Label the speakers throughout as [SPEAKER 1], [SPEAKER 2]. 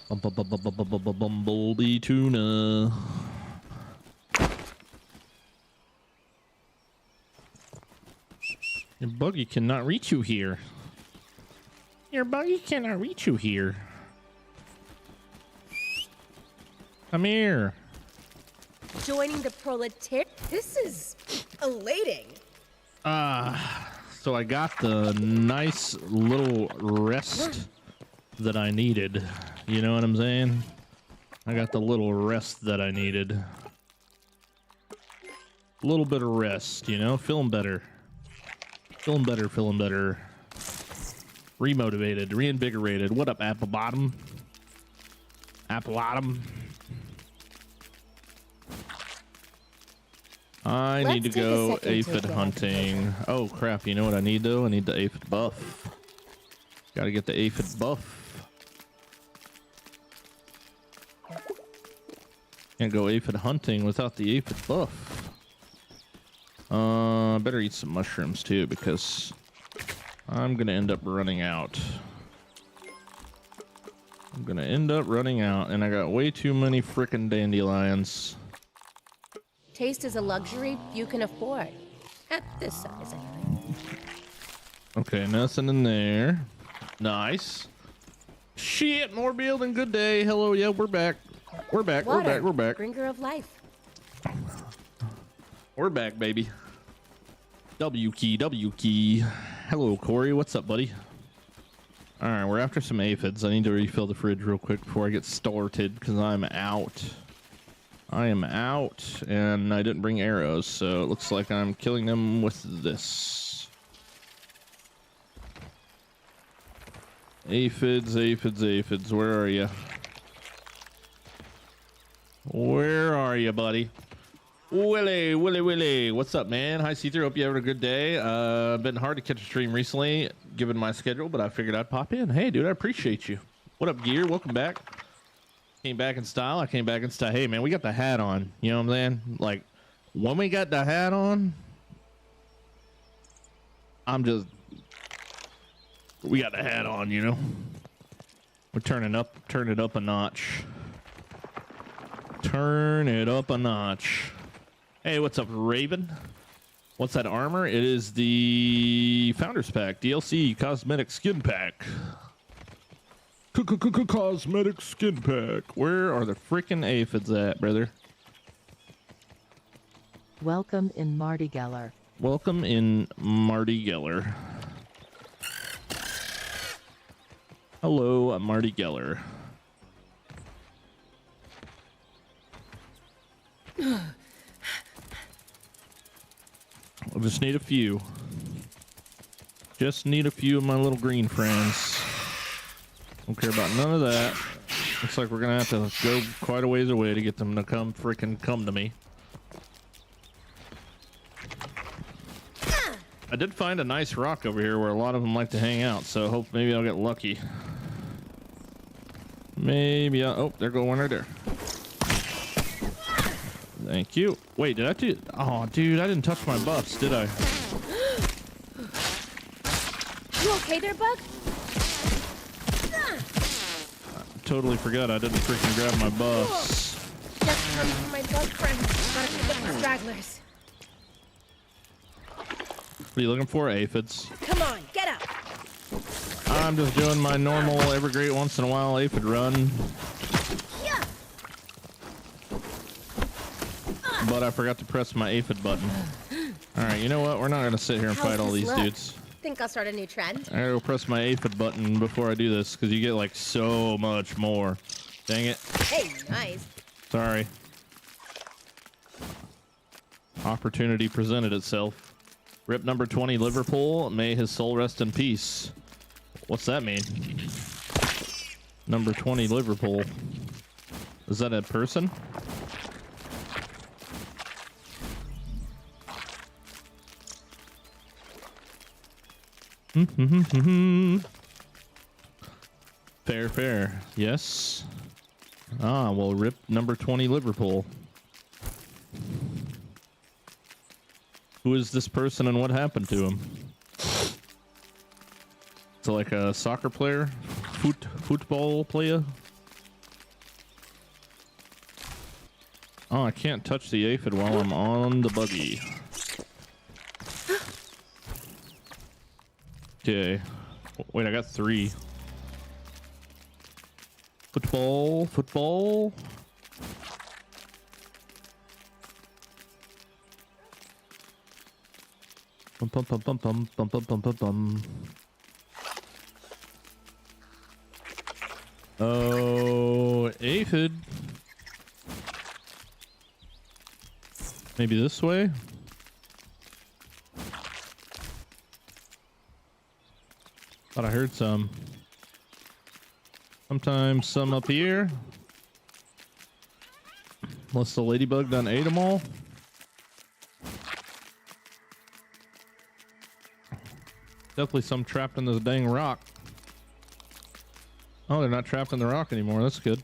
[SPEAKER 1] Bumblebee tuna. Your buggy cannot reach you here. Your buggy cannot reach you here. Come here.
[SPEAKER 2] Joining the proletariat. This is elating.
[SPEAKER 1] So I got the nice little rest that I needed. You know what I'm saying? I got the little rest that I needed. A little bit of rest, you know? Feeling better. Feeling better, feeling better. Remotivated, reinvigorated. What up, Apple Bottom? Apple Bottom. I need to go aphid hunting. Oh crap, you know what I need though? I need the aphid buff. Gotta get the aphid buff. Can't go aphid hunting without the aphid buff. Better eat some mushrooms too because I'm gonna end up running out. I'm gonna end up running out and I got way too many frickin' dandelions.
[SPEAKER 2] Taste is a luxury you can afford. At this size, anyway.
[SPEAKER 1] Okay, nothing in there. Nice. Shit, more building. Good day. Hello, yeah, we're back. We're back.
[SPEAKER 2] Water,
[SPEAKER 1] We're back. We're back.
[SPEAKER 2] Bringer of life.
[SPEAKER 1] We're back, baby. W key, W key. Hello, Corey. What's up, buddy? All right, we're after some aphids. I need to refill the fridge real quick before I get started because I'm out. I am out, and I didn't bring arrows, so it looks like I'm killing them with this. Aphids, aphids, aphids. Where are you? Where are you, buddy? Willie, Willie, Willie. What's up, man? Hi, C3. Hope you're having a good day. Been hard to catch a stream recently, given my schedule, but I figured I'd pop in. Hey, dude, I appreciate you. What up, Gear? Welcome back. Came back in style. I came back in style. Hey, man, we got the hat on. You know what I'm saying? Like, when we got the hat on, we got the hat on, you know? We're turn it up a notch. Turn it up a notch. Hey, what's up, Raven? What's that armor? It is the Founders Pack, DLC Cosmetic Skin Pack. Cosmetic Skin Pack. Where are the freaking aphids at, brother?
[SPEAKER 3] Welcome in Marty Geller.
[SPEAKER 1] Welcome in Marty Geller. Hello, Marty Geller. I just need a few. Just need a few of my little green friends. Don't care about none of that. Looks like we're gonna have to go quite a ways away to get them to come to me. I did find a nice rock over here where a lot of them like to hang out, so hope maybe I'll get lucky. Maybe oh, there go one right there. Thank you. Wait, did I do? Oh, dude, I didn't touch my buffs, did I?
[SPEAKER 2] You okay there, Bug?
[SPEAKER 1] Totally forgot I didn't freaking grab my buffs.
[SPEAKER 2] Just come from my bug friend. Gotta pick up the stragglers.
[SPEAKER 1] What are you looking for? Aphids.
[SPEAKER 2] Come on, get up.
[SPEAKER 1] I'm just doing my normal every great once in a while aphid run.
[SPEAKER 2] Yeah.
[SPEAKER 1] But I forgot to press my aphid button. Alright, you know what? We're not gonna sit here and fight all these dudes.
[SPEAKER 2] Think I'll start a new trend.
[SPEAKER 1] I gotta press my aphid button before I do this because you get like so much more. Dang it.
[SPEAKER 2] Hey, nice.
[SPEAKER 1] Sorry. Opportunity presented itself. Rip number 20 Liverpool. May his soul rest in peace. What's that mean? Number 20 Liverpool. Is that a person? Fair, fair. Yes. Ah, well, rip number 20 Liverpool. Who is this person and what happened to him? So like a soccer player? Football player? Oh, I can't touch the aphid while I'm on the buggy. Okay. Wait, I got 3. Football, football. Bum, bum, bum, bum, bum, bum, bum, bum, bum, bum. Oh, aphid. Maybe this way? Thought I heard some. Sometimes some up here. Unless the ladybug done ate them all. Definitely some trapped in this dang rock. Oh, they're not trapped in the rock anymore. That's good.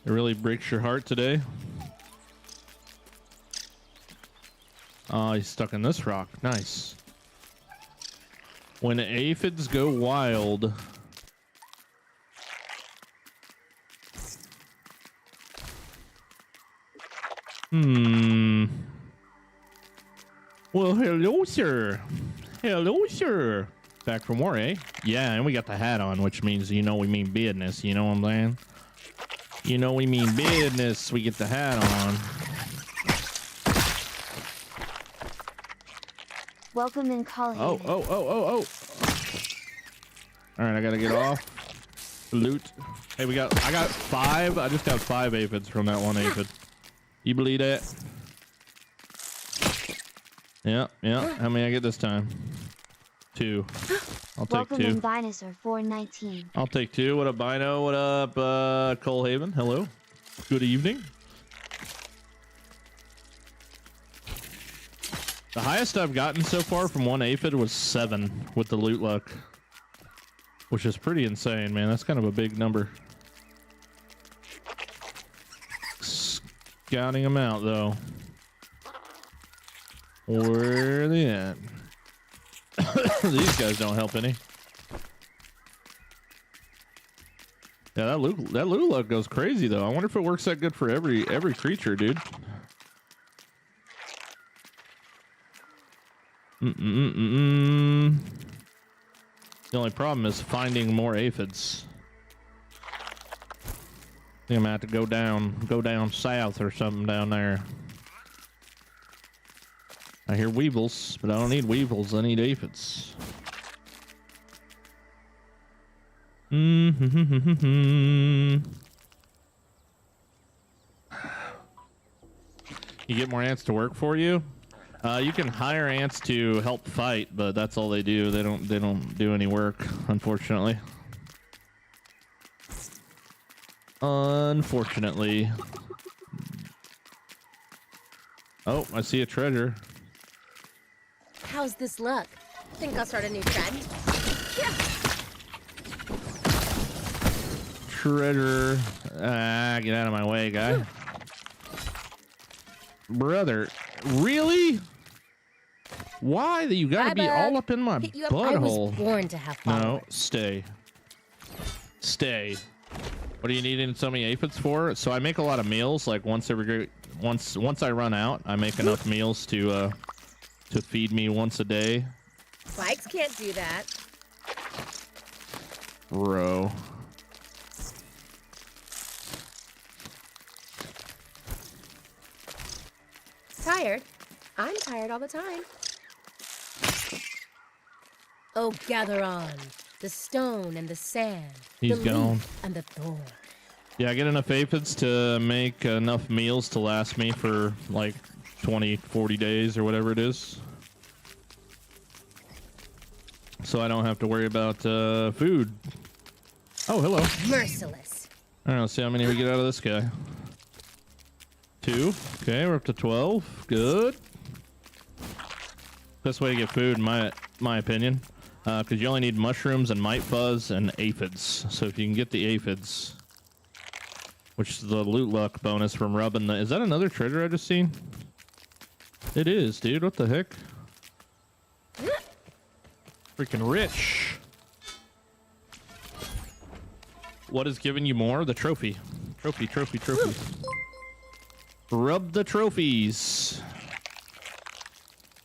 [SPEAKER 1] It really breaks your heart today. Oh, he's stuck in this rock. Nice. When aphids go wild, well, hello, sir. Hello, sir. Back from war, eh? Yeah, and we got the hat on, which means you know we mean business. You know what I'm saying? You know we mean business. We get the hat on.
[SPEAKER 4] Welcome in, Colin.
[SPEAKER 1] Oh. All right, I gotta get off. Loot. Hey, I got 5. I just got 5 aphids from that one aphid. You believe that? Yeah. How many I get this time? 2. I'll take
[SPEAKER 4] Welcome
[SPEAKER 1] 2.
[SPEAKER 4] in, Dinosaur 419.
[SPEAKER 1] I'll take 2. What up, Bino? What up, Coalhaven? Hello. Good evening. The highest I've gotten so far from one aphid was 7 with the loot luck, which is pretty insane, man. That's kind of a big number. Scouting them out, though. Where are they at? These guys don't help any. Yeah, that loot luck goes crazy, though. I wonder if it works that good for every creature, dude. The only problem is finding more aphids. I think I'm gonna have to go down south or something down there. I hear weevils, but I don't need weevils. I need aphids. You get more ants to work for you. You can hire ants to help fight, but that's all they do. They don't do any work, unfortunately. Unfortunately. Oh, I see a treasure.
[SPEAKER 2] How's this look? Think I'll start a new trend? Yeah.
[SPEAKER 1] Treasure. Get out of my way, guy. Brother, really? Why? You gotta be all up in my
[SPEAKER 2] Hit you up. I was
[SPEAKER 1] butthole.
[SPEAKER 2] born to have followers.
[SPEAKER 1] No, stay. What do you need so many aphids for? So I make a lot of meals. Like once I run out, I make enough meals to feed me once a day.
[SPEAKER 2] Spikes can't do that.
[SPEAKER 1] Bro.
[SPEAKER 2] Tired? I'm tired all the time. Oh, gather on the stone and the sand.
[SPEAKER 1] He's
[SPEAKER 2] the
[SPEAKER 1] gone.
[SPEAKER 2] leaf and the thorn.
[SPEAKER 1] Yeah, I get enough aphids to make enough meals to last me for like 20, 40 days or whatever it is. So I don't have to worry about food. Oh, hello.
[SPEAKER 2] Merciless.
[SPEAKER 1] All right, let's see how many we get out of this guy. 2. Okay, we're up to 12. Good. Best way to get food, in my opinion, because you only need mushrooms and mite fuzz and aphids. So if you can get the aphids, which is the loot luck bonus from rubbing the... Is that another treasure I just seen? It is, dude. What the heck? Freaking rich. What is giving you more? The trophy. Trophy. Rub the trophies.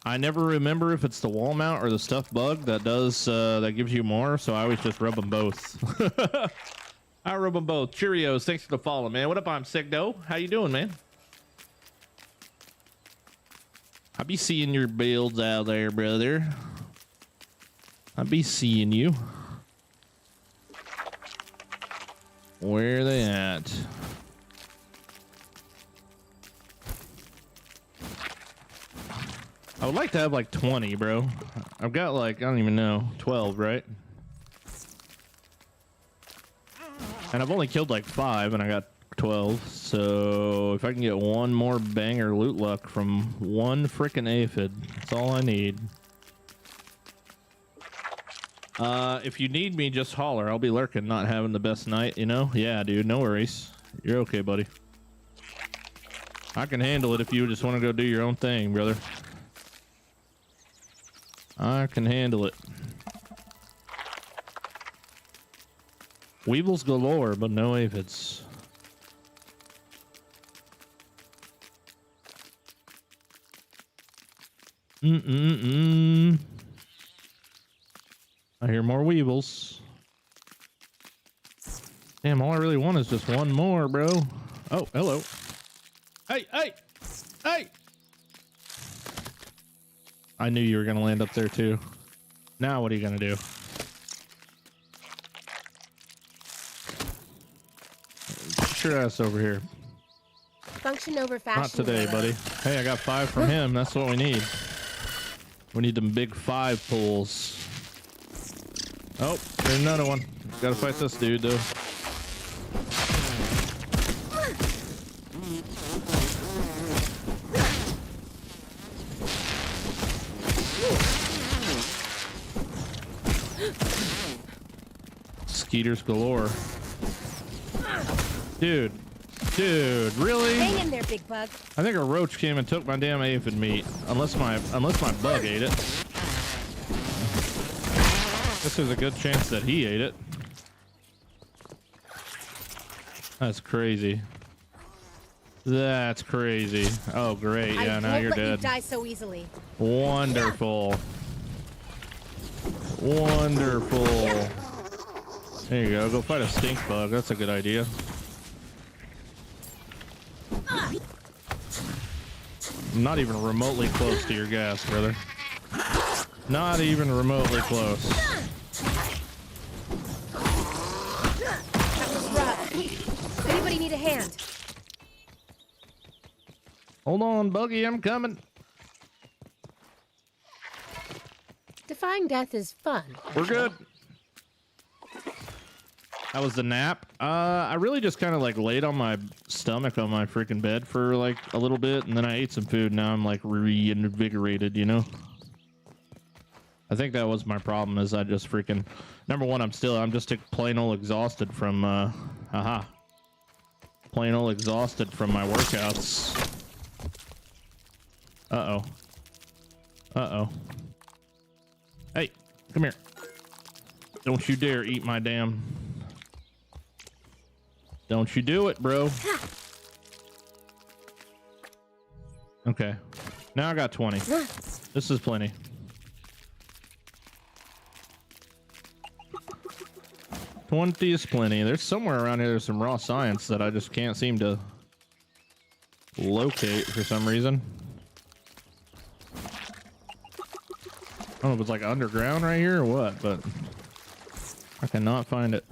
[SPEAKER 1] I never remember if it's the wall mount or the stuffed bug that does that gives you more, so I always just rub them both. I rub them both. Cheerios, thanks for the follow, man. What up, I'm Sigdo? How you doing, man? I be seeing your builds out there, brother. I be seeing you. Where they at? I would like to have like 20, bro. I've got like, I don't even know, 12, right? And I've only killed like 5 and I got 12. So if I can get one more banger loot luck from one frickin' Aphid, that's all I need. If you need me, just holler. I'll be lurking, not having the best night, you know? Yeah, dude, no worries. You're okay, buddy. I can handle it if you just want to go do your own thing, brother. I can handle it. Weevils galore, but no aphids. I hear more weevils. Damn, all I really want is just one more, bro. Oh, hello. Hey! I knew you were gonna land up there too. Now what are you gonna do? Get your ass over here.
[SPEAKER 2] Function over fashion.
[SPEAKER 1] Not today, buddy. Hey, I got 5 from him. That's what we need. We need them big 5 pulls. Oh, there's another one. Gotta fight this dude, though. Skeeters galore. Dude, really?
[SPEAKER 2] Hang in there, big bug.
[SPEAKER 1] I think a roach came and took my damn aphid meat. Unless my bug ate it. This is a good chance that he ate it. That's crazy. That's crazy. Oh, great. Yeah, now you're dead. I won't let you
[SPEAKER 2] die so easily.
[SPEAKER 1] Wonderful. Wonderful. There you go. Go fight a stink bug. That's a good idea. I'm not even remotely close to your gas, brother. Not even remotely close.
[SPEAKER 2] That was rough. Anybody need a hand?
[SPEAKER 1] Hold on, Buggy. I'm coming.
[SPEAKER 2] Defying death is fun.
[SPEAKER 1] We're good. That was the nap. I really just kind of like laid on my stomach on my freaking bed for like a little bit, and then I ate some food. Now I'm like reinvigorated, you know? I think that was my problem, is I just freaking... Number one, I'm just plain old exhausted from, plain old exhausted from my workouts. Uh-oh. Uh-oh. Hey, come here. Don't you dare eat my damn... Don't you do it, bro. Okay. Now I got 20. This is plenty. Plenty is plenty. There's somewhere around here there's some raw science that I just can't seem to locate for some reason. I don't know if it's like underground right here or what, but I cannot find it.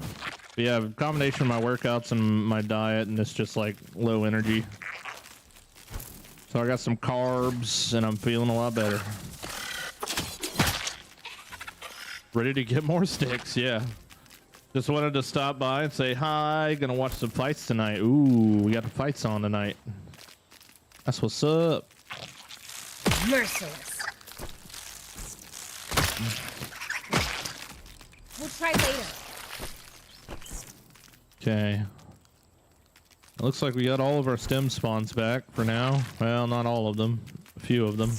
[SPEAKER 1] But yeah, a combination of my workouts and my diet, and it's just like low energy. So I got some carbs and I'm feeling a lot better. Ready to get more sticks, yeah. Just wanted to stop by and say hi. Gonna watch some fights tonight. Ooh, we got the fights on tonight. That's what's up.
[SPEAKER 2] Merciless. We'll try later.
[SPEAKER 1] Okay. It looks like we got all of our stem spawns back for now. Well, not all of them. A few of them.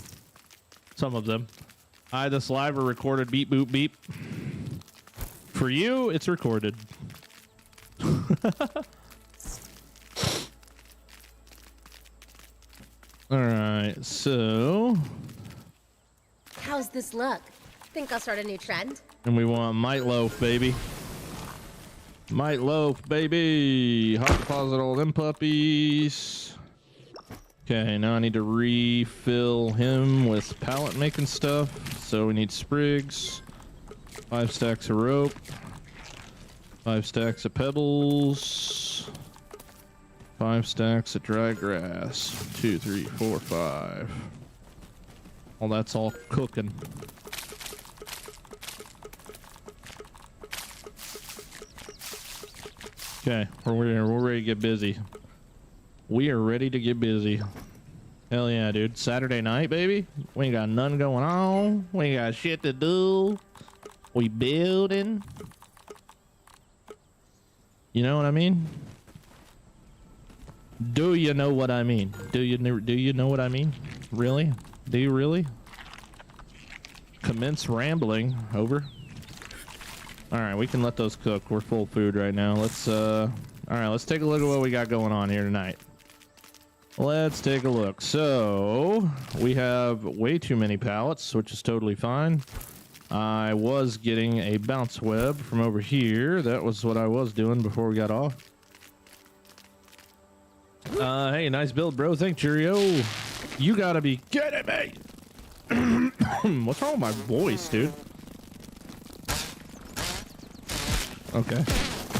[SPEAKER 1] Some of them. Hi, this live or recorded beep boop beep. For you, it's recorded. All right, so.
[SPEAKER 2] How's this look? Think I'll start a new trend?
[SPEAKER 1] And we want Might Loaf, baby. Might Loaf, baby. Hot deposit all them puppies. Okay, now I need to refill him with pallet making stuff. So we need sprigs, 5 stacks of rope, 5 stacks of pebbles, 5 stacks of dry grass. 2, 3, 4, 5. Well, that's all cooking. Okay, we're ready to get busy. We are ready to get busy. Hell yeah, dude. Saturday night, baby. We ain't got nothing going on. We ain't got shit to do. We building. You know what I mean? Do you know what I mean? Do you know what I mean? Really? Do you really? Commence rambling. Over. All right, we can let those cook. We're full of food right now. Let's all right, let's take a look at what we got going on here tonight. Let's take a look. So we have way too many pallets, which is totally fine. I was getting a bounce web from over here. That was what I was doing before we got off. Hey, nice build, bro. Thanks, cheerio. You gotta be kidding me. What's wrong with my voice, dude? Okay.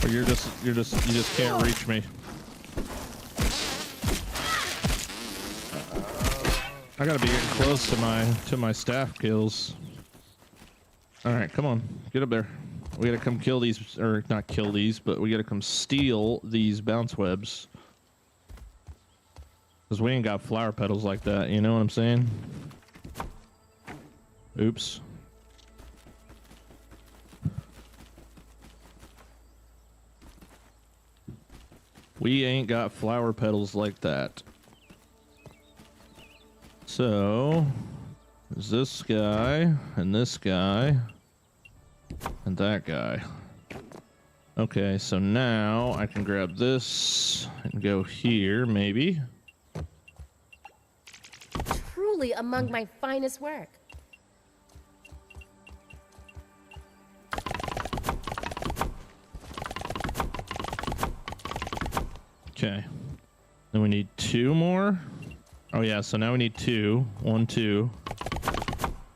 [SPEAKER 1] Or you just can't reach me. I gotta be getting close to my staff kills. All right, come on, get up there. We gotta come kill these, or not kill these, but we gotta come steal these bounce webs. Cause we ain't got flower petals like that. You know what I'm saying? Oops. We ain't got flower petals like that. So, there's this guy, and this guy, and that guy. Okay, so now I can grab this and go here, maybe.
[SPEAKER 2] Truly among my finest work.
[SPEAKER 1] Okay. Then we need 2 more. Oh yeah, so now we need 2. 1, 2.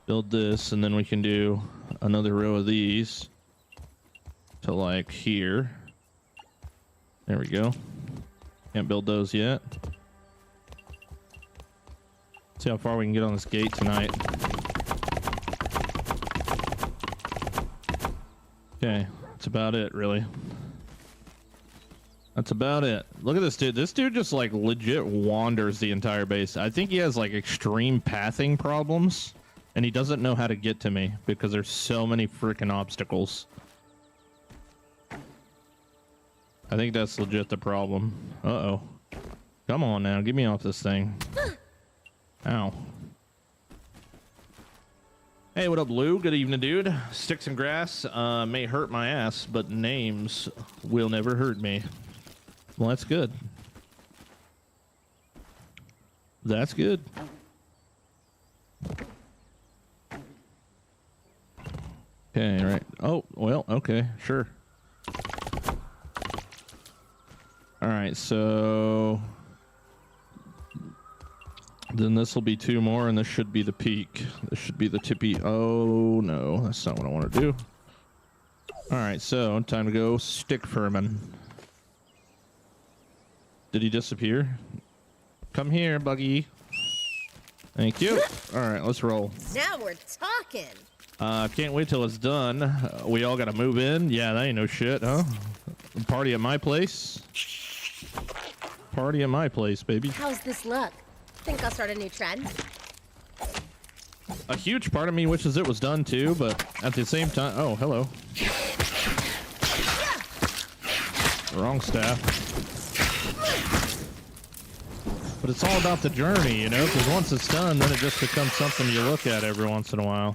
[SPEAKER 1] Build this, and then we can do another row of these to like here. There we go. Can't build those yet. See how far we can get on this gate tonight. Okay, that's about it, really. That's about it. Look at this dude. This dude just like legit wanders the entire base. I think he has like extreme pathing problems, and he doesn't know how to get to me because there's so many freaking obstacles. I think that's legit the problem. Uh-oh. Come on now, get me off this thing. Ow. Hey, what up, Lou? Good evening, dude. Sticks and grass may hurt my ass, but names will never hurt me. Well, that's good. That's good. Okay, right. Oh, well, okay, sure. All right, so then this will be 2 more, and this should be the peak. This should be the tippy. Oh, no, that's not what I want to do. All right, so time to go stick Furman. Did he disappear? Come here, Buggy. Thank you. All right, let's roll.
[SPEAKER 2] Now we're talking.
[SPEAKER 1] Can't wait till it's done. We all gotta move in. Yeah, that ain't no shit, huh? Party at my place. Party at my place, baby.
[SPEAKER 2] How's this look? Think I'll start a new trend?
[SPEAKER 1] A huge part of me wishes it was done too, but at the same time, oh, hello. Wrong staff. But it's all about the journey, you know, because once it's done, then it just becomes something you look at every once in a while.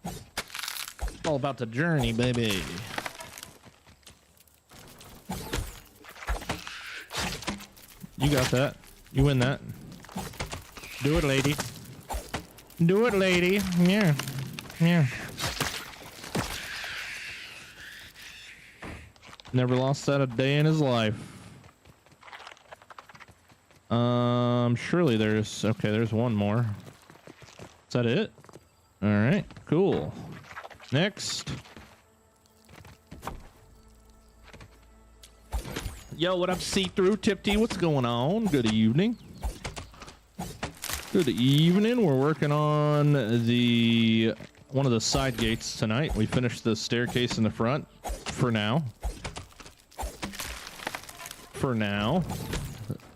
[SPEAKER 1] It's all about the journey, baby. You got that. You win that. Do it, lady. Do it, lady. Yeah. Yeah. Never lost that a day in his life. Surely there's... Okay, there's one more. Is that it? All right, cool. Next. Yo, what up, see-through Tipty? What's going on? Good evening. Good evening. We're working on one of the side gates tonight. We finished the staircase in the front for now.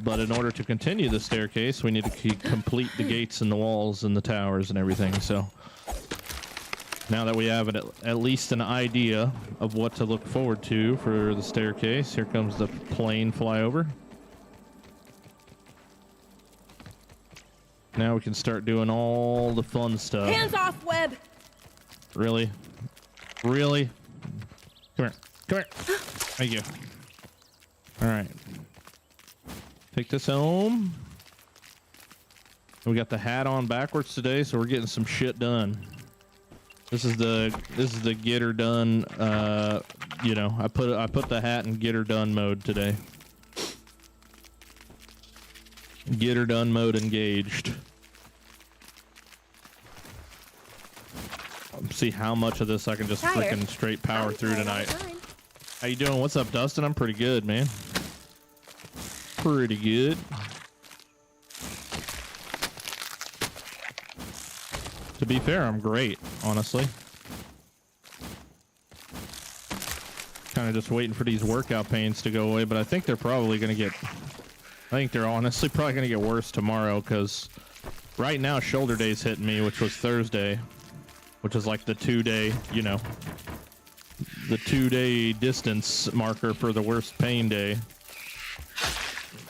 [SPEAKER 1] But in order to continue the staircase, we need to complete the gates and the walls and the towers and everything. So now that we have at least an idea of what to look forward to for the staircase, here comes the plane flyover. Now we can start doing all the fun stuff.
[SPEAKER 2] Hands off, Webb!
[SPEAKER 1] Really? Really? Come here. Come here. Thank you. All right. Take this home. We got the hat on backwards today, so we're getting some shit done. This is the get her done. You know, I put the hat in get her done mode today. Get her done mode engaged. See how much of this I can just freaking straight power through tonight. How you doing? What's up, Dustin? I'm pretty good, man. Pretty good. To be fair, I'm great, honestly. Kind of just waiting for these workout pains to go away, but I think they're probably going to get... I think they're honestly probably going to get worse tomorrow, because right now shoulder day's hitting me, which was Thursday, which is like the 2-day, you know, the 2-day distance marker for the worst pain day.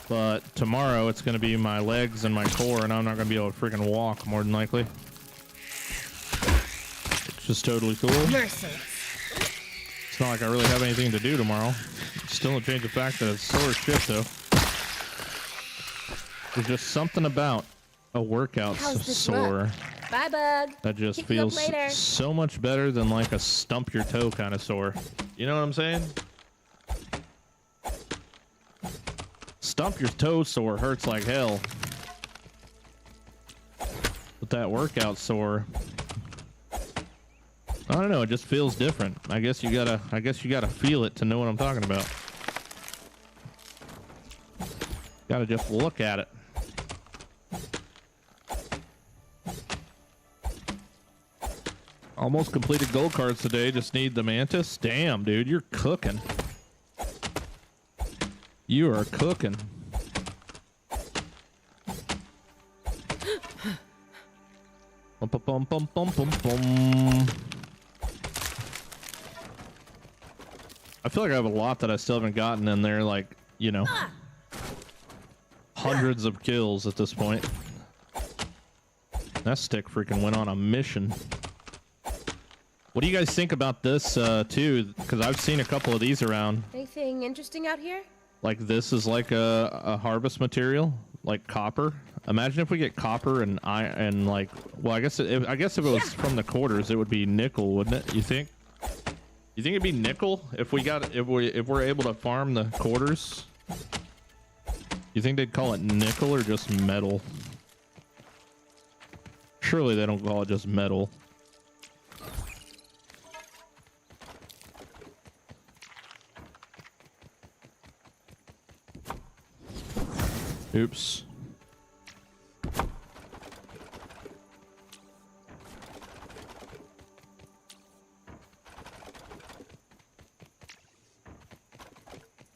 [SPEAKER 1] But tomorrow it's going to be my legs and my core, and I'm not going to be able to freaking walk, more than likely. Which is totally cool.
[SPEAKER 2] Merciless.
[SPEAKER 1] It's not like I really have anything to do tomorrow. Still a change of fact that it's sore as shit, though. There's just something about a workout sore
[SPEAKER 2] Bye, Bug.
[SPEAKER 1] that just
[SPEAKER 2] Pick you up
[SPEAKER 1] feels
[SPEAKER 2] later.
[SPEAKER 1] so much better than like a stump your toe kind of sore. You know what I'm saying? Stump your toe sore hurts like hell. But that workout sore, I don't know, it just feels different. I guess you gotta feel it to know what I'm talking about. Gotta just look at it. Almost completed gold cards today. Just need the mantis. Damn, dude, you're cooking. You are cooking. Bum, bum, bum, bum, bum, bum. I feel like I have a lot that I still haven't gotten in there, like, you know, hundreds of kills at this point. That stick freaking went on a mission. What do you guys think about this, too? Because I've seen a couple of these around.
[SPEAKER 2] Anything interesting out here?
[SPEAKER 1] Like this is like a harvest material, like copper. Imagine if we get copper and like, well, I guess if it was from the quarters, it would be nickel, wouldn't it? You think? You think it'd be nickel if we're able to farm the quarters? You think they'd call it nickel or just metal? Surely they don't call it just metal. Oops.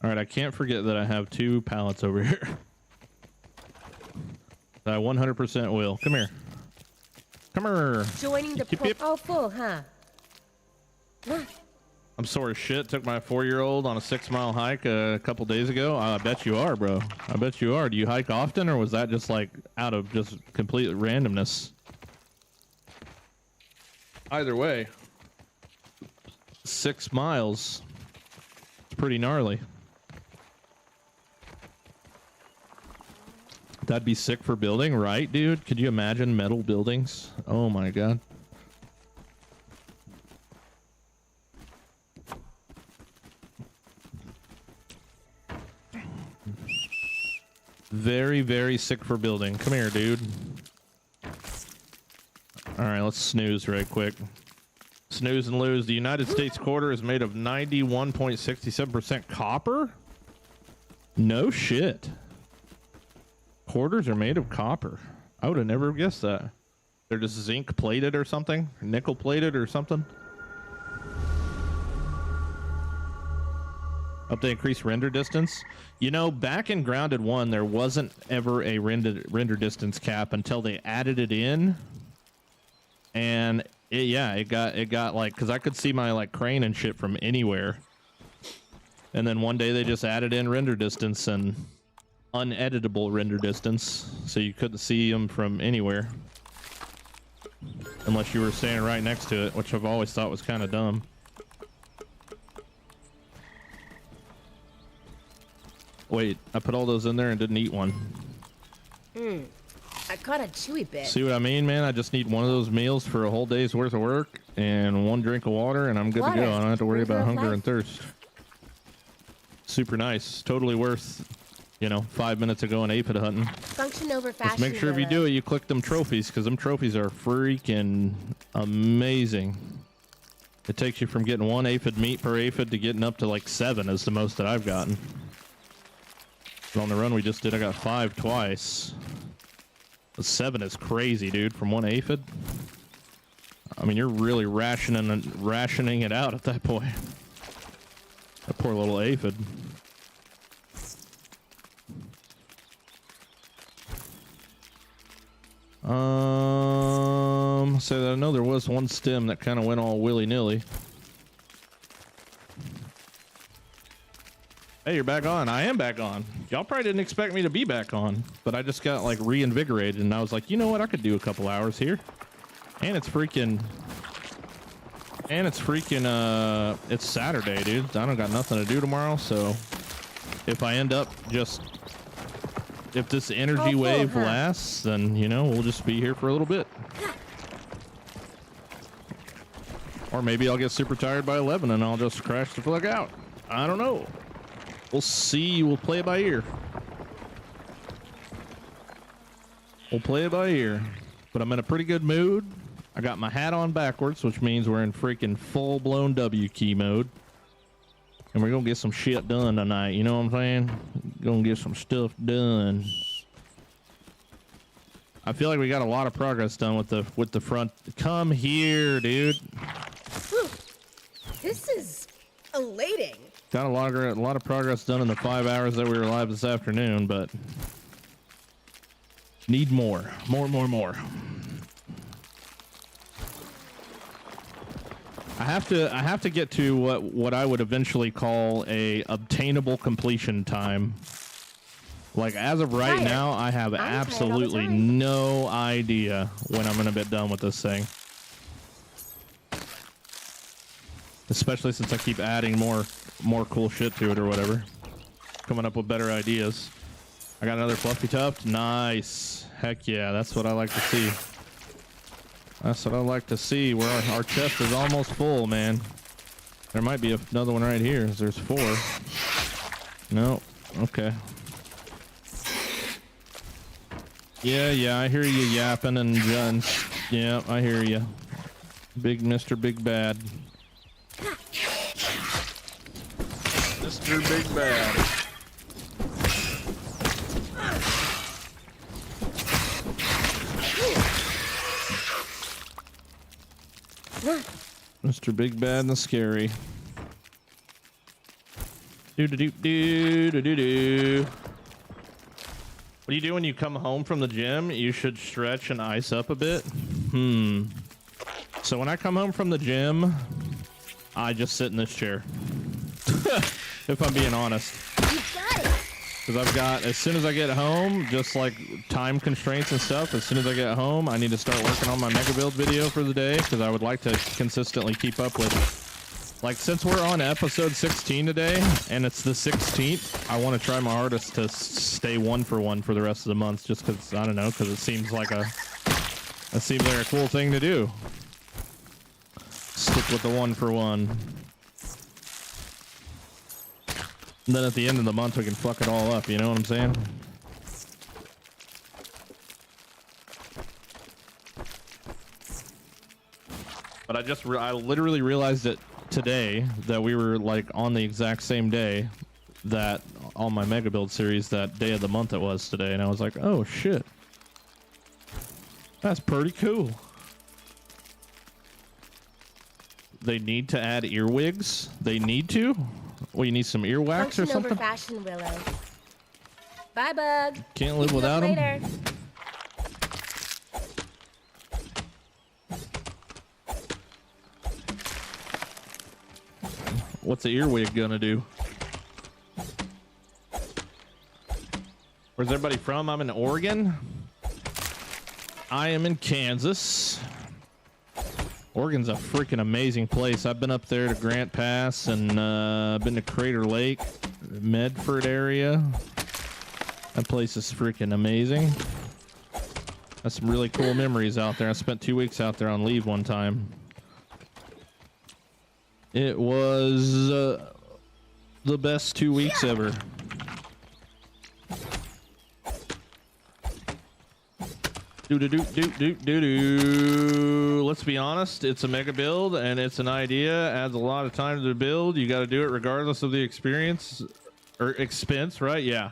[SPEAKER 1] All right, I can't forget that I have 2 pallets over here. I 100% will. Come here. Come here.
[SPEAKER 2] Joining the
[SPEAKER 1] Yip, yip.
[SPEAKER 2] Oh, full, huh?
[SPEAKER 1] I'm sore as shit. Took my 4-year-old on a 6-mile hike a couple days ago. I bet you are, bro. I bet you are. Do you hike often, or was that just like out of just complete randomness? Either way, 6 miles. It's pretty gnarly. That'd be sick for building, right, dude? Could you imagine metal buildings? Oh my god. Very, very sick for building. Come here, dude. All right, let's snooze right quick. Snooze and lose. The United States quarter is made of 91.67% copper? No shit. Quarters are made of copper. I would have never guessed that. They're just zinc plated or something? Nickel plated or something? Up to increase render distance. You know, back in Grounded 1, there wasn't ever a render distance cap until they added it in. And it got like, because I could see my like crane and shit from anywhere. And then one day they just added in render distance and uneditable render distance, so you couldn't see them from anywhere. Unless you were standing right next to it, which I've always thought was kind of dumb. Wait, I put all those in there and didn't eat one.
[SPEAKER 2] I caught a chewy bit.
[SPEAKER 1] See what I mean, man? I just need one of those meals for a whole day's worth of work and one drink of water, and I'm good to go. I don't have to worry about hunger and thirst. Super nice. Totally worth, you know, 5 minutes of going aphid hunting.
[SPEAKER 2] Function over fashion.
[SPEAKER 1] Just make sure if you do it, you click them trophies, because them trophies are freaking amazing. It takes you from getting 1 aphid meat per aphid to getting up to like 7 is the most that I've gotten. But on the run we just did, I got 5 twice. But 7 is crazy, dude, from 1 aphid. I mean, you're really rationing it out at that point. That poor little aphid. So I know there was one stem that kind of went all willy-nilly. Hey, you're back on. I am back on. Y'all probably didn't expect me to be back on, but I just got like reinvigorated, and I was like, you know what? I could do a couple hours here. And it's freaking... it's Saturday, dude. I don't got nothing to do tomorrow, so if I end up just... if this energy wave lasts, then, you know, we'll just be here for a little bit. Or maybe I'll get super tired by 11 and I'll just crash the fuck out. I don't know. We'll see. We'll play it by ear. We'll play it by ear. But I'm in a pretty good mood. I got my hat on backwards, which means we're in freaking full-blown W key mode. And we're going to get some shit done tonight. You know what I'm saying? Going to get some stuff done. I feel like we got a lot of progress done with the front. Come here, dude.
[SPEAKER 2] Whew. This is elating.
[SPEAKER 1] Got a lot of progress done in the 5 hours that we were live this afternoon, but need more. More. I have to get to what I would eventually call a obtainable completion time. Like, as of right now, I have absolutely no idea when I'm gonna be done with this thing. Especially since I keep adding more cool shit to it or whatever. Coming up with better ideas. I got another fluffy tuft. Nice. Heck yeah, that's what I like to see. That's what I like to see. Where our chest is almost full, man. There might be another one right here. There's 4. No. Okay. Yeah, I hear you yapping and guns. Yeah, I hear you. Big Mr. Big Bad. Mr. Big Bad. Mr. Big Bad and the Scary. Do-do-do-do-do-do-do. What do you do when you come home from the gym? You should stretch and ice up a bit. So when I come home from the gym, I just sit in this chair. If I'm being honest.
[SPEAKER 2] You got it.
[SPEAKER 1] Because I've got, as soon as I get home, just like time constraints and stuff, as soon as I get home, I need to start working on my mega build video for the day, because I would like to consistently keep up with Like, since we're on episode 16 today, and it's the 16th, I want to try my hardest to stay 1 for 1 for the rest of the month, just because, I don't know, because it seems like a cool thing to do. Stick with the 1 for 1. And then at the end of the month, we can fuck it all up, you know what I'm saying? But I literally realized it today that we were like on the exact same day that on my mega build series, that day of the month it was today, and I was like, oh shit, that's pretty cool. They need to add earwigs. They need to. Well, you need some earwax or something.
[SPEAKER 2] Over Fashion Willow. Bye, Bug.
[SPEAKER 1] Can't live without them.
[SPEAKER 2] Later.
[SPEAKER 1] What's the earwig gonna do? Where's everybody from? I'm in Oregon. I am in Kansas. Oregon's a freaking amazing place. I've been up there to Grant Pass and been to Crater Lake, Medford area. That place is freaking amazing. That's some really cool memories out there. I spent 2 weeks out there on leave one time. It was the best 2 weeks ever. Let's be honest, it's a mega build and it's an idea, adds a lot of time to the build. You got to do it regardless of the experience or expense, right? Yeah.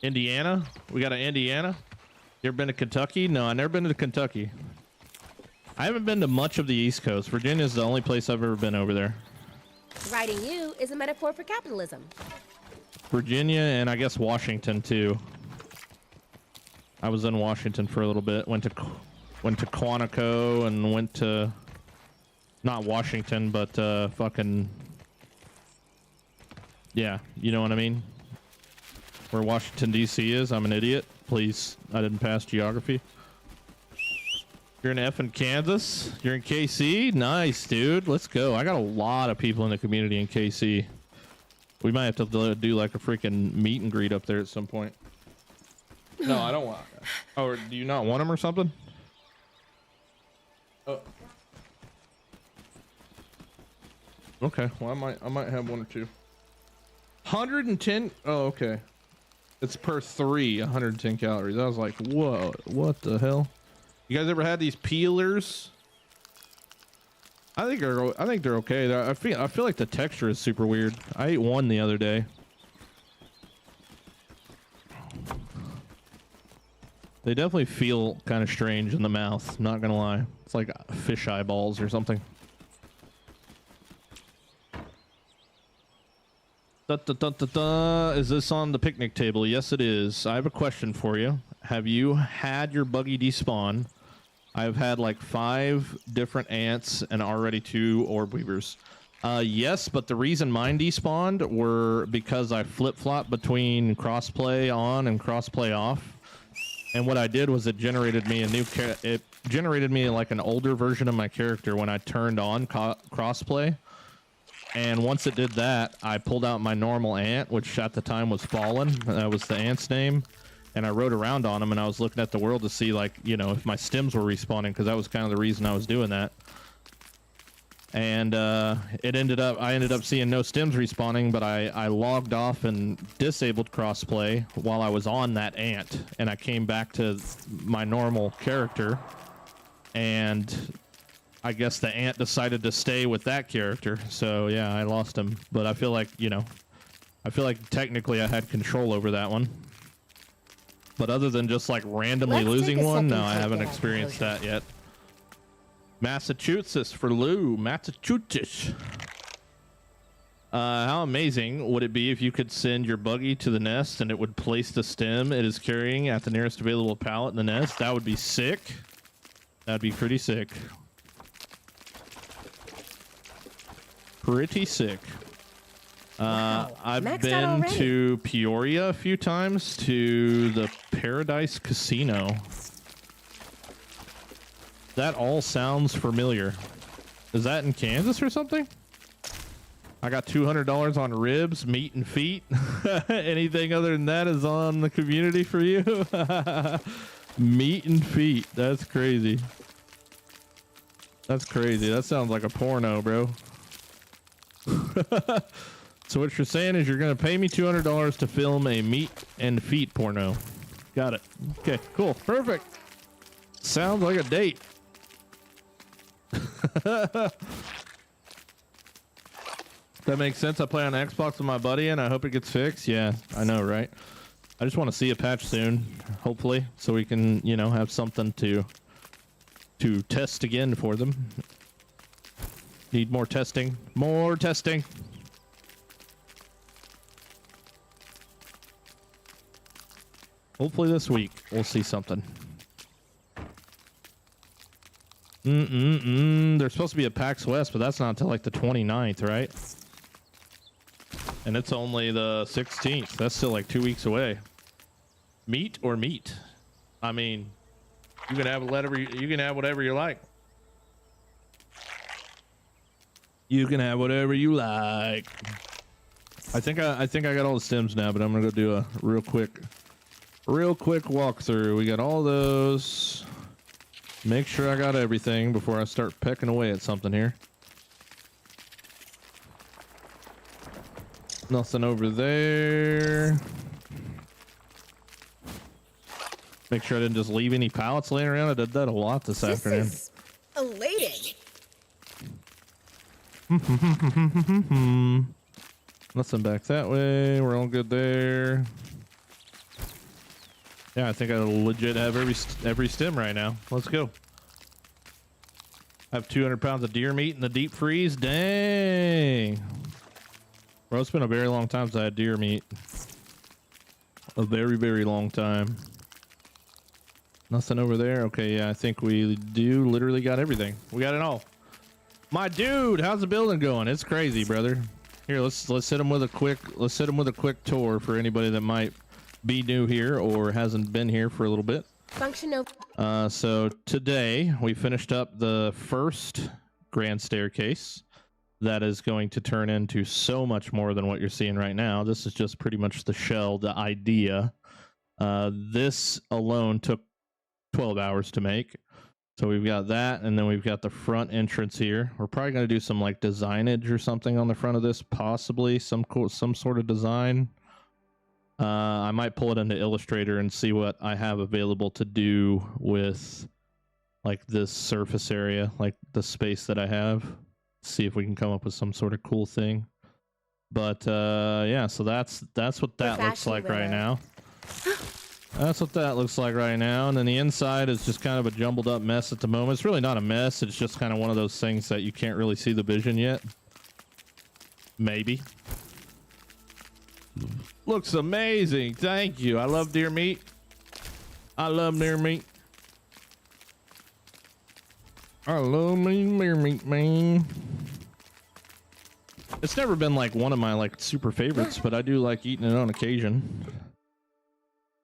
[SPEAKER 1] Indiana, we got an Indiana. You ever been to Kentucky? No, I never been to Kentucky. I haven't been to much of the East Coast. Virginia is the only place I've ever been over there.
[SPEAKER 2] Writing you is a metaphor for capitalism.
[SPEAKER 1] Virginia and I guess Washington too. I was in Washington for a little bit. Went to Quantico and went to not Washington, but fucking yeah, you know what I mean? Where Washington D.C. is. I'm an idiot. Please, I didn't pass geography. You're in effing Kansas? You're in KC? Nice, dude. Let's go. I got a lot of people in the community in KC. We might have to do like a freaking meet and greet up there at some point. No, I don't want. Oh, do you not want them or something? Oh. Okay. Well, I might have 1 or 2. 110. Oh, okay. It's per 3, 110 calories. I was like, whoa, what the hell? You guys ever had these peelers? I think they're okay. I feel like the texture is super weird. I ate one the other day. They definitely feel kind of strange in the mouth, not gonna lie. It's like fish eyeballs or something. Is this on the picnic table? Yes, it is. I have a question for you. Have you had your buggy despawn? I've had like 5 different ants and already 2 orb weavers. Yes, but the reason mine despawned were because I flip-flopped between crossplay on and crossplay off. And what I did was it generated me it generated me like an older version of my character when I turned on crossplay. And once it did that, I pulled out my normal ant, which at the time was Fallen. That was the ant's name. And I rode around on him, and I was looking at the world to see, like, you know, if my stims were respawning, because that was kind of the reason I was doing that. And I ended up seeing no stims respawning, but I logged off and disabled crossplay while I was on that ant, and I came back to my normal character, and I guess the ant decided to stay with that character. So yeah, I lost him, but I feel like, you know, technically I had control over that one. But other than just like randomly losing one, no, I haven't experienced that yet. Massachusetts for Lou. Massachusetts. How amazing would it be if you could send your buggy to the nest and it would place the stem it is carrying at the nearest available pallet in the nest? That would be sick. That'd be pretty sick. Pretty sick.
[SPEAKER 2] Wow.
[SPEAKER 1] I've
[SPEAKER 2] Maxed
[SPEAKER 1] been
[SPEAKER 2] out already.
[SPEAKER 1] to Peoria a few times to the Paradise Casino. That all sounds familiar. Is that in Kansas or something? I got $200 on ribs, meat, and feet. Anything other than that is on the community for you. Meat and feet. That's crazy. That's crazy. That sounds like a porno, bro. So what you're saying is you're going to pay me $200 to film a meat and feet porno. Got it. Okay, cool. Perfect. Sounds like a date. That makes sense. I play on Xbox with my buddy and I hope it gets fixed. Yeah, I know, right? I just want to see a patch soon, hopefully, so we can, you know, have something to test again for them. Need more testing. More testing. Hopefully this week we'll see something. There's supposed to be a PAX West, but that's not until like the 29th, right? And it's only the 16th. That's still like 2 weeks away. Meat or meat? I mean, you can have whatever you like. You can have whatever you like. I think I got all the stems now, but I'm gonna go do a real quick walkthrough. We got all those. Make sure I got everything before I start pecking away at something here. Nothing over there. Make sure I didn't just leave any pallets laying around. I did that a lot this afternoon.
[SPEAKER 2] This is elating.
[SPEAKER 1] Nothing back that way. We're all good there. Yeah, I think I legit have every stem right now. Let's go. I have 200 pounds of deer meat in the deep freeze. Dang. Bro, it's been a very long time since I had deer meat. A very, very long time. Nothing over there. Okay, yeah, I think we do literally got everything. We got it all. My dude, how's the building going? It's crazy, brother. Here, let's hit him with a quick tour for anybody that might be new here or hasn't been here for a little bit.
[SPEAKER 2] Functional.
[SPEAKER 1] So today we finished up the first grand staircase. That is going to turn into so much more than what you're seeing right now. This is just pretty much the shell, the idea. This alone took 12 hours to make. So we've got that, and then we've got the front entrance here. We're probably going to do some like designage or something on the front of this, possibly some sort of design. I might pull it into Illustrator and see what I have available to do with like this surface area, like the space that I have. See if we can come up with some sort of cool thing. But yeah, so that's what that looks like right now. That's what that looks like right now. And then the inside is just kind of a jumbled up mess at the moment. It's really not a mess. It's just kind of one of those things that you can't really see the vision yet. Maybe. Looks amazing. Thank you. I love deer meat. I love deer meat. I love deer meat, man. It's never been like one of my like super favorites, but I do like eating it on occasion.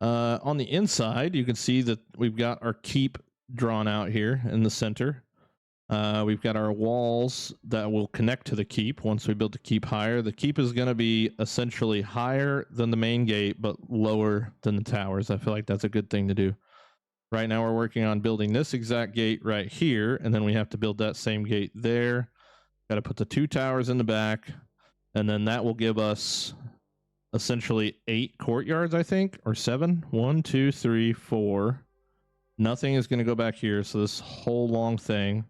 [SPEAKER 1] On the inside, you can see that we've got our keep drawn out here in the center. We've got our walls that will connect to the keep once we build the keep higher. The keep is going to be essentially higher than the main gate, but lower than the towers. I feel like that's a good thing to do. Right now, we're working on building this exact gate right here, and then we have to build that same gate there. Got to put the 2 towers in the back, and then that will give us essentially 8 courtyards, I think, or 7. 1, 2, 3, 4. Nothing is going to go back here, so this whole long thing.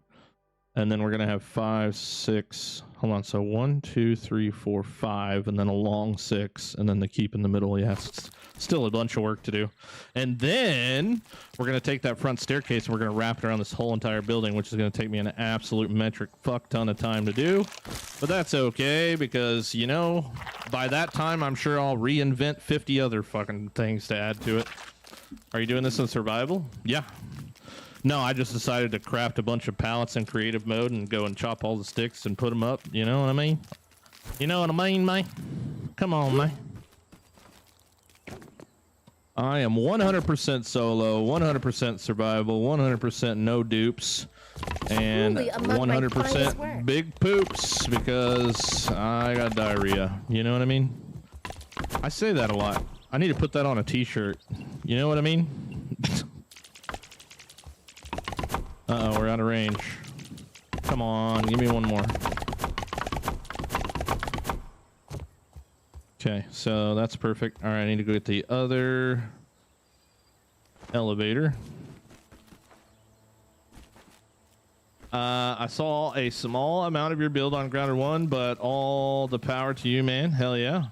[SPEAKER 1] And then we're going to have 5, 6. Hold on. So 1, 2, 3, 4, 5, and then a long 6, and then the keep in the middle. Yeah, it's still a bunch of work to do. And then we're going to take that front staircase and we're going to wrap it around this whole entire building, which is going to take me an absolute metric fuck ton of time to do. But that's okay because, you know, by that time, I'm sure I'll reinvent 50 other fucking things to add to it. Are you doing this in survival? Yeah. No, I just decided to craft a bunch of pallets in creative mode and go and chop all the sticks and put them up. You know what I mean? You know what I mean, man? Come on, man. I am 100% solo, 100% survival, 100% no dupes. and
[SPEAKER 2] Truly among my finest work.
[SPEAKER 1] 100% big poops because I got diarrhea. You know what I mean? I say that a lot. I need to put that on a t-shirt. You know what I mean? Uh-oh, we're out of range. Come on, give me one more. Okay, so that's perfect. All right, I need to go get the other elevator. I saw a small amount of your build on Grounded 1, but all the power to you, man. Hell yeah.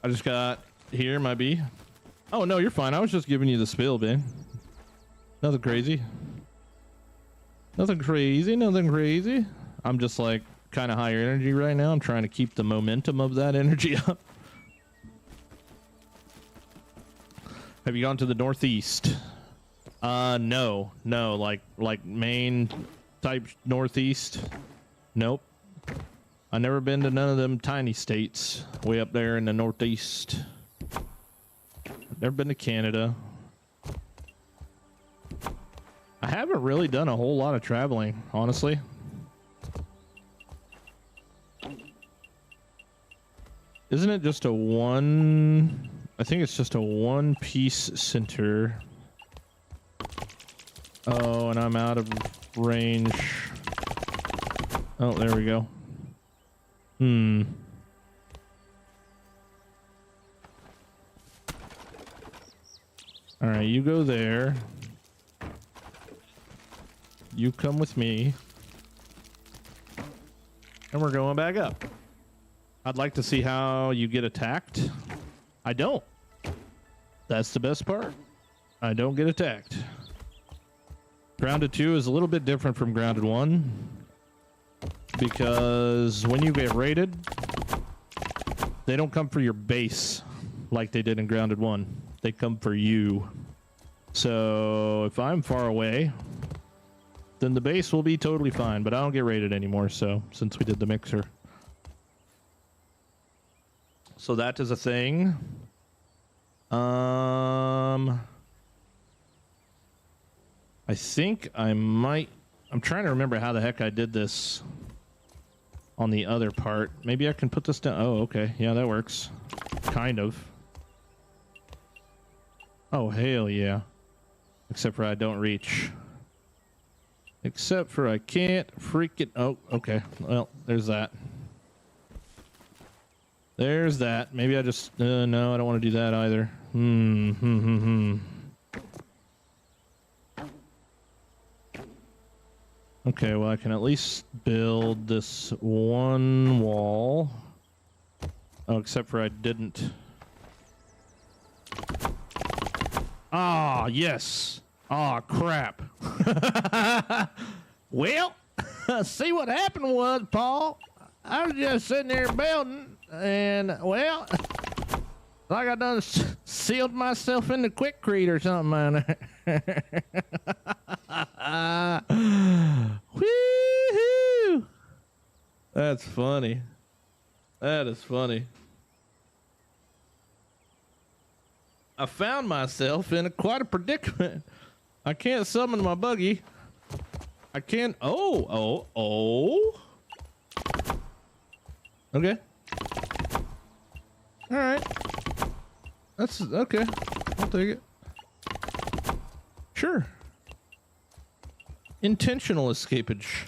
[SPEAKER 1] I just got here, my B. Oh, no, you're fine. I was just giving you the spill, man. Nothing crazy. Nothing crazy, nothing crazy. I'm just like kind of higher energy right now. I'm trying to keep the momentum of that energy up. Have you gone to the northeast? No, like main type northeast. Nope. I never been to none of them tiny states way up there in the northeast. Never been to Canada. I haven't really done a whole lot of traveling, honestly. Isn't it just a one? I think it's just a one-piece center. Oh, and I'm out of range. Oh, there we go. All right, you go there. You come with me. And we're going back up. I'd like to see how you get attacked. I don't. That's the best part. I don't get attacked. Grounded 2 is a little bit different from Grounded 1 because when you get raided, they don't come for your base like they did in Grounded 1. They come for you. So if I'm far away, then the base will be totally fine, but I don't get raided anymore, so since we did the mixer. So that is a thing. I think I might... I'm trying to remember how the heck I did this on the other part. Maybe I can put this down. Oh, okay. Yeah, that works. Kind of. Oh, hell yeah. Except for I don't reach. Except for I can't freaking... Oh, okay. Well, there's that. There's that. Maybe I just... no, I don't want to do that either. Okay, well, I can at least build this one wall. Oh, except for I didn't. Ah, yes. Ah, crap. Well, see what happened was, Paul, I was just sitting there building, and, well, like I done sealed myself in the quickcrete or something, man. Woo-hoo! That's funny. That is funny. I found myself in quite a predicament. I can't summon my buggy. I can't. Oh. Okay. All right. That's okay. I'll take it. Sure. Intentional escapage.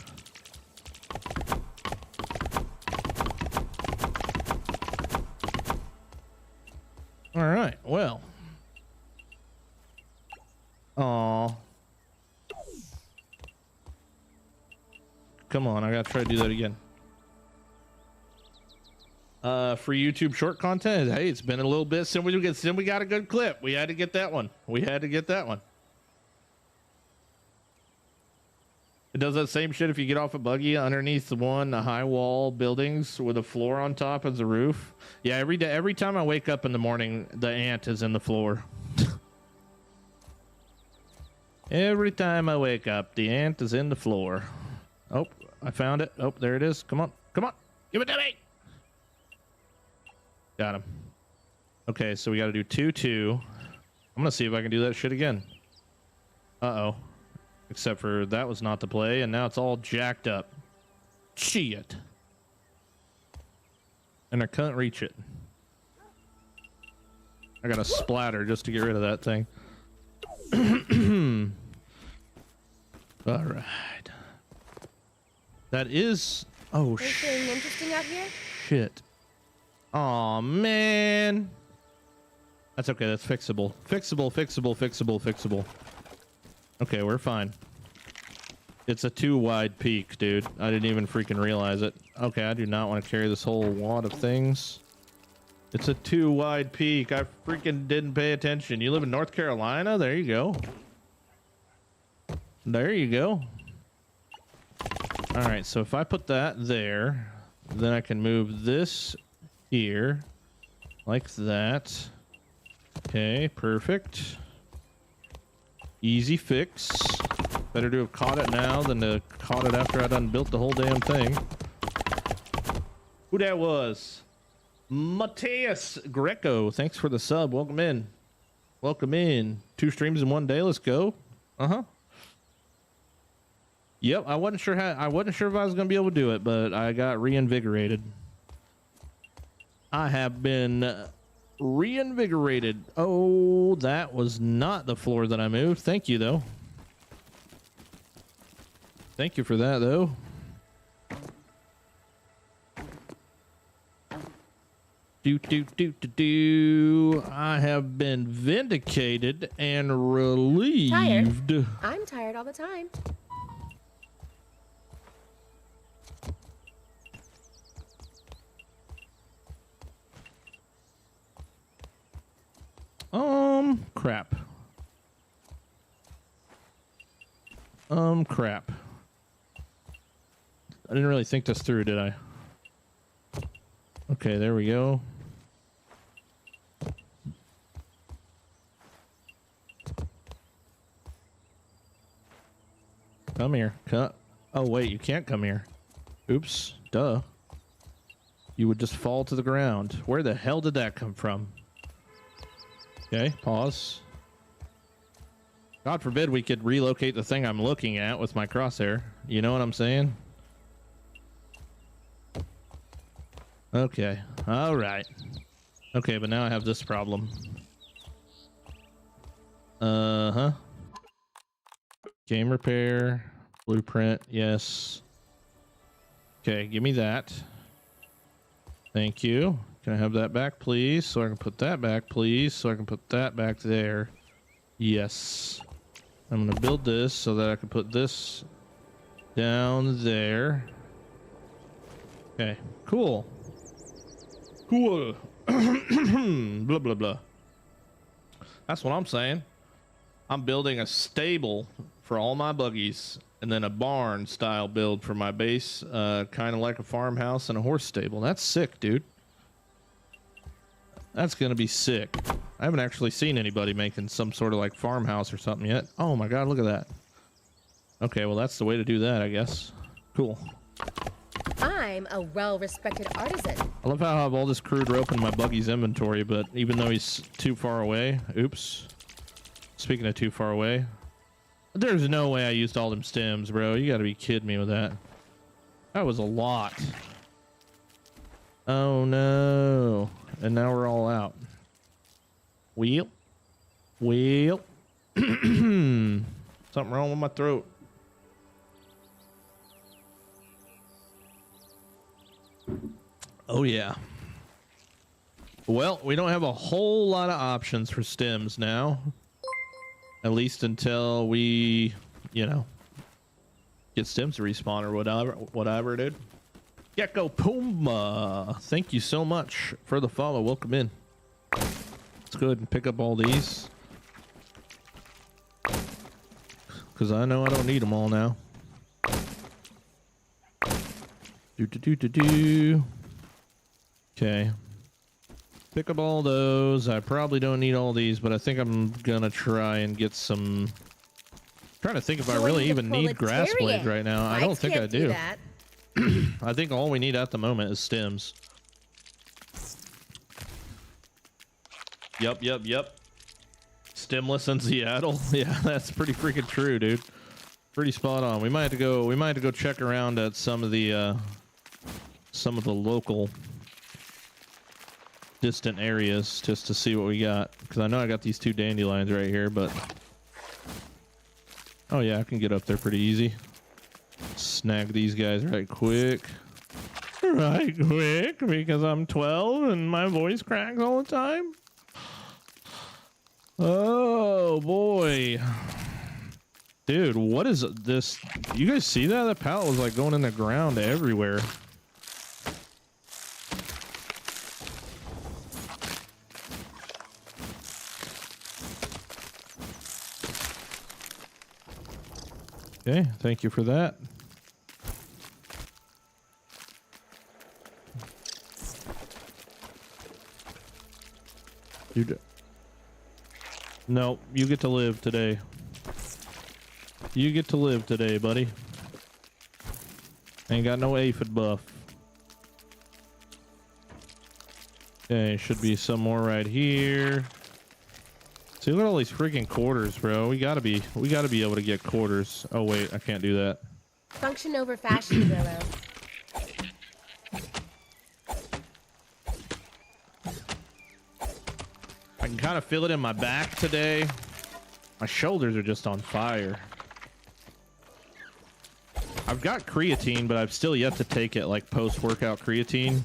[SPEAKER 1] All right. Well. Aw. Come on, I gotta try to do that again. For YouTube short content, hey, it's been a little bit since we got a good clip. We had to get that one. It does that same shit if you get off a buggy underneath the high wall buildings with a floor on top as a roof. Yeah, every time I wake up in the morning, the ant is in the floor. Every time I wake up, the ant is in the floor. Oh, I found it. Oh, there it is. Come on. Give it to me. Got him. Okay, so we got to do 2-2. I'm going to see if I can do that shit again. Uh-oh. Except for that was not the play, and now it's all jacked up. Shit. And I can't reach it. I got a splatter just to get rid of that thing. All right. That is... Oh,
[SPEAKER 2] Anything interesting out here?
[SPEAKER 1] shit. Aw, man. That's okay. That's fixable. Fixable. Okay, we're fine. It's a 2 wide peak, dude. I didn't even freaking realize it. Okay, I do not want to carry this whole wad of things. It's a 2 wide peak. I freaking didn't pay attention. You live in North Carolina? There you go. There you go. All right, so if I put that there, then I can move this here like that. Okay, perfect. Easy fix. Better to have caught it now than to caught it after I done built the whole damn thing. Who that was? Mateus Greco. Thanks for the sub. Welcome in. Welcome in. 2 streams in 1 day. Let's go. Uh-huh. Yep, I wasn't sure if I was gonna be able to do it, but I got reinvigorated. I have been reinvigorated. Oh, that was not the floor that I moved. Thank you, though. Thank you for that, though. I have been vindicated and relieved.
[SPEAKER 2] Tired? I'm tired all the time.
[SPEAKER 1] Crap. Crap. I didn't really think this through, did I? Okay, there we go. Come here. Oh, wait, you can't come here. Oops. Duh. You would just fall to the ground. Where the hell did that come from? Okay, pause. God forbid we could relocate the thing I'm looking at with my crosshair. You know what I'm saying? Okay. All right. Okay, but now I have this problem. Uh-huh. Game repair. Blueprint. Yes. Okay, give me that. Thank you. Can I have that back, please? So I can put that back, please. So I can put that back there. Yes. I'm going to build this so that I can put this down there. Okay, cool. Cool. Blah, blah, blah. That's what I'm saying. I'm building a stable for all my buggies and then a barn style build for my base, kind of like a farmhouse and a horse stable. That's sick, dude. That's gonna be sick. I haven't actually seen anybody making some sort of like farmhouse or something yet. Oh my god, look at that. Okay, well that's the way to do that, I guess. Cool.
[SPEAKER 2] I'm a well-respected artisan.
[SPEAKER 1] I love how I have all this crude rope in my buggy's inventory, but even though he's too far away, oops. Speaking of too far away, there's no way I used all them stems, bro. You gotta be kidding me with that. That was a lot. Oh no. And now we're all out. Wheel. Something wrong with my throat. Oh yeah. Well, we don't have a whole lot of options for stems now. At least until we, you know, get stems to respawn or whatever, dude. Gecko Puma, thank you so much for the follow. Welcome in. Let's go ahead and pick up all these. Because I know I don't need them all now. Okay. Pick up all those. I probably don't need all these, but I think I'm gonna try and get some... trying to think if I really even need grass blades right now. I don't think I do. I think all we need at the moment is stems. Yep. Stemless in Seattle. Yeah, that's pretty freaking true, dude. Pretty spot on. We might have to go. We might have to go check around at some of the local distant areas just to see what we got. Because I know I got these 2 dandelions right here, but oh yeah, I can get up there pretty easy. Snag these guys right quick. Right quick, because I'm 12 and my voice cracks all the time. Oh boy. Dude, what is this? You guys see that? That pallet was like going in the ground everywhere. Okay, thank you for that. No, you get to live today. You get to live today, buddy. Ain't got no aphid buff. Okay, should be some more right here. See, look at all these freaking quarters, bro. We gotta be able to get quarters. Oh wait, I can't do that.
[SPEAKER 2] Function over fashion, Willow.
[SPEAKER 1] I can kind of feel it in my back today. My shoulders are just on fire. I've got creatine, but I've still yet to take it, like post-workout creatine.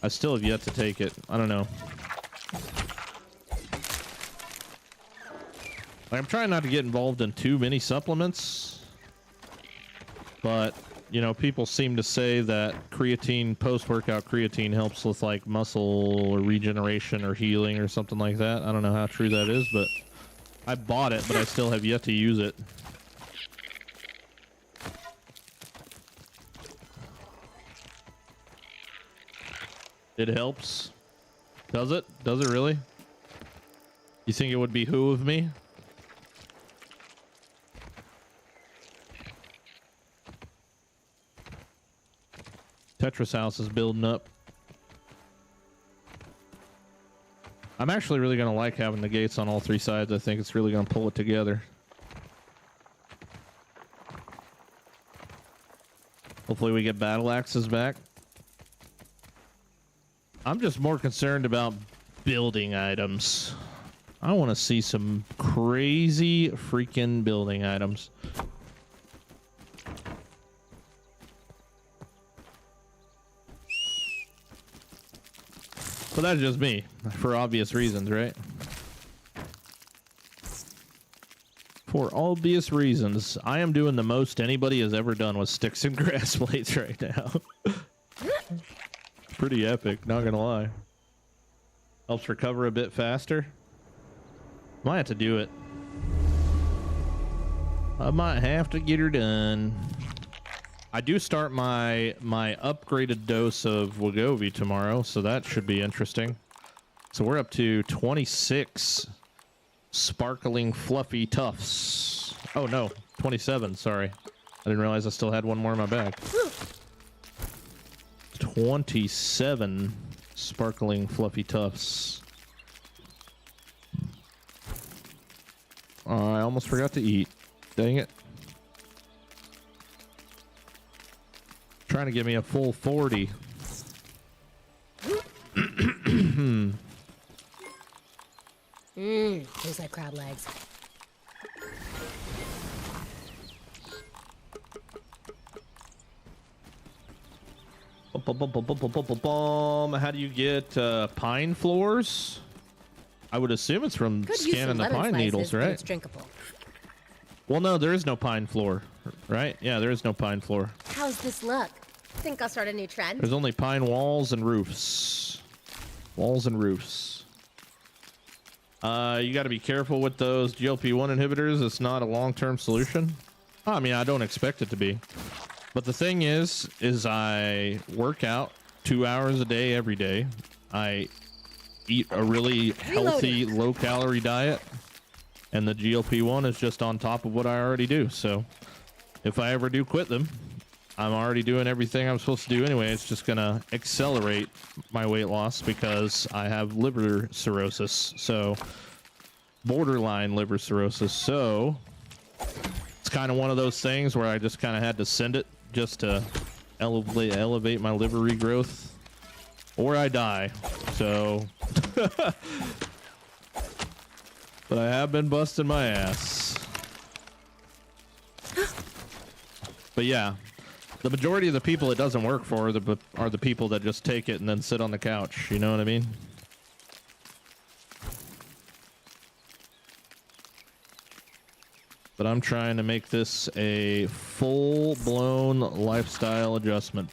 [SPEAKER 1] I still have yet to take it. I don't know. Like, I'm trying not to get involved in too many supplements, but you know, people seem to say that creatine, post-workout creatine, helps with like muscle or regeneration or healing or something like that. I don't know how true that is, but I bought it, but I still have yet to use it. It helps. Does it? Does it really? You think it would behoove me? Tetris house is building up. I'm actually really going to like having the gates on all 3 sides. I think it's really going to pull it together. Hopefully we get battle axes back. I'm just more concerned about building items. I want to see some crazy freaking building items. But that's just me, for obvious reasons, right? For obvious reasons. I am doing the most anybody has ever done with sticks and grass blades right now. Pretty epic, not gonna lie. Helps recover a bit faster. Might have to do it. I might have to get her done. I do start my upgraded dose of Wegovy tomorrow, so that should be interesting. So we're up to 26 sparkling fluffy tufts. Oh no, 27, sorry. I didn't realize I still had one more in my bag. 27 sparkling fluffy tufts. I almost forgot to eat. Dang it. Trying to give me a full 40.
[SPEAKER 2] Tastes like crab legs.
[SPEAKER 1] How do you get pine floors? I would assume it's from
[SPEAKER 2] Could use
[SPEAKER 1] scanning
[SPEAKER 2] some
[SPEAKER 1] the
[SPEAKER 2] lemon
[SPEAKER 1] pine
[SPEAKER 2] slices,
[SPEAKER 1] needles,
[SPEAKER 2] but
[SPEAKER 1] right?
[SPEAKER 2] It's drinkable.
[SPEAKER 1] Well, no, there is no pine floor, right? Yeah, there is no pine floor.
[SPEAKER 2] How's this look? Think I'll start a new trend?
[SPEAKER 1] There's only pine walls and roofs. Walls and roofs. You got to be careful with those GLP-1 inhibitors. It's not a long-term solution. I mean, I don't expect it to be. But the thing is I work out 2 hours a day every day. I eat a really healthy, low-calorie diet. And the GLP-1 is just on top of what I already do. So if I ever do quit them, I'm already doing everything I'm supposed to do anyway. It's just going to accelerate my weight loss because I have liver cirrhosis. So borderline liver cirrhosis. So kind of one of those things where I just kind of had to send it just to elevate my liver regrowth, or I die. So, but I have been busting my ass. But yeah, the majority of the people it doesn't work for are the people that just take it and then sit on the couch. You know what I mean? But I'm trying to make this a full-blown lifestyle adjustment.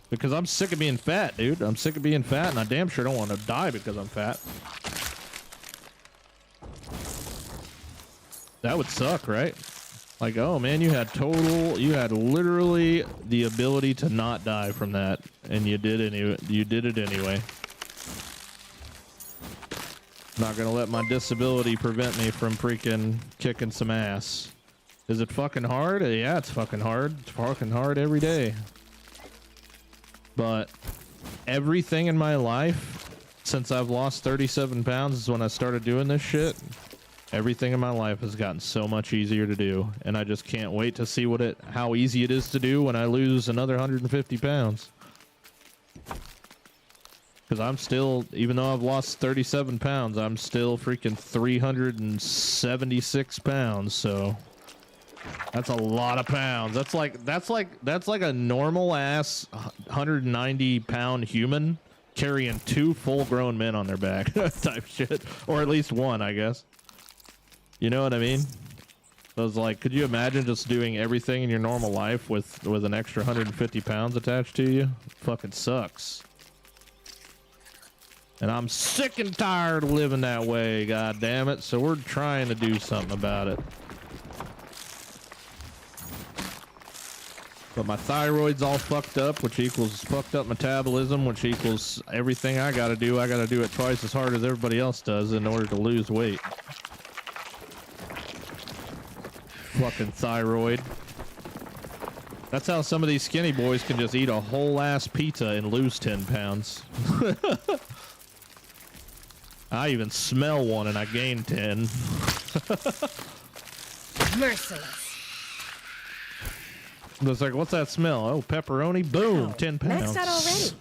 [SPEAKER 1] Because I'm sick of being fat, dude. I'm sick of being fat, and I damn sure don't want to die because I'm fat. That would suck, right? Like, oh man, you had literally the ability to not die from that, and you did it anyway. Not gonna let my disability prevent me from freaking kicking some ass. Is it fucking hard? Yeah, it's fucking hard. It's fucking hard every day. But everything in my life since I've lost 37 pounds is when I started doing this shit. Everything in my life has gotten so much easier to do, and I just can't wait to see how easy it is to do when I lose another 150 pounds. Because I'm still, even though I've lost 37 pounds, I'm still freaking 376 pounds. So that's a lot of pounds. That's like a normal ass 190 pound human carrying 2 full grown men on their back type shit, or at least one, I guess. You know what I mean? I was like, could you imagine just doing everything in your normal life with an extra 150 pounds attached to you? Fucking sucks. And I'm sick and tired of living that way, god damn it. So we're trying to do something about it. But my thyroid's all fucked up, which equals fucked up metabolism, which equals everything I gotta do. I gotta do it twice as hard as everybody else does in order to lose weight. Fucking thyroid. That's how some of these skinny boys can just eat a whole ass pizza and lose 10 pounds. I even smell one and I gain 10.
[SPEAKER 2] Merciless.
[SPEAKER 1] It's like, what's that smell? Oh, pepperoni. Boom, 10 pounds.
[SPEAKER 2] Maxed out already.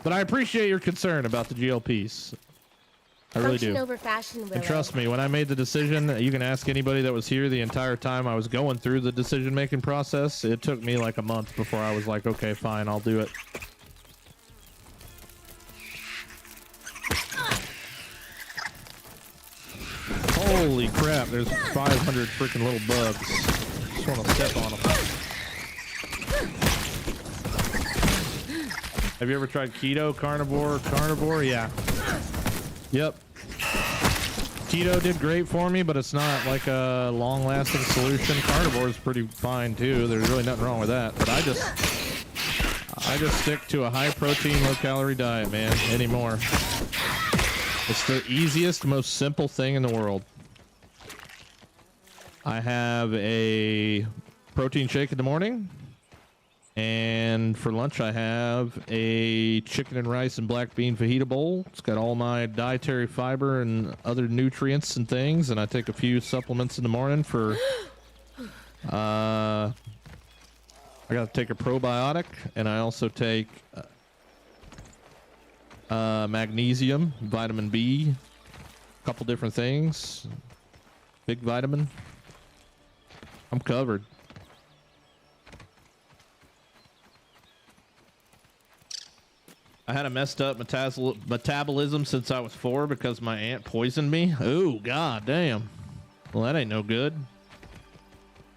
[SPEAKER 1] But I appreciate your concern about the GLPs. I really do.
[SPEAKER 2] Function over fashion, Willow.
[SPEAKER 1] And trust me, when I made the decision, you can ask anybody that was here the entire time I was going through the decision-making process. It took me like a month before I was like, okay, fine, I'll do it. Holy crap, there's 500 freaking little bugs. Just want to step on them. Have you ever tried keto, carnivore? Carnivore, yeah. Yep. Keto did great for me, but it's not like a long-lasting solution. Carnivore is pretty fine too. There's really nothing wrong with that. But I just stick to a high-protein, low-calorie diet, man, anymore. It's the easiest, most simple thing in the world. I have a protein shake in the morning, and for lunch I have a chicken and rice and black bean fajita bowl. It's got all my dietary fiber and other nutrients and things, and I take a few supplements in the morning for I gotta take a probiotic, and I also take magnesium, vitamin B, a couple different things, big vitamin. I'm covered. I had a messed up metabolism since I was 4 because my aunt poisoned me. Oh, god damn. Well, that ain't no good.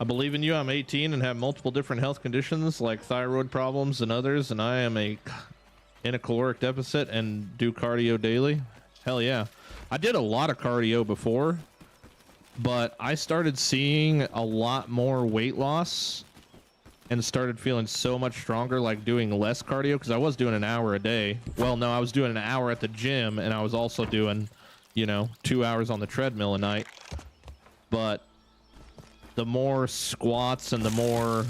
[SPEAKER 1] I believe in you. I'm 18 and have multiple different health conditions like thyroid problems and others, and I am in a caloric deficit and do cardio daily. Hell yeah. I did a lot of cardio before, but I started seeing a lot more weight loss and started feeling so much stronger, like doing less cardio, because I was doing an hour a day. Well, no, I was doing an hour at the gym, and I was also doing, 2 hours on the treadmill a night. But the more squats and the more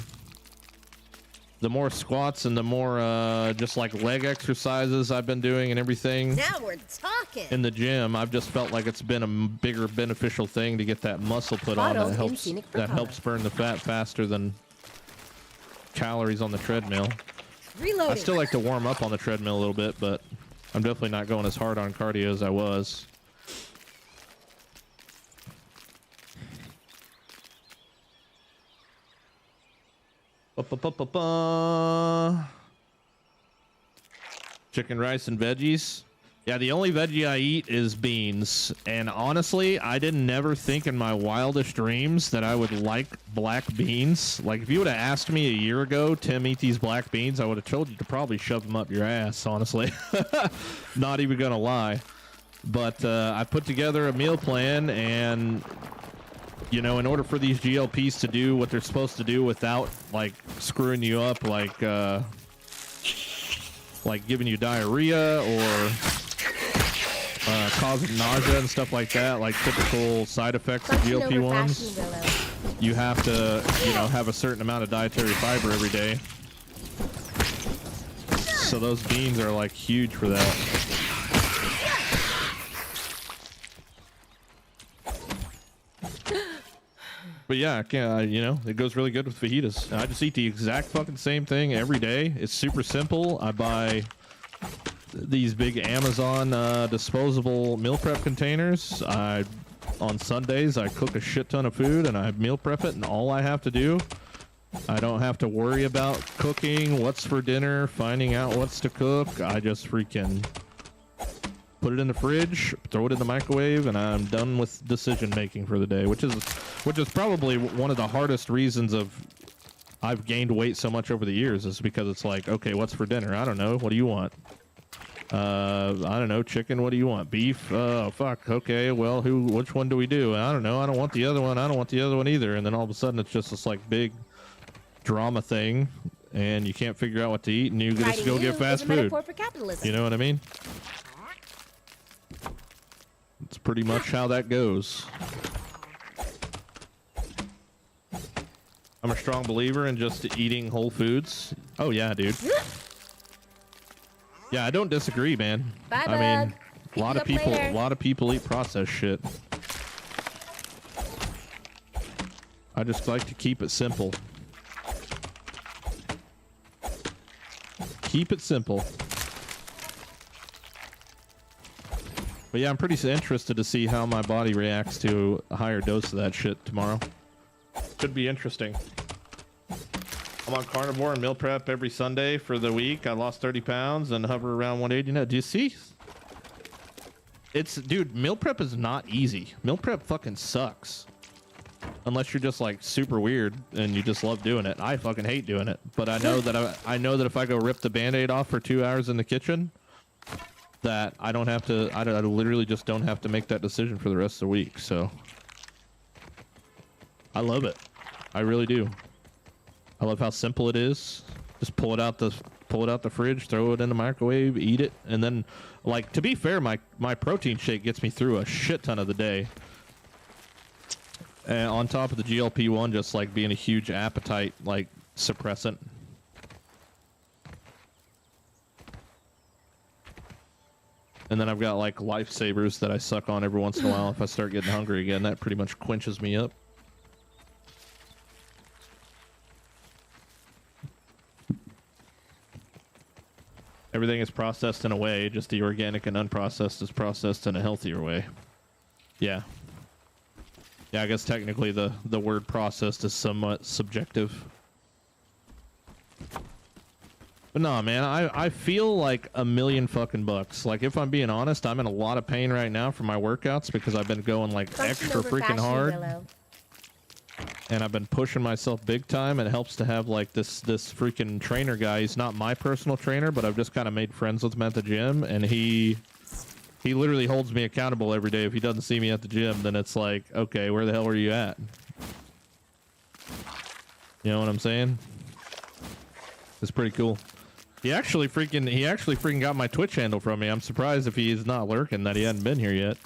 [SPEAKER 1] just like leg exercises I've been doing and everything.
[SPEAKER 2] Now we're talking.
[SPEAKER 1] in the gym, I've just felt like it's been a bigger beneficial thing to get that muscle put on that helps burn the fat faster than calories on the treadmill.
[SPEAKER 2] Reloading.
[SPEAKER 1] I still like to warm up on the treadmill a little bit, but I'm definitely not going as hard on cardio as I was. Chicken, rice, and veggies. Yeah, the only veggie I eat is beans. And honestly, I didn't never think in my wildest dreams that I would like black beans. Like, if you would have asked me a year ago, Tim, eat these black beans, I would have told you to probably shove them up your ass, honestly. Not even gonna lie. But I put together a meal plan, and, you know, in order for these GLPs to do what they're supposed to do without, like, screwing you up, like giving you diarrhea or causing nausea and stuff like that, like typical side effects of GLP-1s, you have to, you know, have a certain amount of dietary fiber every day. So those beans are like huge for that. But yeah, you know, it goes really good with fajitas. I just eat the exact fucking same thing every day. It's super simple. I buy these big Amazon disposable meal prep containers. On Sundays, I cook a shit ton of food and I meal prep it, and all I have to do, I don't have to worry about cooking, what's for dinner, finding out what's to cook. I just freaking put it in the fridge, throw it in the microwave, and I'm done with decision making for the day, which is probably one of the hardest reasons I've gained weight so much over the years, is because it's like, okay, what's for dinner? I don't know. What do you want? I don't know. Chicken. What do you want? Beef? Oh, fuck. Okay. Well, which one do we do? I don't know. I don't want the other one. I don't want the other one either. And then all of a sudden it's just this like big drama thing, and you can't figure out what to eat, and you just go get fast food. You know what I mean? It's pretty much how that goes. I'm a strong believer in just eating whole foods. Oh yeah, dude. Yeah, I don't disagree, man.
[SPEAKER 2] Bye,
[SPEAKER 1] I mean, a lot of people eat processed shit. I just like to keep it simple. Keep it simple. But yeah, I'm pretty interested to see how my body reacts to a higher dose of that shit tomorrow. Could be interesting. I'm on carnivore and meal prep every Sunday for the week. I lost 30 pounds and hover around 180 now. Do you see? Dude, meal prep is not easy. Meal prep fucking sucks. Unless you're just like super weird and you just love doing it. I fucking hate doing it. But I know that if I go rip the Band-Aid off for 2 hours in the kitchen, that I don't have to, I literally just don't have to make that decision for the rest of the week. So I love it. I really do. I love how simple it is. Just pull it out the fridge, throw it in the microwave, eat it, and then, like, to be fair, my protein shake gets me through a shit ton of the day. And on top of the GLP-1 just like being a huge appetite like suppressant. And then I've got like lifesavers that I suck on every once in a while if I start getting hungry again. That pretty much quenches me up. Everything is processed in a way, just the organic and unprocessed is processed in a healthier way. Yeah. Yeah, I guess technically the word processed is somewhat subjective. But nah, man, I feel like $1,000,000 fucking bucks. Like, if I'm being honest, I'm in a lot of pain right now for my workouts because I've been going like extra freaking hard. And I've been pushing myself big time. It helps to have like this freaking trainer guy. He's not my personal trainer, but I've just kind of made friends with him at the gym, and he literally holds me accountable every day. If he doesn't see me at the gym, then it's like, okay, where the hell were you at? You know what I'm saying? It's pretty cool. He actually freaking got my Twitch handle from me. I'm surprised if he's not lurking that he hadn't been here yet.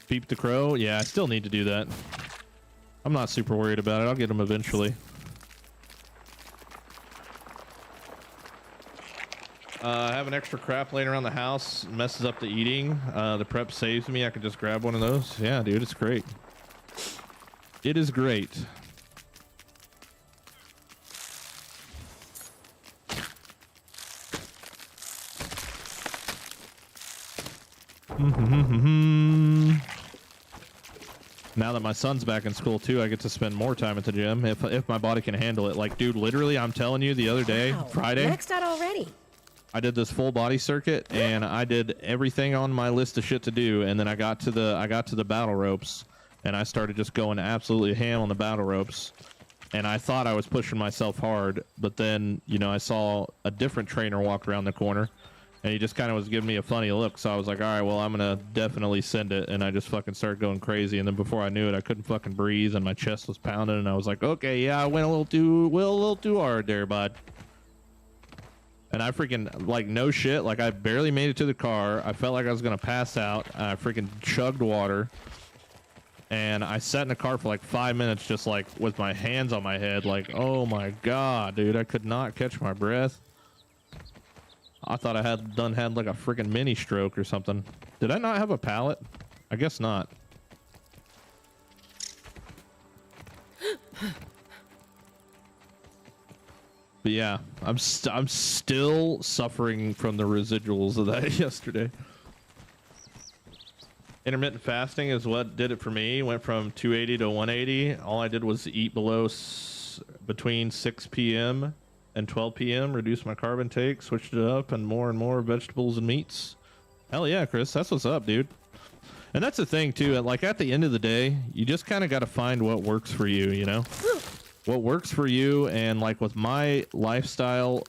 [SPEAKER 1] Peep the crow? Yeah, I still need to do that. I'm not super worried about it. I'll get him eventually. I have an extra crap laying around the house, messes up the eating. The prep saves me. I can just grab one of those. Yeah, dude, it's great. It is great. Now that my son's back in school too, I get to spend more time at the gym if my body can handle it. Like, dude, literally, I'm telling you, the other day,
[SPEAKER 2] Wow,
[SPEAKER 1] Friday,
[SPEAKER 2] maxed out already.
[SPEAKER 1] I did this full body circuit and I did everything on my list of shit to do. And then I got to the battle ropes and I started just going absolutely ham on the battle ropes. And I thought I was pushing myself hard, but then, you know, I saw a different trainer walk around the corner and he just kind of was giving me a funny look. So I was like, all right, well, I'm going to definitely send it. And I just fucking started going crazy. And then before I knew it, I couldn't fucking breathe and my chest was pounding. And I was like, okay, yeah, I went a little too hard there, bud. And I freaking, like, no shit, like, I barely made it to the car. I felt like I was going to pass out. I freaking chugged water. And I sat in the car for, like, 5 minutes just, like, with my hands on my head. Like, oh, my God, dude. I could not catch my breath. I thought I had, like, a freaking mini stroke or something. Did I not have a pallet? I guess not. But yeah, I'm still suffering from the residuals of that yesterday. Intermittent fasting is what did it for me. Went from 280 to 180. All I did was eat below between 6 p.m. and 12 p.m. Reduce my carb intake, switched it up, and more vegetables and meats. Hell yeah, Chris, that's what's up, dude. And that's the thing too. Like at the end of the day, you just kind of got to find what works for you, you know. What works for you. And like with my lifestyle,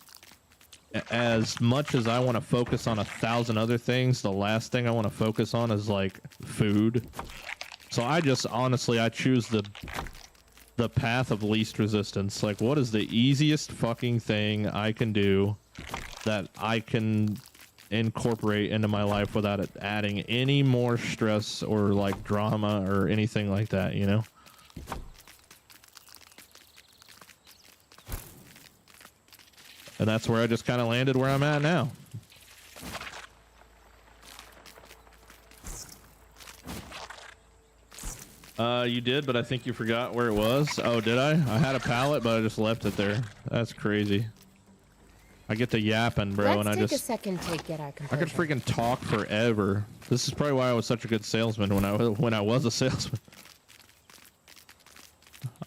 [SPEAKER 1] as much as I want to focus on 1,000 other things, the last thing I want to focus on is like food. So I just honestly, I choose the path of least resistance. Like, what is the easiest fucking thing I can do that I can incorporate into my life without it adding any more stress or like drama or anything like that, you know? And that's where I just kind of landed where I'm at now. You did, but I think you forgot where it was. Oh, did I? I had a pallet, but I just left it there. That's crazy. I get to yapping, bro, and I
[SPEAKER 2] Let's take
[SPEAKER 1] just...
[SPEAKER 2] a second to get our
[SPEAKER 1] I
[SPEAKER 2] composure.
[SPEAKER 1] could freaking talk forever. This is probably why I was such a good salesman when I was a salesman.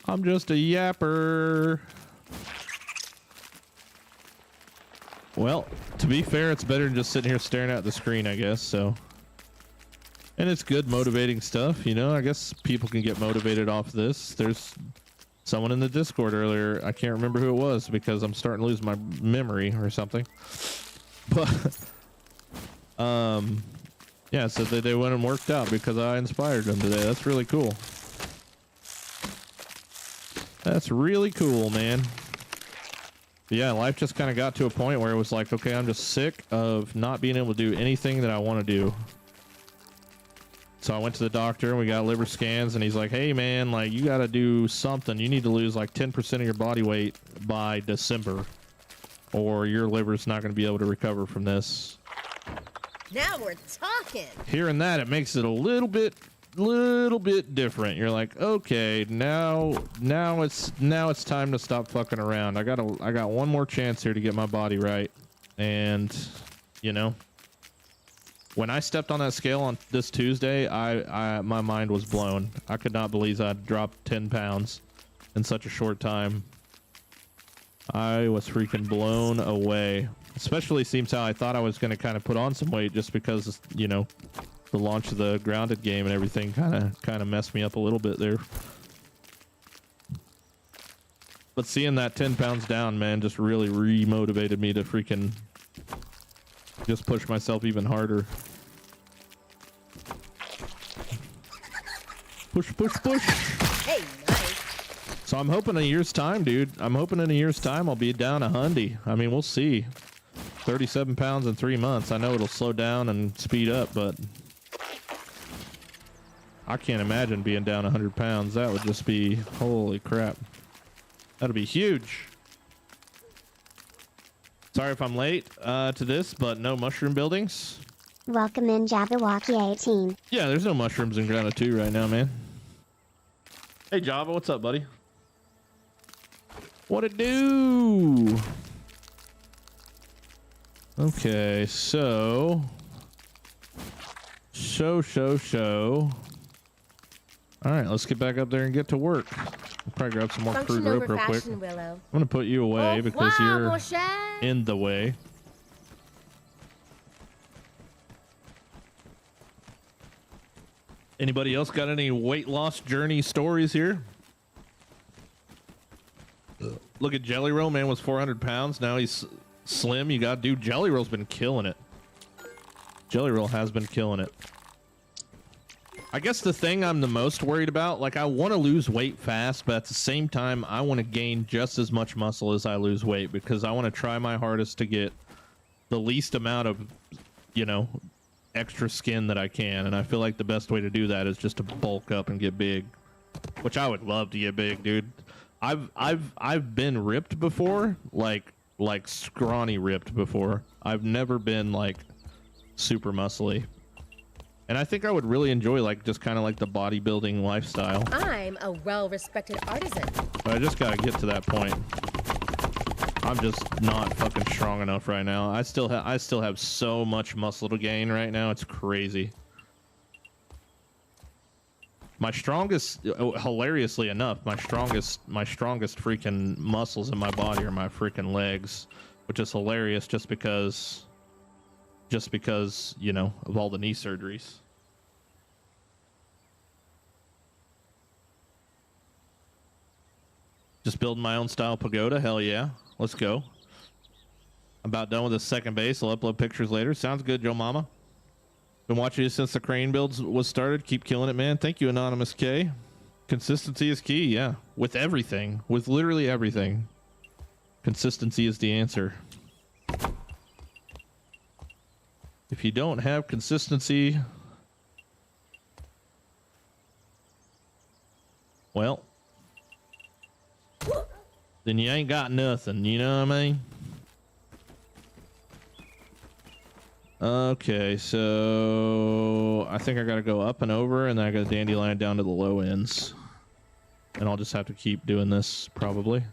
[SPEAKER 1] I'm just a yapper. Well, to be fair, it's better than just sitting here staring at the screen, I guess, so. And it's good motivating stuff, you know? I guess people can get motivated off this. There's someone in the Discord earlier, I can't remember who it was because I'm starting to lose my memory or something. But, yeah, so they went and worked out because I inspired them today. That's really cool. That's really cool, man. Yeah, life just kind of got to a point where it was like, okay, I'm just sick of not being able to do anything that I want to do. So I went to the doctor and we got liver scans and he's like, hey man, like you got to do something. You need to lose like 10% of your body weight by December or your liver's not going to be able to recover from this.
[SPEAKER 2] Now we're talking.
[SPEAKER 1] Hearing that, it makes it a little bit different. You're like, okay, now it's time to stop fucking around. I got one more chance here to get my body right. And you know, when I stepped on that scale on this Tuesday, my mind was blown. I could not believe I'd dropped 10 pounds in such a short time. I was freaking blown away. Especially seems how I thought I was going to kind of put on some weight just because, you know, the launch of the grounded game and everything kind of messed me up a little bit there. But seeing that 10 pounds down, man, just really re-motivated me to freaking just push myself even harder. Push, push, push.
[SPEAKER 2] Hey, nice.
[SPEAKER 1] So I'm hoping in a year's time, dude. I'm hoping in a year's time I'll be down 100. I mean, we'll see. 37 pounds in 3 months. I know it'll slow down and speed up, but I can't imagine being down 100 pounds. That would just be, holy crap. That'd be huge. Sorry if I'm late to this, but no mushroom buildings.
[SPEAKER 5] Welcome in Jabberwocky 18.
[SPEAKER 1] Yeah, there's no mushrooms in Ground 2 right now, man. Hey, Java, what's up, buddy? What it do? Okay, so. All right, let's get back up there and get to work. We'll probably grab some more
[SPEAKER 2] Function
[SPEAKER 1] crude rope
[SPEAKER 2] over
[SPEAKER 1] real quick.
[SPEAKER 2] fashion, Willow.
[SPEAKER 1] I'm gonna put you away because you're in the way. Anybody else got any weight loss journey stories here? Look at Jelly Roll, man, was 400 pounds. Now he's slim. You got dude. Jelly Roll's been killing it. Jelly Roll has been killing it. I guess the thing I'm the most worried about, like I want to lose weight fast, but at the same time, I want to gain just as much muscle as I lose weight because I want to try my hardest to get the least amount of, you know, extra skin that I can. And I feel like the best way to do that is just to bulk up and get big, which I would love to get big, dude. I've been ripped before, like scrawny ripped before. I've never been like super muscly. And I think I would really enjoy like just kind of like the bodybuilding lifestyle.
[SPEAKER 2] I'm a well-respected artisan.
[SPEAKER 1] But I just gotta get to that point. I'm just not fucking strong enough right now. I still have so much muscle to gain right now. It's crazy. My strongest, hilariously enough, my strongest freaking muscles in my body are my freaking legs, which is hilarious just because, you know, of all the knee surgeries. Just building my own style pagoda. Hell yeah. Let's go. I'm about done with the second base. I'll upload pictures later. Sounds good, Joe Mama. Been watching you since the crane builds was started. Keep killing it, man. Thank you, Anonymous K. Consistency is key, yeah. With everything. With literally everything. Consistency is the answer. If you don't have consistency, well, then you ain't got nothing, you know what I mean? Okay, so I think I gotta go up and over, and then I gotta dandelion down to the low ends. And I'll just have to keep doing this, probably.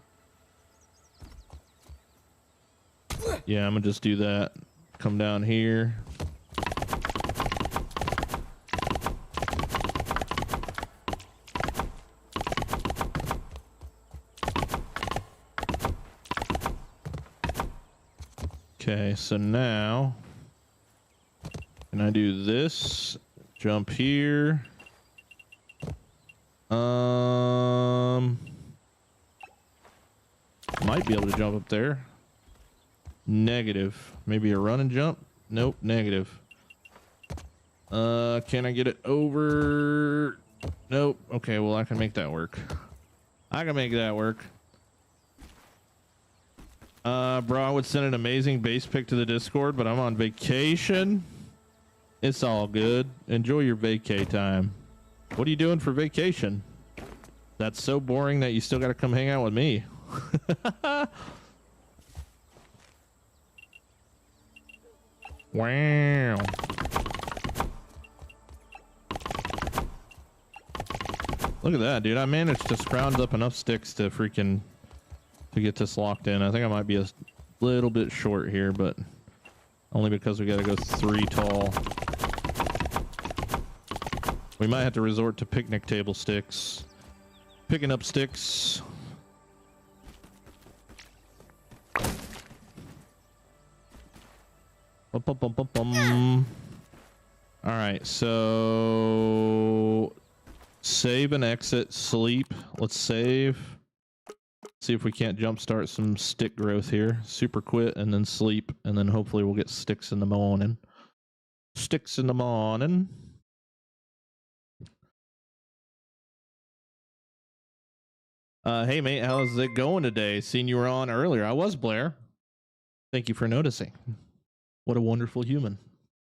[SPEAKER 1] Yeah, I'm gonna just do that. Come down here. Okay, so now can I do this? Jump here. Might be able to jump up there. Negative. Maybe a run and jump? Nope, negative. Can I get it over? Nope. Okay, well, I can make that work. I can make that work. Bro, I would send an amazing base pic to the Discord, but I'm on vacation. It's all good. Enjoy your vacay time. What are you doing for vacation? That's so boring that you still got to come hang out with me. Wow. Look at that, dude. I managed to scrounge up enough sticks to freaking to get this locked in. I think I might be a little bit short here, but only because we got to go 3 tall. We might have to resort to picnic table sticks. Picking up sticks. Bum, bum, bum, bum, bum. All right, so save and exit, sleep. Let's save. See if we can't jumpstart some stick growth here. Super quit and then sleep, and then hopefully we'll get sticks in the morning. Sticks in the morning. Hey mate, how's it going today? Seen you were on earlier. I was, Blair. Thank you for noticing. What a wonderful human.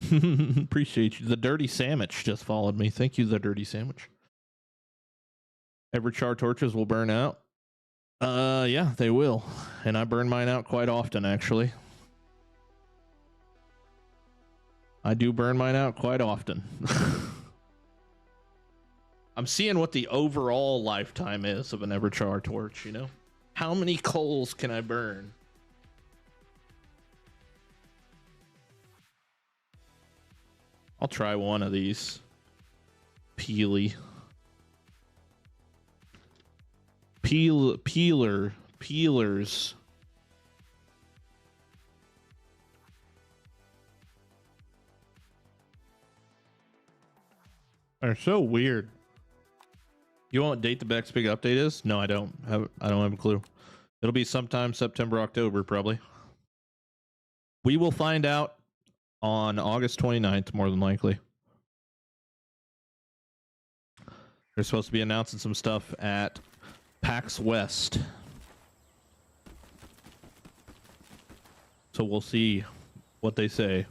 [SPEAKER 1] Appreciate you. The Dirty Sandwich just followed me. Thank you, The Dirty Sandwich. Everchar torches will burn out. Yeah, they will. And I burn mine out quite often, actually. I do burn mine out quite often. I'm seeing what the overall lifetime is of an Everchar torch, you know? How many coals can I burn? I'll try one of these. Peelers. They're so weird. You want what date the next big update is? No, I don't have a clue. It'll be sometime September, October, probably. We will find out on August 29th, more than likely. They're supposed to be announcing some stuff at PAX West. So we'll see what they say.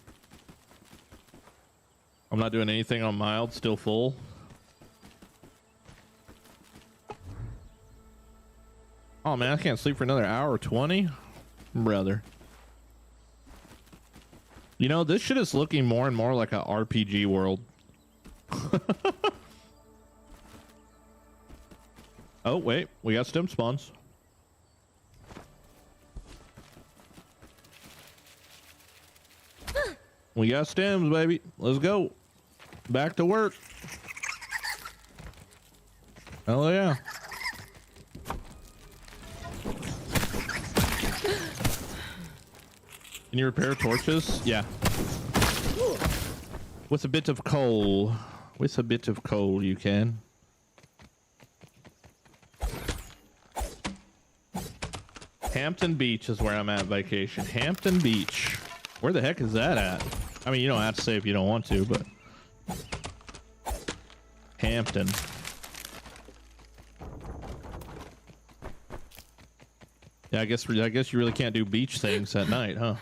[SPEAKER 1] I'm not doing anything on mild, still full. Oh man, I can't sleep for another hour 20? Brother. You know, this shit is looking more and more like a RPG world. Oh, wait. We got stem spawns. We got stems, baby. Let's go. Back to work. Hell yeah. Can you repair torches? Yeah. With a bit of coal. With a bit of coal, you can. Hampton Beach is where I'm at vacation. Hampton Beach. Where the heck is that at? I mean, you don't have to say if you don't want to, but... Hampton. Yeah, I guess you really can't do beach things at night, huh?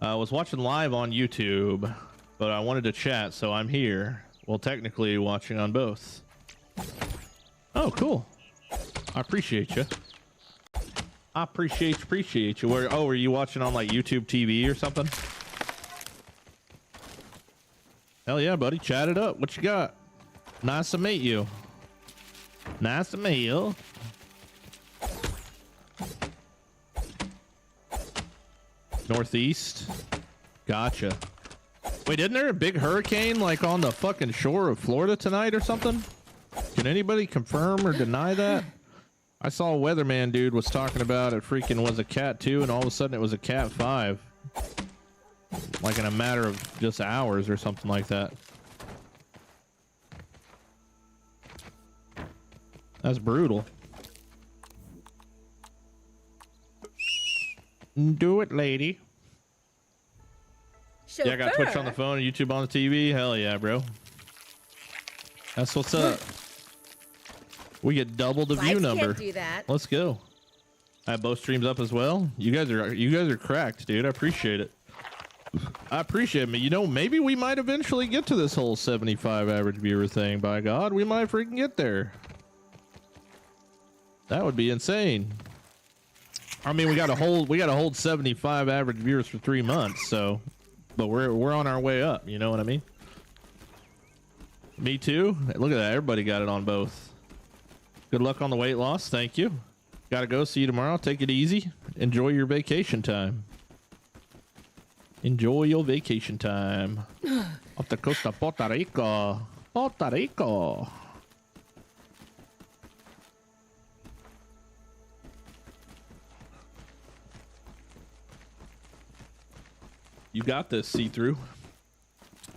[SPEAKER 1] I was watching live on YouTube, but I wanted to chat, so I'm here. Well, technically watching on both. Oh, cool. I appreciate you. I appreciate you. Were you watching on like YouTube TV or something? Hell yeah, buddy. Chat it up. What you got? Nice to meet you. Nice to meet you. Northeast. Gotcha. Wait, isn't there a big hurricane like on the fucking shore of Florida tonight or something? Can anybody confirm or deny that? I saw a weatherman dude was talking about it freaking was a Cat 2 and all of a sudden it was a Cat 5. Like in a matter of just hours or something like that. That's brutal. Do it, lady.
[SPEAKER 2] Chauffeur.
[SPEAKER 1] Yeah, I got Twitch on the phone and YouTube on the TV. Hell yeah, bro. That's what's up. We get double the view number.
[SPEAKER 2] Can't do that.
[SPEAKER 1] Let's go. I have both streams up as well. You guys are cracked, dude. I appreciate it. I appreciate it. You know, maybe we might eventually get to this whole 75 average viewer thing. By God, we might freaking get there. That would be insane. I mean, we got to hold 75 average viewers for 3 months. So, but we're on our way up. You know what I mean? Me too. Look at that. Everybody got it on both. Good luck on the weight loss. Thank you. Gotta go. See you tomorrow. Take it easy. Enjoy your vacation time. Enjoy your vacation time. Off the coast of Puerto Rico. Puerto Rico. You got this, see-through.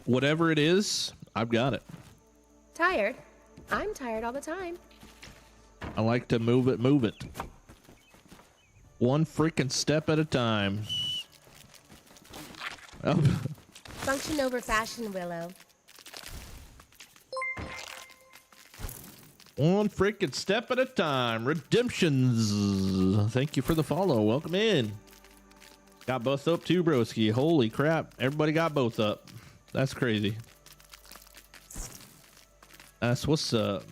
[SPEAKER 1] Whatever it is, I've got it.
[SPEAKER 2] Tired? I'm tired all the time.
[SPEAKER 1] I like to move it. One freaking step at a time. Oh.
[SPEAKER 2] Function over fashion, Willow.
[SPEAKER 1] One freaking step at a time. Redemptions. Thank you for the follow. Welcome in. Got both up too, broski. Holy crap. Everybody got both up. That's crazy. That's what's up.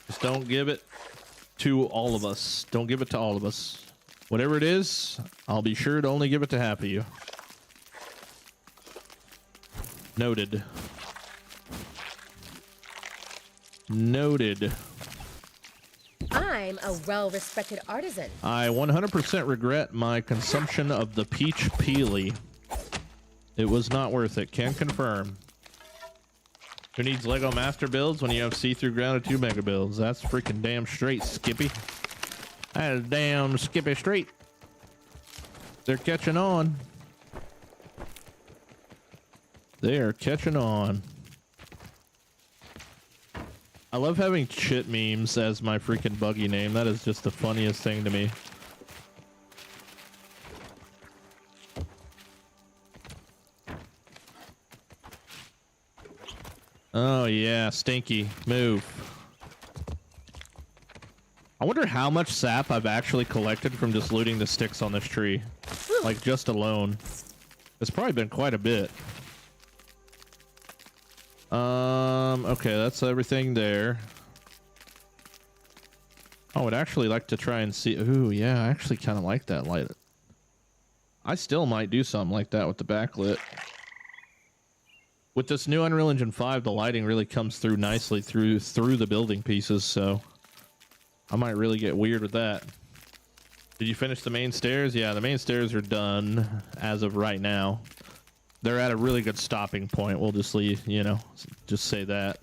[SPEAKER 1] Just don't give it to all of us. Don't give it to all of us. Whatever it is, I'll be sure to only give it to half of you. Noted. Noted.
[SPEAKER 2] I'm a well-respected artisan.
[SPEAKER 1] I 100% regret my consumption of the peach peely. It was not worth it. Can confirm. Who needs Lego Master Builds when you have see-through grounded 2 mega builds? That's freaking damn straight, Skippy. That is damn Skippy straight. They're catching on. They are catching on. I love having shit memes as my freaking buggy name. That is just the funniest thing to me. Oh yeah, Stinky. Move. I wonder how much sap I've actually collected from just looting the sticks on this tree. Like, just alone. It's probably been quite a bit. Okay, that's everything there. I would actually like to try and see. Ooh, yeah, I actually kind of like that light. I still might do something like that with the backlit. With this new Unreal Engine 5, the lighting really comes through nicely through the building pieces, so I might really get weird with that. Did you finish the main stairs? Yeah, the main stairs are done as of right now. They're at a really good stopping point. We'll just leave, you know, just say that.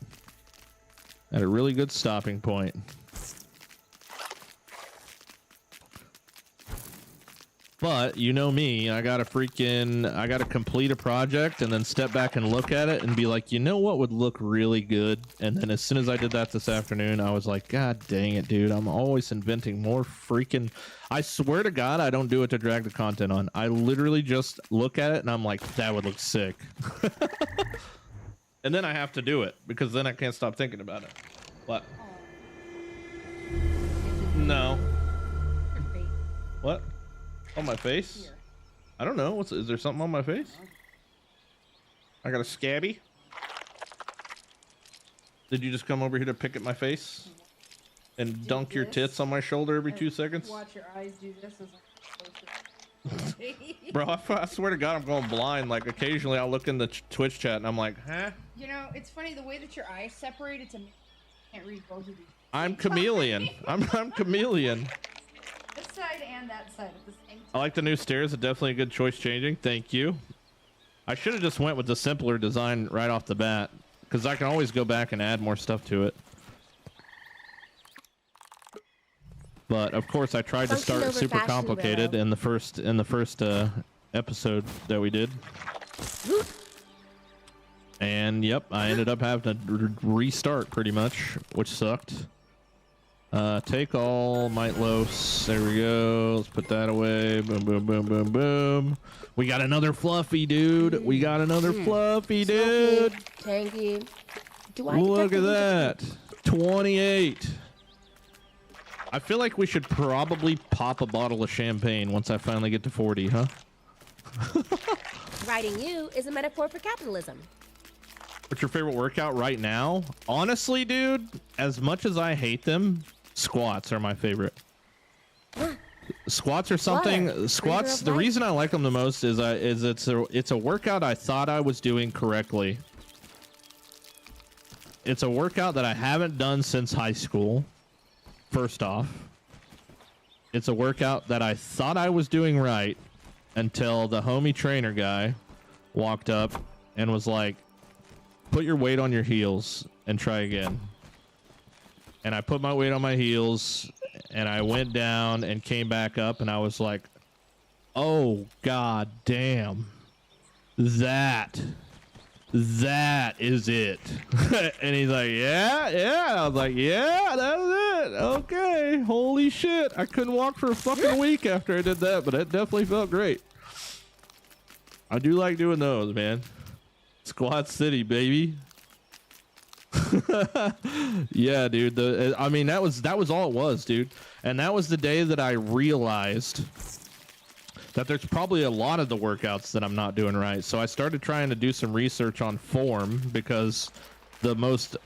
[SPEAKER 1] At a really good stopping point. But you know me, I gotta complete a project and then step back and look at it and be like, you know what would look really good? And then as soon as I did that this afternoon, I was like, God dang it, dude. I'm always inventing more freaking... I swear to God, I don't do it to drag the content on. I literally just look at it and I'm like, that would look sick. And then I have to do it because then I can't stop thinking about it. What? No. What? On my face? Here. I don't know. Is there something on my face? I got a scabby. Did you just come over here to pick at my face and dunk your tits on my shoulder every 2 seconds?
[SPEAKER 6] Watch your eyes do this as
[SPEAKER 1] Bro, I swear to God, I'm going blind. Like, occasionally I'll look in the Twitch chat and I'm like, huh?
[SPEAKER 6] You know, it's funny the way that your eyes separate. It's amazing. I can't read both of these.
[SPEAKER 1] I'm chameleon. I'm chameleon.
[SPEAKER 6] This side and that side at the same time.
[SPEAKER 1] I like the new stairs. It's definitely a good choice changing. Thank you. I should have just went with the simpler design right off the bat because I can always go back and add more stuff to it. But of course, I tried to start super complicated in the first episode that we did. And yep, I ended up having to restart pretty much, which sucked. Take all Mightlos. There we go. Let's put that away. Boom, boom, boom, boom, boom. We got another Fluffy, dude. We got another Fluffy, dude.
[SPEAKER 2] Tanky. Do I
[SPEAKER 1] look at that. 28. I feel like we should probably pop a bottle of champagne once I finally get to 40, huh?
[SPEAKER 2] Writing you is a metaphor for capitalism.
[SPEAKER 1] What's your favorite workout right now? Honestly, dude, as much as I hate them, squats are my favorite. Squats are something. Squats. The reason I like them the most is it's a workout I thought I was doing correctly. It's a workout that I haven't done since high school. First off, it's a workout that I thought I was doing right until the homie trainer guy walked up and was like, "Put your weight on your heels and try again." And I put my weight on my heels and I went down and came back up and I was like, oh, God damn. That is it. And he's like, yeah. I was like, yeah, that's it. Okay. Holy shit. I couldn't walk for a fucking week after I did that, but it definitely felt great. I do like doing those, man. Squat City, baby. Yeah, dude. I mean, that was all it was, dude. And that was the day that I realized that there's probably a lot of the workouts that I'm not doing right. So I started trying to do some research on form because the most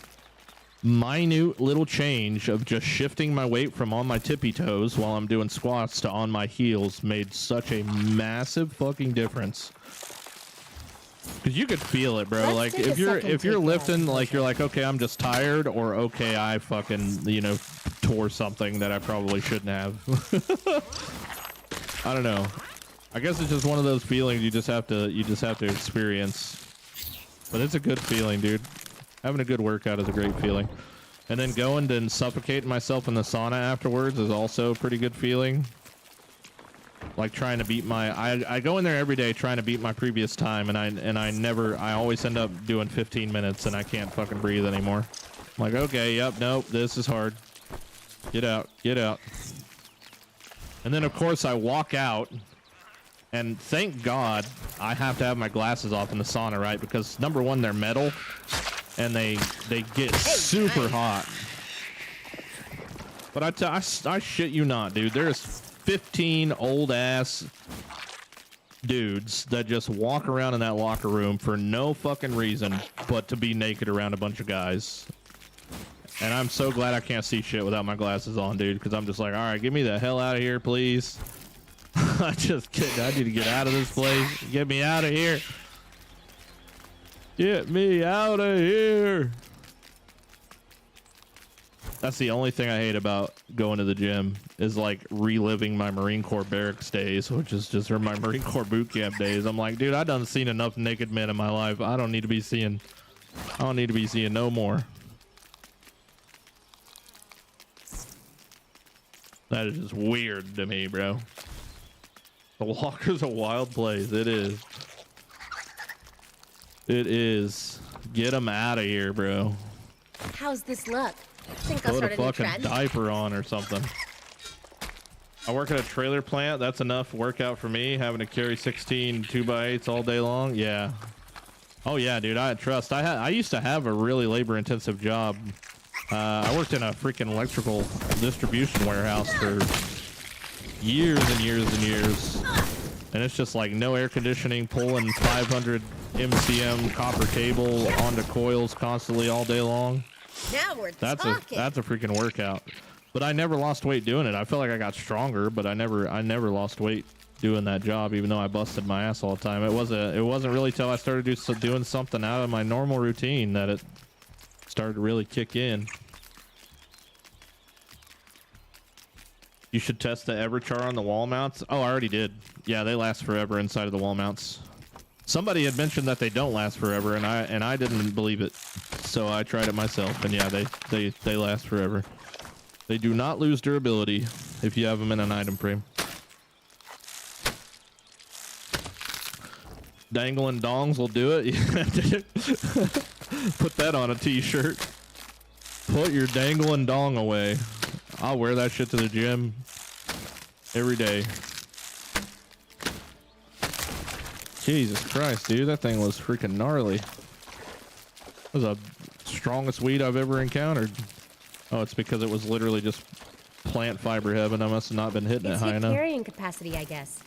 [SPEAKER 1] minute little change of just shifting my weight from on my tippy toes while I'm doing squats to on my heels made such a massive fucking difference. Because you could feel it, bro.
[SPEAKER 2] Let's
[SPEAKER 1] Like
[SPEAKER 2] take a
[SPEAKER 1] if you're
[SPEAKER 2] second to
[SPEAKER 1] lifting,
[SPEAKER 2] grab
[SPEAKER 1] like you're like, okay, I'm just tired, or okay, I fucking tore something that I probably shouldn't have. I don't know. I guess it's just one of those feelings you just have to experience. But it's a good feeling, dude. Having a good workout is a great feeling. And then going and suffocating myself in the sauna afterwards is also a pretty good feeling. Like trying to beat my, I go in there every day trying to beat my previous time, and I always end up doing 15 minutes and I can't fucking breathe anymore. I'm like, okay, yep, nope, this is hard. Get out, get out. And then of course I walk out, and thank God I have to have my glasses off in the sauna, right? Because number one, they're metal, and they get super hot. But I shit you not, dude. There's 15 old ass dudes that just walk around in that locker room for no fucking reason but to be naked around a bunch of guys. And I'm so glad I can't see shit without my glasses on, dude, because I'm just like, all right, get me the hell out of here, please. I need to get out of this place. Get me out of here. Get me out of here. That's the only thing I hate about going to the gym, is like reliving my Marine Corps barracks days, which is just, or my Marine Corps boot camp days. I'm like, dude, I done seen enough naked men in my life. I don't need to be seeing no more. That is just weird to me, bro. The Walker's a wild place. It is. It is. Get them out of here, bro.
[SPEAKER 2] How's this look? Think I'll
[SPEAKER 1] Put a
[SPEAKER 2] start a new
[SPEAKER 1] fucking
[SPEAKER 2] trend?
[SPEAKER 1] diaper on or something. I work at a trailer plant. That's enough workout for me. Having to carry 16 2x8s all day long. Yeah. Oh yeah, dude. I used to have a really labor-intensive job. I worked in a freaking electrical distribution warehouse for years and years and years. And it's just like no air conditioning, pulling 500 MCM copper cable onto coils constantly all day long.
[SPEAKER 2] Now we're
[SPEAKER 1] That's
[SPEAKER 2] talking.
[SPEAKER 1] a freaking workout. But I never lost weight doing it. I felt like I got stronger, but I never lost weight doing that job, even though I busted my ass all the time. It wasn't really till I started doing something out of my normal routine that it started to really kick in. You should test the Everchar on the wall mounts. Oh, I already did. Yeah, they last forever inside of the wall mounts. Somebody had mentioned that they don't last forever, and I didn't believe it. So I tried it myself, and yeah, they last forever. They do not lose durability if you have them in an item frame. Dangling dongs will do it. Put that on a t-shirt. Put your dangling dong away. I'll wear that shit to the gym every day. Jesus Christ, dude, that thing was freaking gnarly. That was the strongest weed I've ever encountered. Oh, it's because it was literally just plant fiber heaven. I must have not been hitting it high enough.
[SPEAKER 2] Carrying capacity, I guess.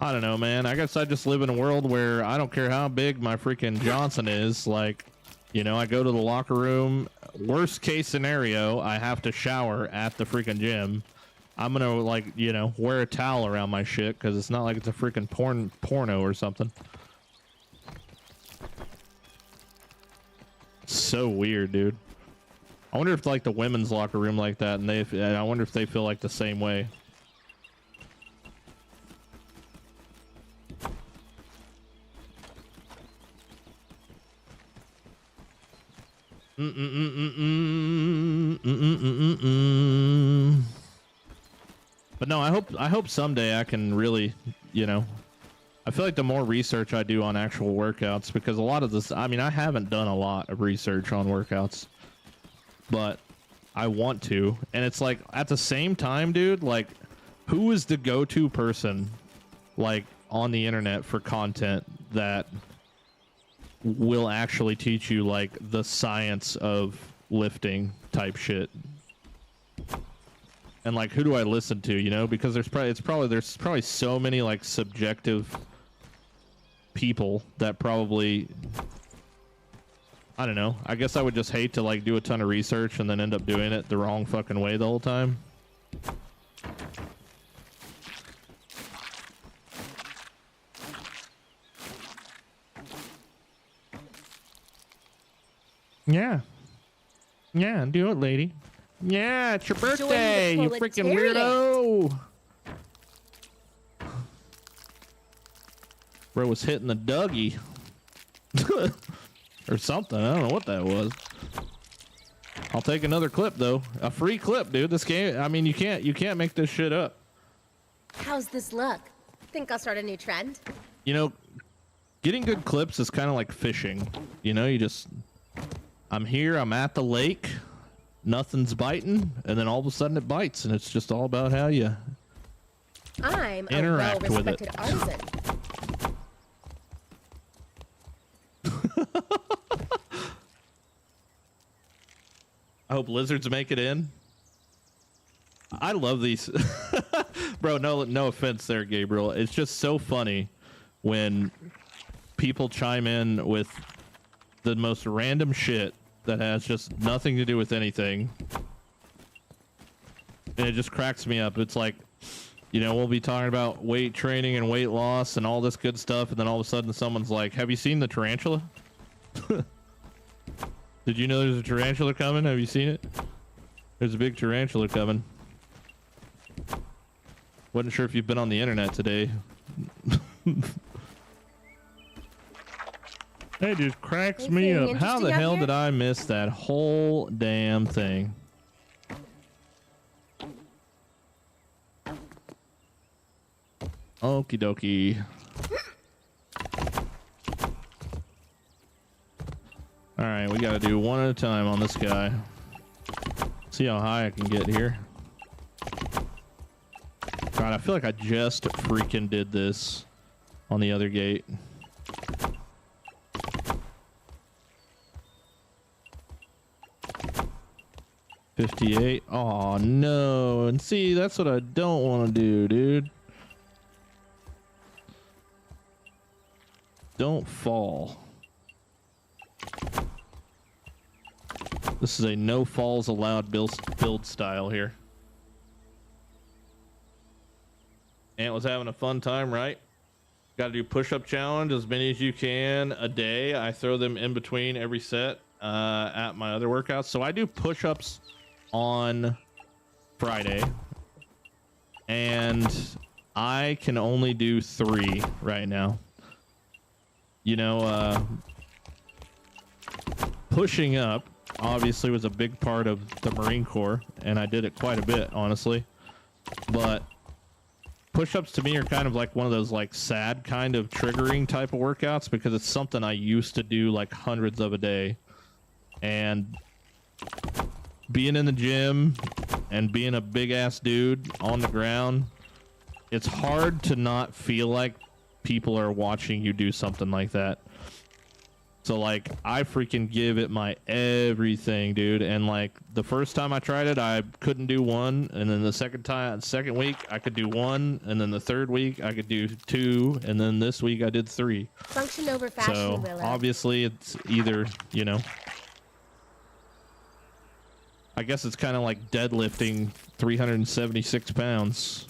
[SPEAKER 1] I don't know, man. I guess I just live in a world where I don't care how big my freaking Johnson is. Like, you know, I go to the locker room. Worst case scenario, I have to shower at the freaking gym. I'm gonna, like, you know, wear a towel around my shit because it's not like it's a freaking porno or something. So weird, dude. I wonder if like the women's locker room like that, and I wonder if they feel like the same way. But no, I hope someday I can really, you know, I feel like the more research I do on actual workouts, because a lot of this, I mean, I haven't done a lot of research on workouts, but I want to. And it's like, at the same time, dude, like, who is the go-to person, like, on the internet for content that will actually teach you, like, the science of lifting type shit? And like, who do I listen to, you know? Because there's probably so many like subjective people that probably I don't know. I guess I would just hate to like do a ton of research and then end up doing it the wrong fucking way the whole time. Yeah. Yeah, do it, lady. Yeah, it's your birthday, you freaking weirdo. Bro was hitting the Dougie. Or something. I don't know what that was. I'll take another clip though. A free clip, dude. This game, I mean, you can't make this shit up.
[SPEAKER 2] How's this look? Think I'll start a new trend?
[SPEAKER 1] You know, getting good clips is kind of like fishing. You know, you just, I'm here, I'm at the lake, nothing's biting, and then all of a sudden it bites, and it's just all about how you
[SPEAKER 2] I'm
[SPEAKER 1] interact
[SPEAKER 2] a
[SPEAKER 1] with it.
[SPEAKER 2] well-respected artisan.
[SPEAKER 1] I hope lizards make it in. I love these. Bro, no offense there, Gabriel. It's just so funny when people chime in with the most random shit that has just nothing to do with anything. And it just cracks me up. It's like, you know, we'll be talking about weight training and weight loss and all this good stuff, and then all of a sudden someone's like, have you seen the tarantula? Did you know there's a tarantula coming? Have you seen it? There's a big tarantula coming. Wasn't sure if you've been on the internet today. It just cracks me up. How the hell did I miss that whole damn thing? Okie dokie. All right, we got to do one at a time on this guy. See how high I can get here. God, I feel like I just freaking did this on the other gate. $58. Oh no! And see, that's what I don't want to do, dude. Don't fall. This is a no falls allowed build style here. Ant was having a fun time, right? Got to do push-up challenge as many as you can a day. I throw them in between every set at my other workouts. So I do push-ups on Friday, and I can only do 3 right now. You know, pushing up obviously was a big part of the Marine Corps, and I did it quite a bit, honestly. But push-ups to me are kind of like one of those like sad kind of triggering type of workouts, because it's something I used to do like hundreds of a day. And being in the gym and being a big ass dude on the ground, it's hard to not feel like people are watching you do something like that. So like I freaking give it my everything, dude. And like the first time I tried it, I couldn't do 1, and then the second week I could do 1, and then the third week I could do 2, and then this week I did 3.
[SPEAKER 2] Function over fashion,
[SPEAKER 1] so
[SPEAKER 2] Willow.
[SPEAKER 1] obviously it's either, you know, I guess it's kind of like deadlifting 376 pounds,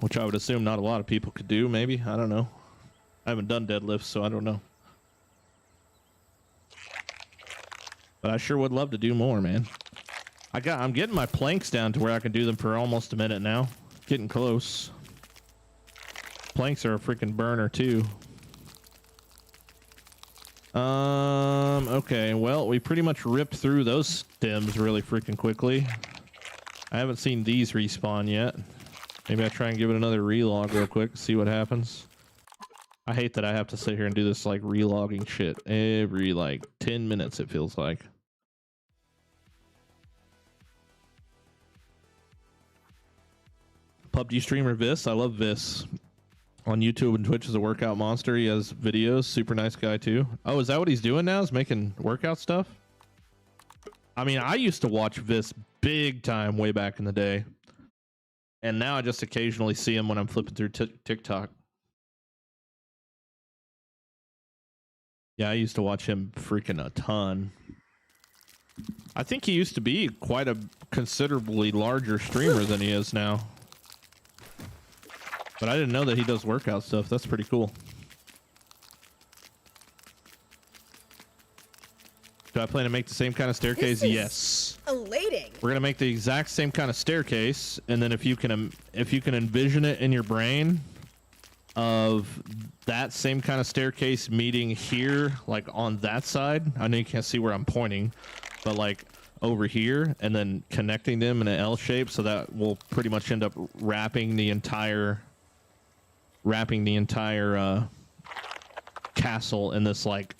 [SPEAKER 1] which I would assume not a lot of people could do. Maybe, I don't know. I haven't done deadlifts, so I don't know. But I sure would love to do more, man. I'm getting my planks down to where I can do them for almost a minute now. Getting close. Planks are a freaking burner too. Okay, well, we pretty much ripped through those stems really freaking quickly. I haven't seen these respawn yet. Maybe I try and give it another relog real quick, see what happens. I hate that I have to sit here and do this like relogging shit every like 10 minutes, it feels like. PUBG streamer Vis, I love Vis. On YouTube and Twitch is a workout monster. He has videos, super nice guy too. Oh, is that what he's doing now? Is making workout stuff? I mean, I used to watch Vis big time way back in the day. And now I just occasionally see him when I'm flipping through TikTok. Yeah, I used to watch him freaking a ton. I think he used to be quite a considerably larger streamer than he is now. But I didn't know that he does workout stuff. That's pretty cool. Do I plan to make the same kind of staircase? Yes.
[SPEAKER 2] Elating.
[SPEAKER 1] We're gonna make the exact same kind of staircase, and then if you can envision it in your brain of that same kind of staircase meeting here, like on that side. I know you can't see where I'm pointing, but like over here, and then connecting them in an L shape, so that will pretty much end up wrapping the entire castle in this like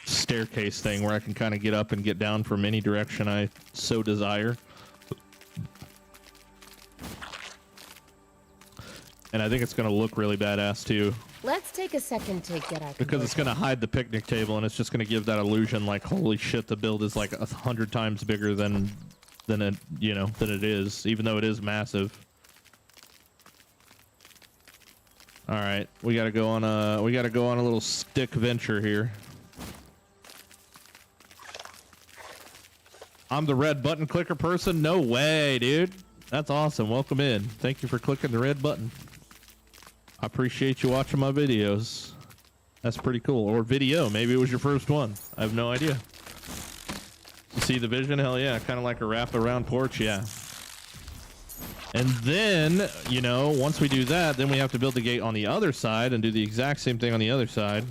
[SPEAKER 1] staircase thing where I can kind of get up and get down from any direction I so desire. And I think it's going to look really badass too.
[SPEAKER 2] Let's take a second to get our
[SPEAKER 1] Because it's going to hide the picnic table, and it's just going to give that illusion like, holy shit, the build is like 100 times bigger than it, you know, than it is, even though it is massive. All right, we got to go on a little stick venture here. I'm the red button clicker person? No way, dude. That's awesome. Welcome in. Thank you for clicking the red button. I appreciate you watching my videos. That's pretty cool. Or video. Maybe it was your first one. I have no idea. You see the vision? Hell yeah. Kind of like a wrap around porch. Yeah. And then, you know, once we do that, then we have to build the gate on the other side and do the exact same thing on the other side.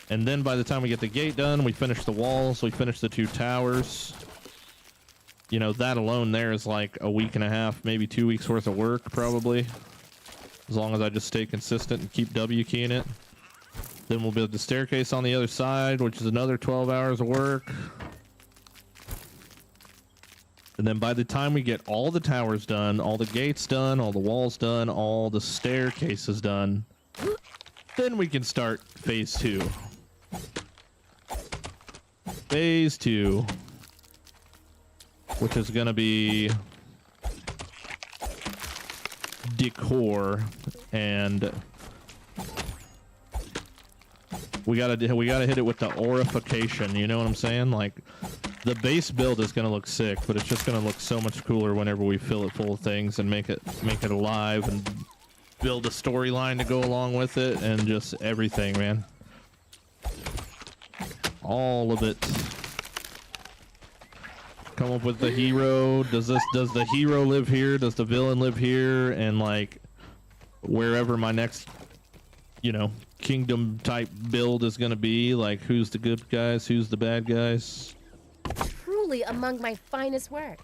[SPEAKER 1] And then by the time we get the gate done, we finish the walls, we finish the 2 towers. You know, that alone there is like a week and a half, maybe 2 weeks worth of work, probably. As long as I just stay consistent and keep W keying it. Then we'll build the staircase on the other side, which is another 12 hours of work. And then by the time we get all the towers done, all the gates done, all the walls done, all the staircases done, then we can start phase 2. Phase 2. Which is going to be decor, and we gotta hit it with the aurification. You know what I'm saying? Like, the base build is gonna look sick, but it's just gonna look so much cooler whenever we fill it full of things and make it alive and build a storyline to go along with it and just everything, man. All of it. Come up with the hero. Does the hero live here? Does the villain live here? And like wherever my next, you know, kingdom type build is gonna be, like who's the good guys, who's the bad guys.
[SPEAKER 2] Truly among my finest work.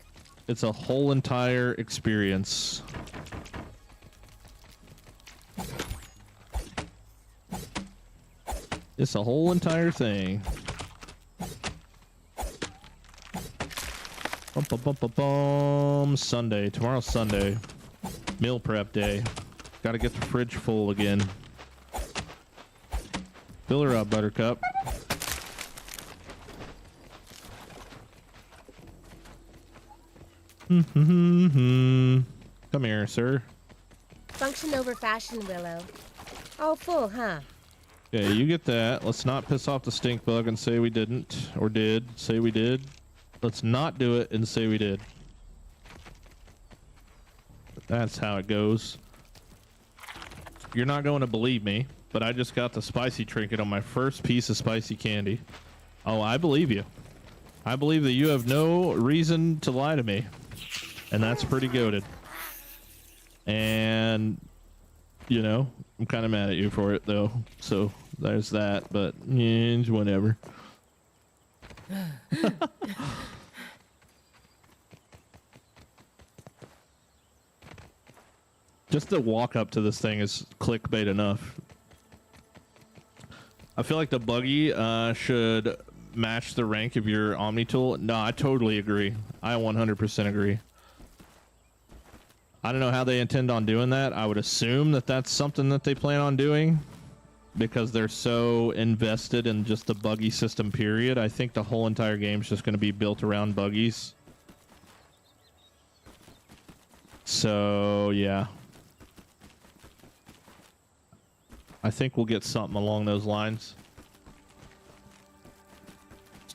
[SPEAKER 1] It's a whole entire experience. It's a whole entire thing. Bum, bum, bum, bum, bum. Sunday. Tomorrow's Sunday. Meal prep day. Gotta get the fridge full again. Fill her up, Buttercup. Come here, sir.
[SPEAKER 2] Function over fashion, Willow. All full, huh?
[SPEAKER 1] Yeah, you get that. Let's not piss off the stink bug and say we didn't. Or did. Say we did. Let's not do it and say we did. That's how it goes. You're not going to believe me, but I just got the spicy trinket on my first piece of spicy candy. Oh, I believe you. I believe that you have no reason to lie to me. And that's pretty goated. And, you know, I'm kind of mad at you for it, though. So there's that, but yeah, whatever. Just the walk up to this thing is clickbait enough. I feel like the buggy should match the rank of your Omni tool. No, I totally agree. I 100% agree. I don't know how they intend on doing that. I would assume that that's something that they plan on doing because they're so invested in just the buggy system, period. I think the whole entire game is just going to be built around buggies. So, yeah. I think we'll get something along those lines.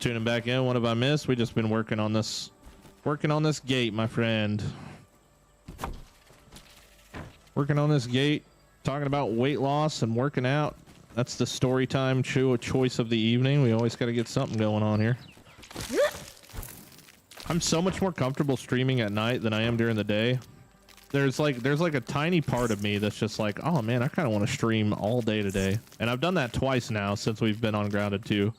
[SPEAKER 1] tuning back in. What have I missed? We just been working on this gate, my friend. Working on this gate, talking about weight loss and working out. That's the story time choice of the evening. We always got to get something going on here. I'm so much more comfortable streaming at night than I am during the day. There's like a tiny part of me that's just like, oh man, I kind of want to stream all day today. And I've done that twice now since we've been on Grounded 2.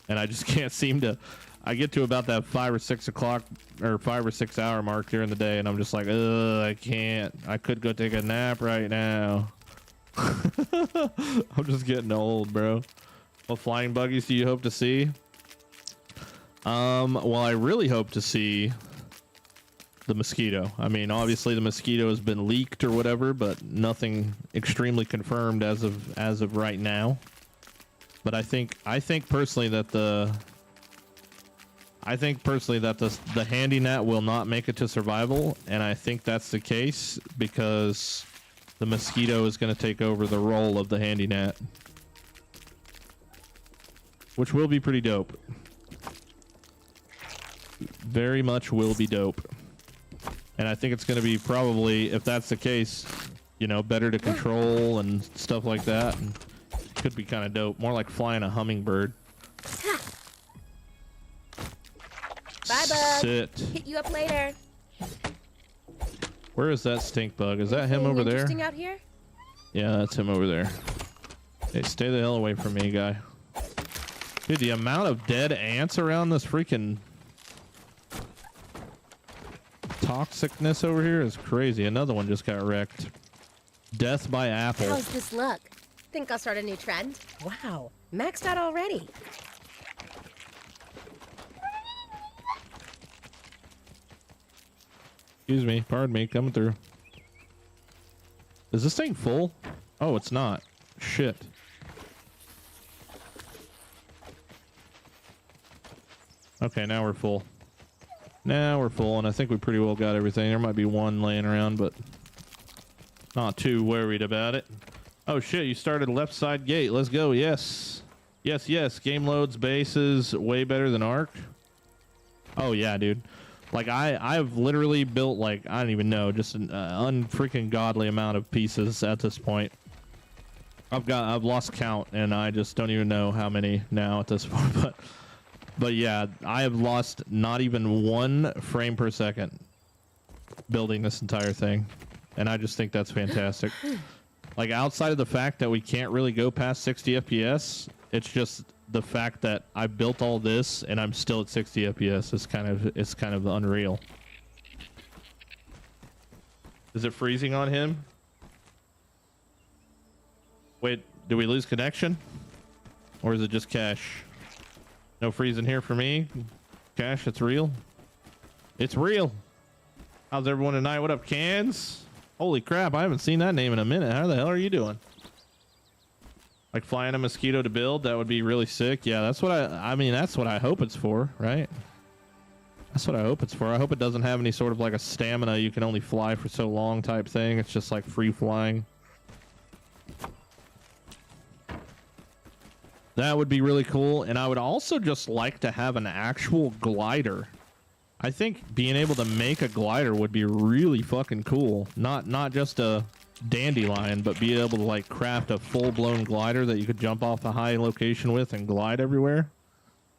[SPEAKER 1] And I just can't seem to. I get to about that 5 or 6 o'clock or 5 or 6 hour mark during the day, and I'm just like, ugh, I can't. I could go take a nap right now. I'm just getting old, bro. What flying buggies do you hope to see? Well, I really hope to see the mosquito. I mean, obviously the mosquito has been leaked or whatever, but nothing extremely confirmed as of right now. But I think personally that the handy net will not make it to survival, and I think that's the case because the mosquito is going to take over the role of the handy net, which will be pretty dope. Very much will be dope. And I think it's going to be probably, if that's the case, you know, better to control and stuff like that. And could be kind of dope. More like flying a hummingbird.
[SPEAKER 2] Bye, bug.
[SPEAKER 1] Sit.
[SPEAKER 2] Hit you up later.
[SPEAKER 1] Where is that stink bug? Is that him
[SPEAKER 2] Anything
[SPEAKER 1] over there?
[SPEAKER 2] interesting out here?
[SPEAKER 1] Yeah, that's him over there. Hey, stay the hell away from me, guy. Dude, the amount of dead ants around this freaking toxicness over here is crazy. Another one just got wrecked. Death by apple.
[SPEAKER 2] How's this look? Think I'll start a new trend? Wow, maxed out already.
[SPEAKER 1] Excuse me, pardon me, coming through. Is this thing full? Oh, it's not. Shit. Okay, now we're full. Now we're full, and I think we pretty well got everything. There might be one laying around, but not too worried about it. Oh shit, you started left side gate. Let's go. Yes. Yes, yes. Game loads, bases, way better than Ark. Oh yeah, dude. Like I've literally built like, I don't even know, just an unfreaking godly amount of pieces at this point. I've lost count, and I just don't even know how many now at this point, but yeah, I have lost not even 1 frame per second building this entire thing, and I just think that's fantastic. Like, outside of the fact that we can't really go past 60 FPS, it's just the fact that I built all this and I'm still at 60 FPS is kind of unreal. Is it freezing on him? Wait, did we lose connection? Or is it just Cash? No freezing here for me. Cash, it's real. It's real. How's everyone tonight? What up, Cans? Holy crap, I haven't seen that name in a minute. How the hell are you doing? Like flying a mosquito to build? That would be really sick. Yeah, that's what I mean, that's what I hope it's for, right? That's what I hope it's for. I hope it doesn't have any sort of like a stamina, you can only fly for so long type thing. It's just like free flying. That would be really cool. And I would also just like to have an actual glider. I think being able to make a glider would be really fucking cool. Not just a dandelion, but be able to like craft a full-blown glider that you could jump off a high location with and glide everywhere.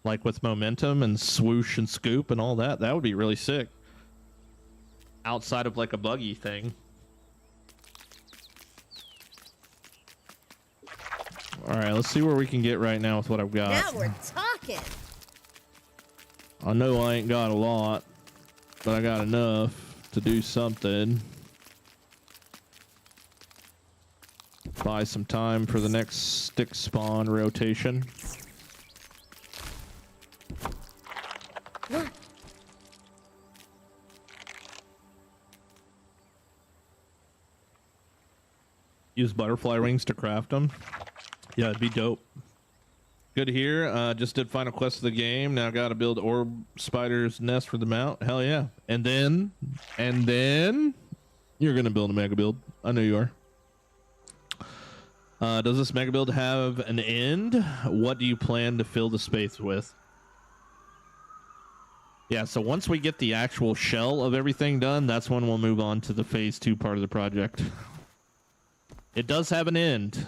[SPEAKER 1] Like with momentum and swoosh and scoop and all that. That would be really sick. Outside of like a buggy thing. Alright, let's see where we can get right now with what I've got.
[SPEAKER 2] Now we're talking.
[SPEAKER 1] I know I ain't got a lot, but I got enough to do something. Buy some time for the next stick spawn rotation. Use butterfly wings to craft them. Yeah, it'd be dope. Good here. Just did final quest of the game. Now got to build orb spider's nest for the mount. Hell yeah. And then you're going to build a mega build. I know you are. Does this mega build have an end? What do you plan to fill the space with? Yeah, so once we get the actual shell of everything done, that's when we'll move on to the phase 2 part of the project. It does have an end.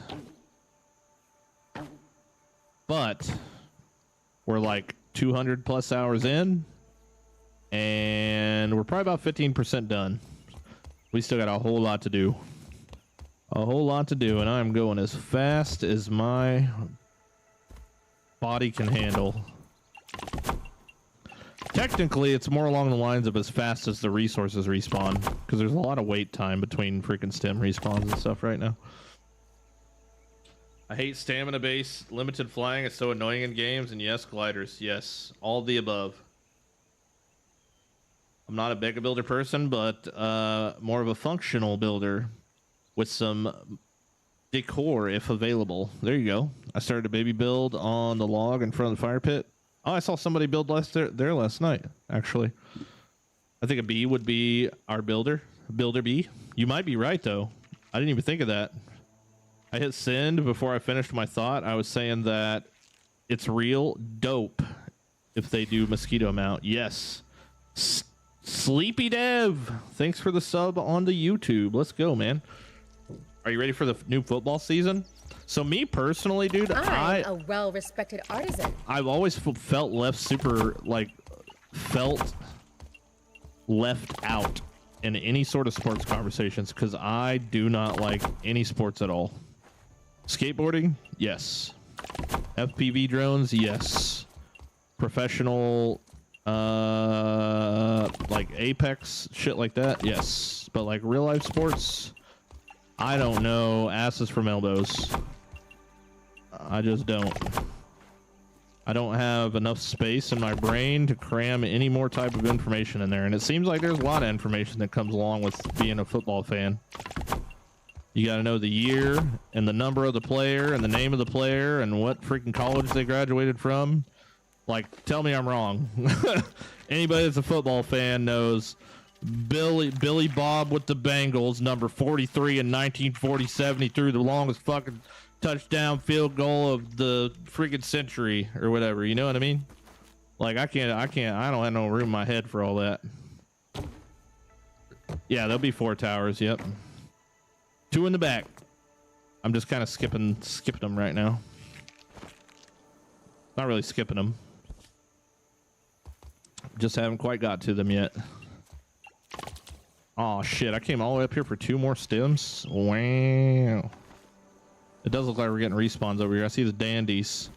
[SPEAKER 1] But we're like 200 plus hours in, and we're probably about 15% done. We still got a whole lot to do. A whole lot to do, and I'm going as fast as my body can handle. Technically, it's more along the lines of as fast as the resources respawn, because there's a lot of wait time between freaking stem respawns and stuff right now. I hate stamina base, limited flying. It's so annoying in games, and yes, gliders. Yes, all the above. I'm not a mega builder person, but more of a functional builder with some decor if available. There you go. I started a baby build on the log in front of the fire pit. Oh, I saw somebody build there last night, actually. I think a bee would be our builder. Builder bee. You might be right, though. I didn't even think of that. I hit send before I finished my thought. I was saying that it's real dope if they do mosquito mount. Yes. Sleepy Dev. Thanks for the sub on the YouTube. Let's go, man. Are you ready for the new football season? So me personally, dude,
[SPEAKER 2] I'm a well-respected artisan.
[SPEAKER 1] I've always felt felt left out in any sort of sports conversations because I do not like any sports at all. Skateboarding, yes. FPV drones, yes. Professional, like Apex, shit like that, yes. But like real life sports, I don't know asses from elbows. I just don't. I don't have enough space in my brain to cram any more type of information in there. And it seems like there's a lot of information that comes along with being a football fan. You got to know the year and the number of the player and the name of the player and what freaking college they graduated from. Like, tell me I'm wrong. Anybody that's a football fan knows Billy Bob with the Bengals, number 43 in 1947. He threw the longest fucking touchdown field goal of the freaking century or whatever. You know what I mean? Like, I don't have no room in my head for all that. Yeah, there'll be 4 towers. Yep. 2 in the back. I'm just kind of skipping them right now. Not really skipping them. Just haven't quite got to them yet. Oh shit, I came all the way up here for 2 more stems. Wow. It does look like we're getting respawns over here. I see the dandies.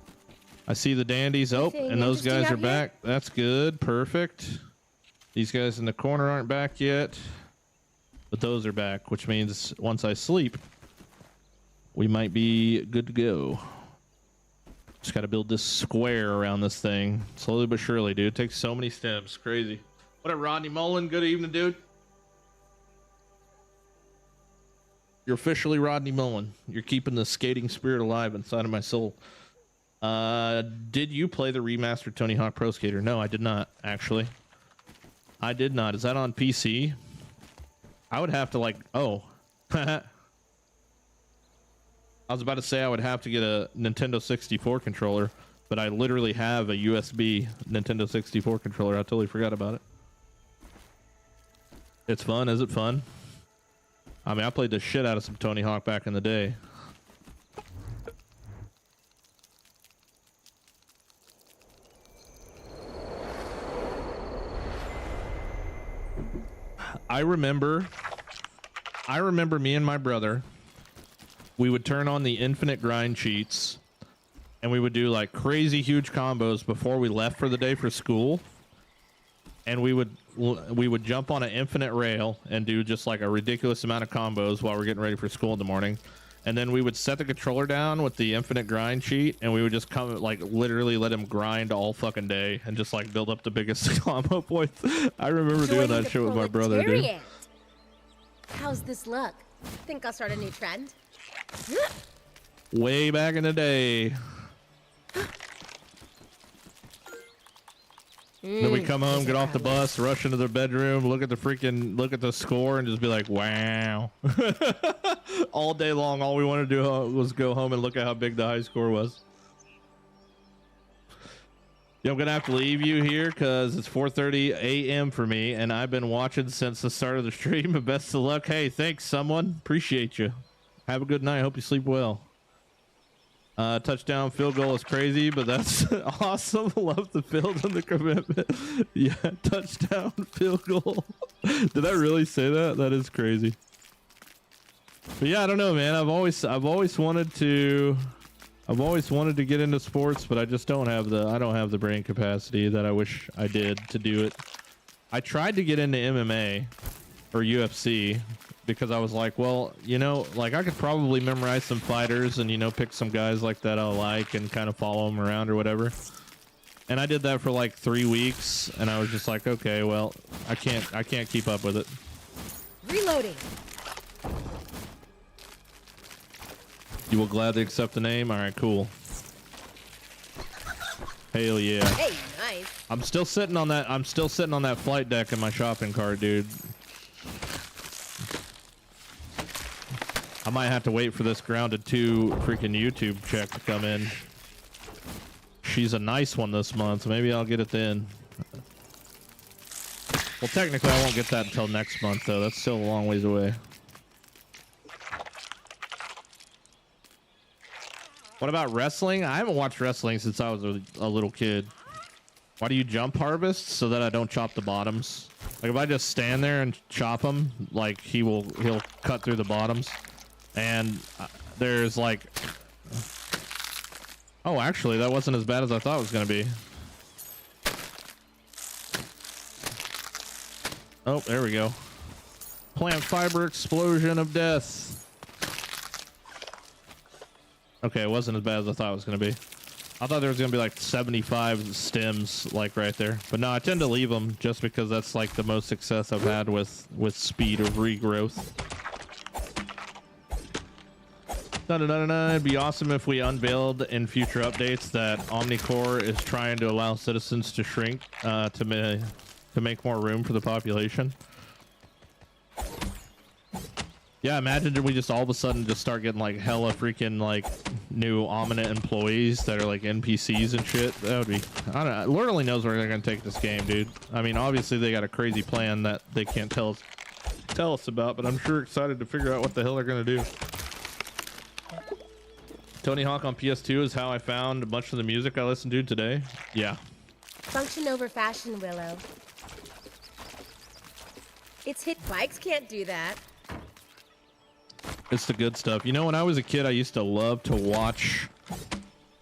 [SPEAKER 1] Oh, and those guys are back. That's good. Perfect. These guys in the corner aren't back yet. But those are back, which means once I sleep, we might be good to go. Just got to build this square around this thing. Slowly but surely, dude. It takes so many stems. Crazy. What up, Rodney Mullen? Good evening, dude. You're officially Rodney Mullen. You're keeping the skating spirit alive inside of my soul. Did you play the remastered Tony Hawk Pro Skater? No, I did not, actually. I did not. Is that on PC? I would have to I was about to say I would have to get a Nintendo 64 controller, but I literally have a USB Nintendo 64 controller. I totally forgot about it. It's fun. Is it fun? I mean, I played the shit out of some Tony Hawk back in the day. I remember me and my brother, we would turn on the infinite grind cheats and we would do like crazy huge combos before we left for the day for school. And we would jump on an infinite rail and do just like a ridiculous amount of combos while we're getting ready for school in the morning. And then we would set the controller down with the infinite grind cheat and we would just come like literally let him grind all fucking day and just like build up the biggest combo points. I remember doing that shit with my brother, dude.
[SPEAKER 2] How's this look? Think I'll start a new trend?
[SPEAKER 1] Way back in the day. Then we come home, get off the bus, rush into the bedroom, look at the score, and just be like, wow. All day long, all we wanted to do was go home and look at how big the high score was. I'm gonna have to leave you here because it's 4:30 a.m. for me, and I've been watching since the start of the stream. But best of luck. Hey, thanks, someone. Appreciate you. Have a good night. Hope you sleep well. Touchdown field goal is crazy, but that's awesome. Love the field and the commitment. Yeah, touchdown field goal. Did I really say that? That is crazy. But yeah, I don't know, man. I've always wanted to get into sports, but I just don't have the brain capacity that I wish I did to do it. I tried to get into MMA or UFC because I was like, well, you know, like I could probably memorize some fighters and, you know, pick some guys like that I like and kind of follow them around or whatever. And I did that for like 3 weeks, and I was just like, okay, well, I can't keep up with it.
[SPEAKER 2] Reloading.
[SPEAKER 1] You will gladly accept the name. All right, cool. Hell yeah.
[SPEAKER 2] Hey, nice.
[SPEAKER 1] I'm still sitting on that flight deck in my shopping cart, dude. I might have to wait for this Grounded 2 freaking YouTube check to come in. She's a nice one this month. Maybe I'll get it then. Well, technically, I won't get that until next month, though. That's still a long ways away. What about wrestling? I haven't watched wrestling since I was a little kid. Why do you jump harvest? So that I don't chop the bottoms. Like if I just stand there and chop him, like he'll cut through the bottoms. And there's like, oh, actually that wasn't as bad as I thought it was gonna be. Oh, there we go. Plant fiber explosion of death. Okay, it wasn't as bad as I thought it was going to be. I thought there was going to be like 75 stems like right there. But no, I tend to leave them just because that's like the most success I've had with speed of regrowth. It'd be awesome if we unveiled in future updates that Omnicore is trying to allow citizens to shrink to make more room for the population. Yeah, imagine we just all of a sudden just start getting like hella freaking like new ominous employees that are like NPCs and shit. That would be, I don't know. Lord only knows where they're gonna take this game, dude. I mean, obviously they got a crazy plan that they can't tell us about, but I'm sure excited to figure out what the hell they're gonna do. Tony Hawk on PS2 is how I found much of the music I listened to today. Yeah.
[SPEAKER 2] Function over fashion, Willow. It's hit. Bikes can't do that.
[SPEAKER 1] It's the good stuff. You know, when I was a kid, I used to love to watch,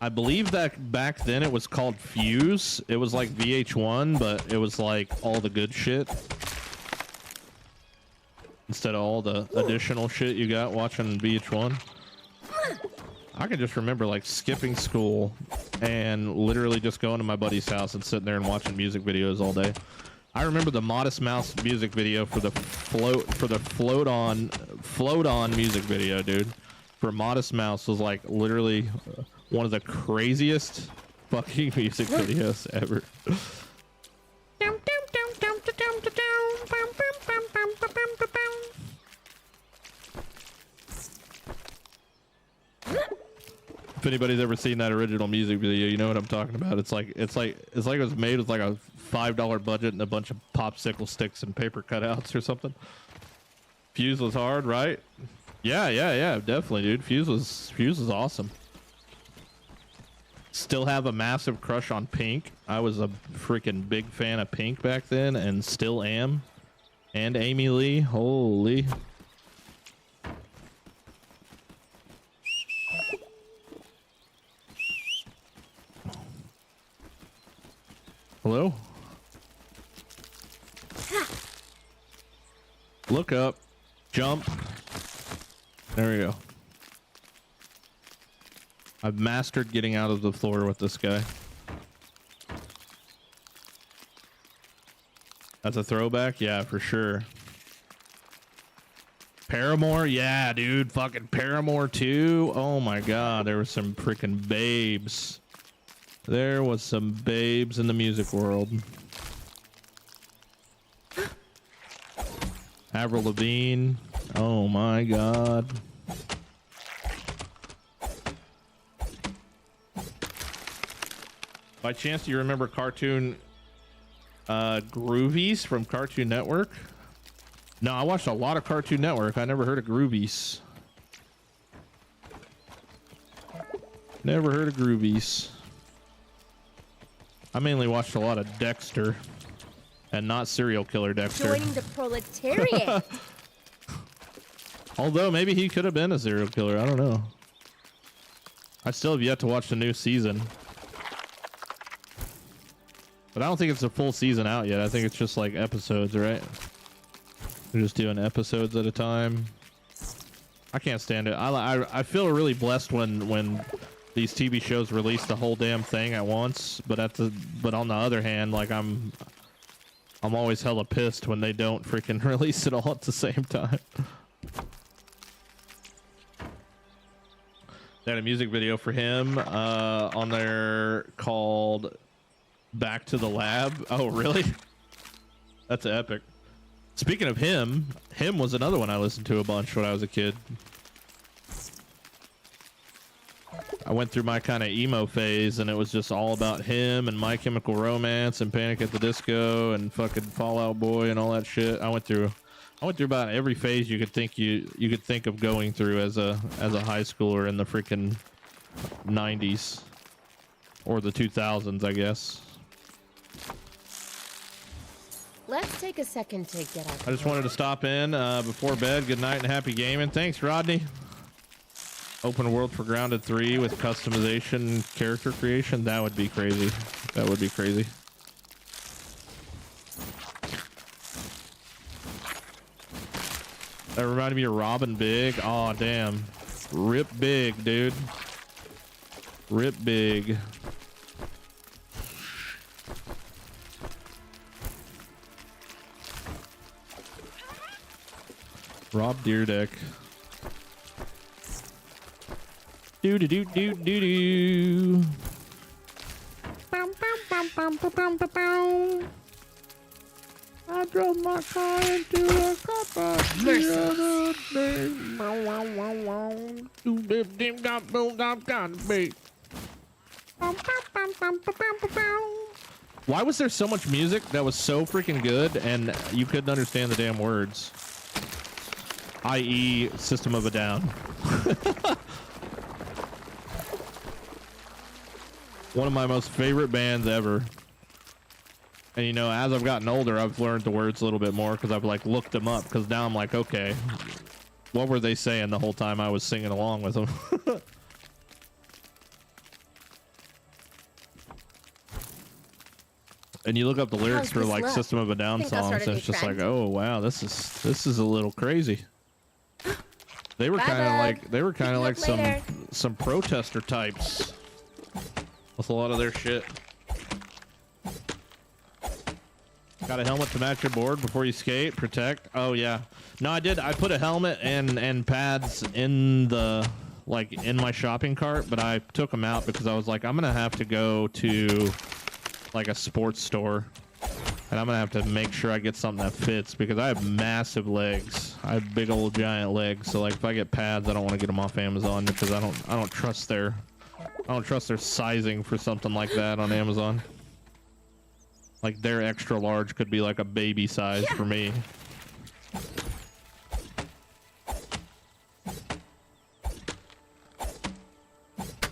[SPEAKER 1] I believe that back then it was called Fuse. It was like VH1, but it was like all the good shit instead of all the additional shit you got watching VH1. I can just remember like skipping school and literally just going to my buddy's house and sitting there and watching music videos all day. I remember the Modest Mouse music video for the float on music video, dude. For Modest Mouse was like literally one of the craziest fucking music videos ever. If anybody's ever seen that original music video, you know what I'm talking about. It's like it was made with like a $5 budget and a bunch of popsicle sticks and paper cutouts or something. Fuse was hard, right? Yeah, definitely, dude. Fuse was awesome. Still have a massive crush on Pink. I was a freaking big fan of Pink back then, and still am. And Amy Lee, holy. Hello? Look up. Jump. There we go. I've mastered getting out of the floor with this guy. That's a throwback? Yeah, for sure. Paramore? Yeah, dude. Fucking Paramore too. Oh my god, there were some freaking babes. There was some babes in the music world. Avril Lavigne. Oh my god. By chance, do you remember cartoon Groovies from Cartoon Network? No, I watched a lot of Cartoon Network. I never heard of Groovies. Never heard of Groovies. I mainly watched a lot of Dexter, and not serial killer Dexter.
[SPEAKER 2] Joining the proletariat.
[SPEAKER 1] Although maybe he could have been a serial killer. I don't know. I still have yet to watch the new season. But I don't think it's a full season out yet. I think it's just like episodes, right? They're just doing episodes at a time. I can't stand it. I feel really blessed when these TV shows release the whole damn thing at once. But on the other hand, like I'm always hella pissed when they don't freaking release it all at the same time. They had a music video for him on there called Back to the Lab. Oh, really? That's epic. Speaking of him was another one I listened to a bunch when I was a kid. I went through my kind of emo phase, and it was just all about him and My Chemical Romance and Panic at the Disco and fucking Fall Out Boy and all that shit. I went through about every phase you could think of going through as a high schooler in the freaking 90s or the 2000s, I guess.
[SPEAKER 2] Let's take a second to get out.
[SPEAKER 1] I just wanted to stop in before bed. Good night and happy gaming. Thanks, Rodney. Open world for Grounded 3 with customization, character creation. That would be crazy. That would be crazy. That reminded me of Robin Big. Oh, damn. Rip Big, dude. Rip Big. Rob Deerdeck. Do do do do do do. I drove my car into a car park the other day. Why was there so much music that was so freaking good and you couldn't understand the damn words? I.e. System of a Down. One of my most favorite bands ever. And you know, as I've gotten older, I've learned the words a little bit more because I've like looked them up, because now I'm like, okay, what were they saying the whole time I was singing along with them? And you look up the lyrics for like System of a Down songs, and it's just like, oh wow, this is a little crazy. They were kind of like some protester types with a lot of their shit. Got a helmet to match your board before you skate. Protect. Oh yeah. No, I did. I put a helmet and pads in the in my shopping cart, but I took them out because I was like, I'm gonna have to go to like a sports store, and I'm gonna have to make sure I get something that fits because I have massive legs. I have big old giant legs. So like if I get pads, I don't want to get them off Amazon because I don't trust their sizing for something like that on Amazon. Like their extra large could be like a baby size for me.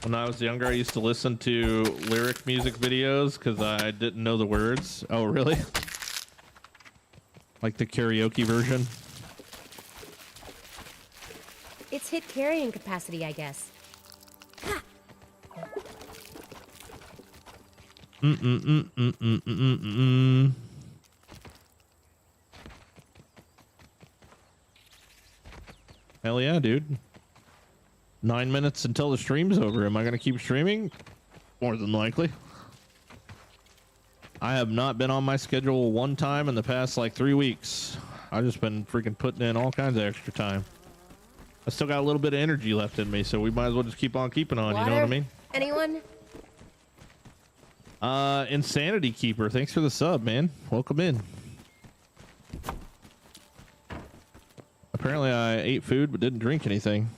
[SPEAKER 1] When I was younger, I used to listen to lyric music videos because I didn't know the words. Oh, really? Like the karaoke version?
[SPEAKER 2] It's hit carrying capacity, I guess.
[SPEAKER 1] Hell yeah, dude. 9 minutes until the stream's over. Am I going to keep streaming? More than likely. I have not been on my schedule one time in the past like 3 weeks. I've just been freaking putting in all kinds of extra time. I still got a little bit of energy left in me, so we might as well just keep on keeping on.
[SPEAKER 2] Water?
[SPEAKER 1] You know what I mean?
[SPEAKER 2] Anyone?
[SPEAKER 1] Insanity Keeper, thanks for the sub, man. Welcome in. Apparently I ate food but didn't drink anything.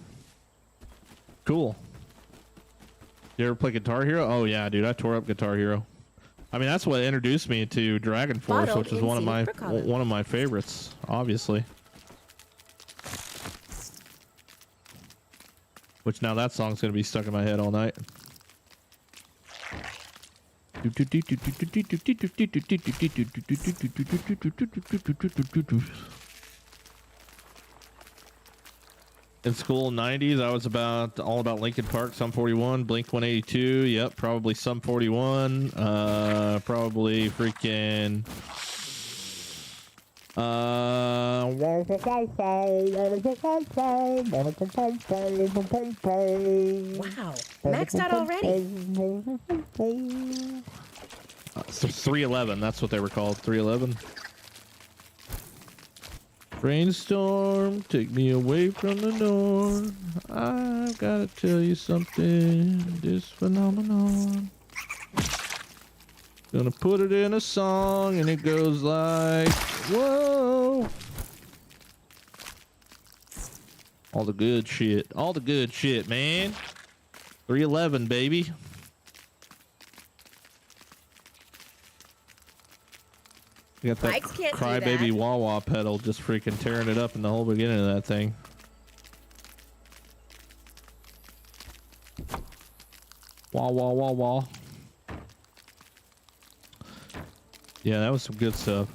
[SPEAKER 1] Cool. You ever play Guitar Hero? Oh yeah, dude, I tore up Guitar Hero. I mean, that's what introduced me to Dragon Force,
[SPEAKER 2] Bottled
[SPEAKER 1] which is
[SPEAKER 2] in
[SPEAKER 1] one of
[SPEAKER 2] scenic
[SPEAKER 1] my favorites, obviously. Which now that song's gonna be stuck in my head all night. In school, 90s, I was all about Linkin Park, Sum 41, Blink 182. Yep, probably Sum 41. Probably freaking.
[SPEAKER 2] Wow, maxed out already.
[SPEAKER 1] So 311, that's what they were called. 311. Brainstorm, take me away from the norm. I've gotta tell you something. This phenomenon. Gonna put it in a song, and it goes like, whoa. All the good shit. All the good shit, man. 311, baby. You got that
[SPEAKER 2] Bikes can't do
[SPEAKER 1] crybaby
[SPEAKER 2] that.
[SPEAKER 1] wah-wah pedal just freaking tearing it up in the whole beginning of that thing. Wah, wah, wah, wah. Yeah, that was some good stuff.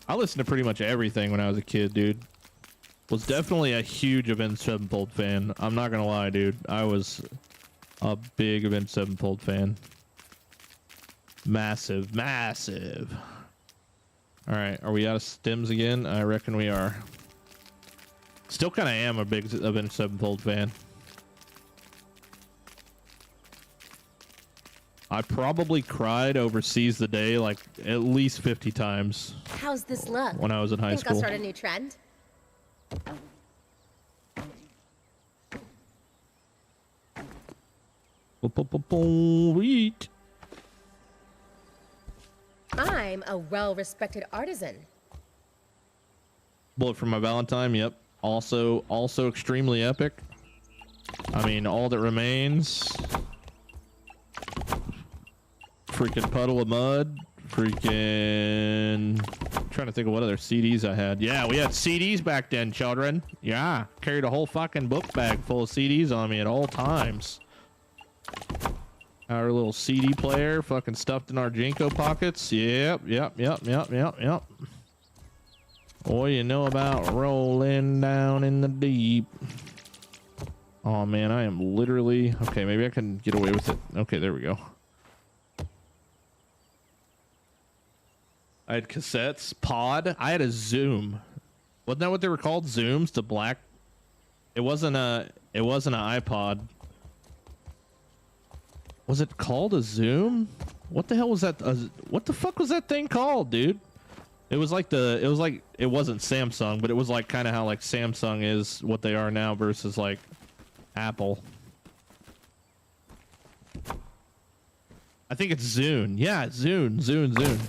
[SPEAKER 1] I listened to pretty much everything when I was a kid, dude. Was definitely a huge Avenged Sevenfold fan. I'm not gonna lie, dude. I was a big Avenged Sevenfold fan. Massive, massive. All right, are we out of stems again? I reckon we are. Still kind of am a big Avenged Sevenfold fan. I probably cried over Seize the Day like at least 50 times
[SPEAKER 2] How's this look?
[SPEAKER 1] when I was in high
[SPEAKER 2] Think I'll
[SPEAKER 1] school.
[SPEAKER 2] start a new trend?
[SPEAKER 1] Wheat.
[SPEAKER 2] I'm a well-respected artisan.
[SPEAKER 1] Bullet for My Valentine. Yep. Also extremely epic. I mean, All That Remains. Freaking Puddle of Mud. Freaking. Trying to think of what other CDs I had. Yeah, we had CDs back then, children. Yeah, carried a whole fucking book bag full of CDs on me at all times. Our little CD player, fucking stuffed in our Jinko pockets. Yep. What you know about rolling down in the deep? Oh man, I am literally... Okay, maybe I can get away with it. Okay, there we go. I had cassettes, pod. I had a Zoom. Wasn't that what they were called? Zooms? The black... It wasn't an iPod. Was it called a Zoom? What the hell was that? What the fuck was that thing called, dude? It wasn't Samsung, but it was like kind of how like Samsung is what they are now versus like Apple. I think it's Zune. Yeah, Zune.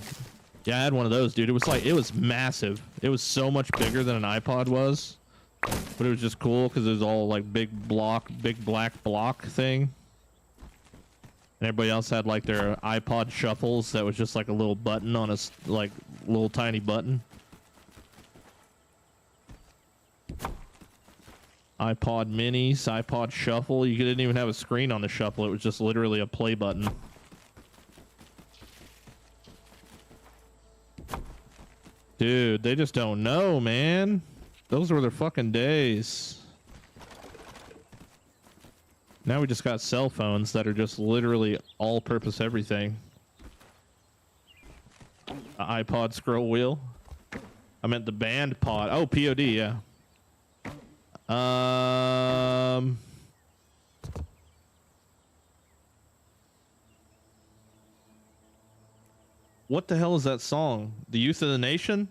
[SPEAKER 1] Yeah, I had one of those, dude. It was massive. It was so much bigger than an iPod was, but it was just cool because it was all like big black block thing. And everybody else had like their iPod shuffles that was just like a little button on a like little tiny button. iPod minis, iPod shuffle. You didn't even have a screen on the shuffle. It was just literally a play button. Dude, they just don't know, man. Those were their fucking days. Now we just got cell phones that are just literally all-purpose everything. iPod scroll wheel. I meant the band pod. Oh, POD, yeah. What the hell is that song? The Youth of the Nation?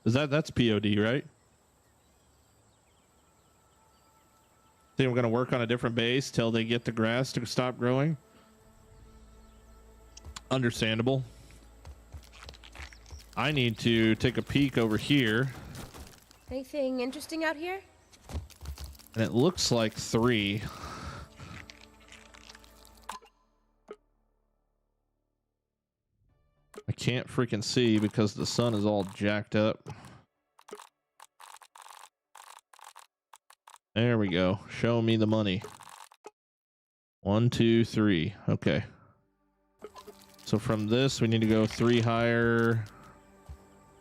[SPEAKER 1] That's POD, right? Think we're gonna work on a different base till they get the grass to stop growing. Understandable. I need to take a peek over here.
[SPEAKER 2] Anything interesting out here?
[SPEAKER 1] And it looks like 3. can't freaking see because the sun is all jacked up. There we go. Show me the money. 1, 2, 3. Okay. So from this, we need to go 3 higher.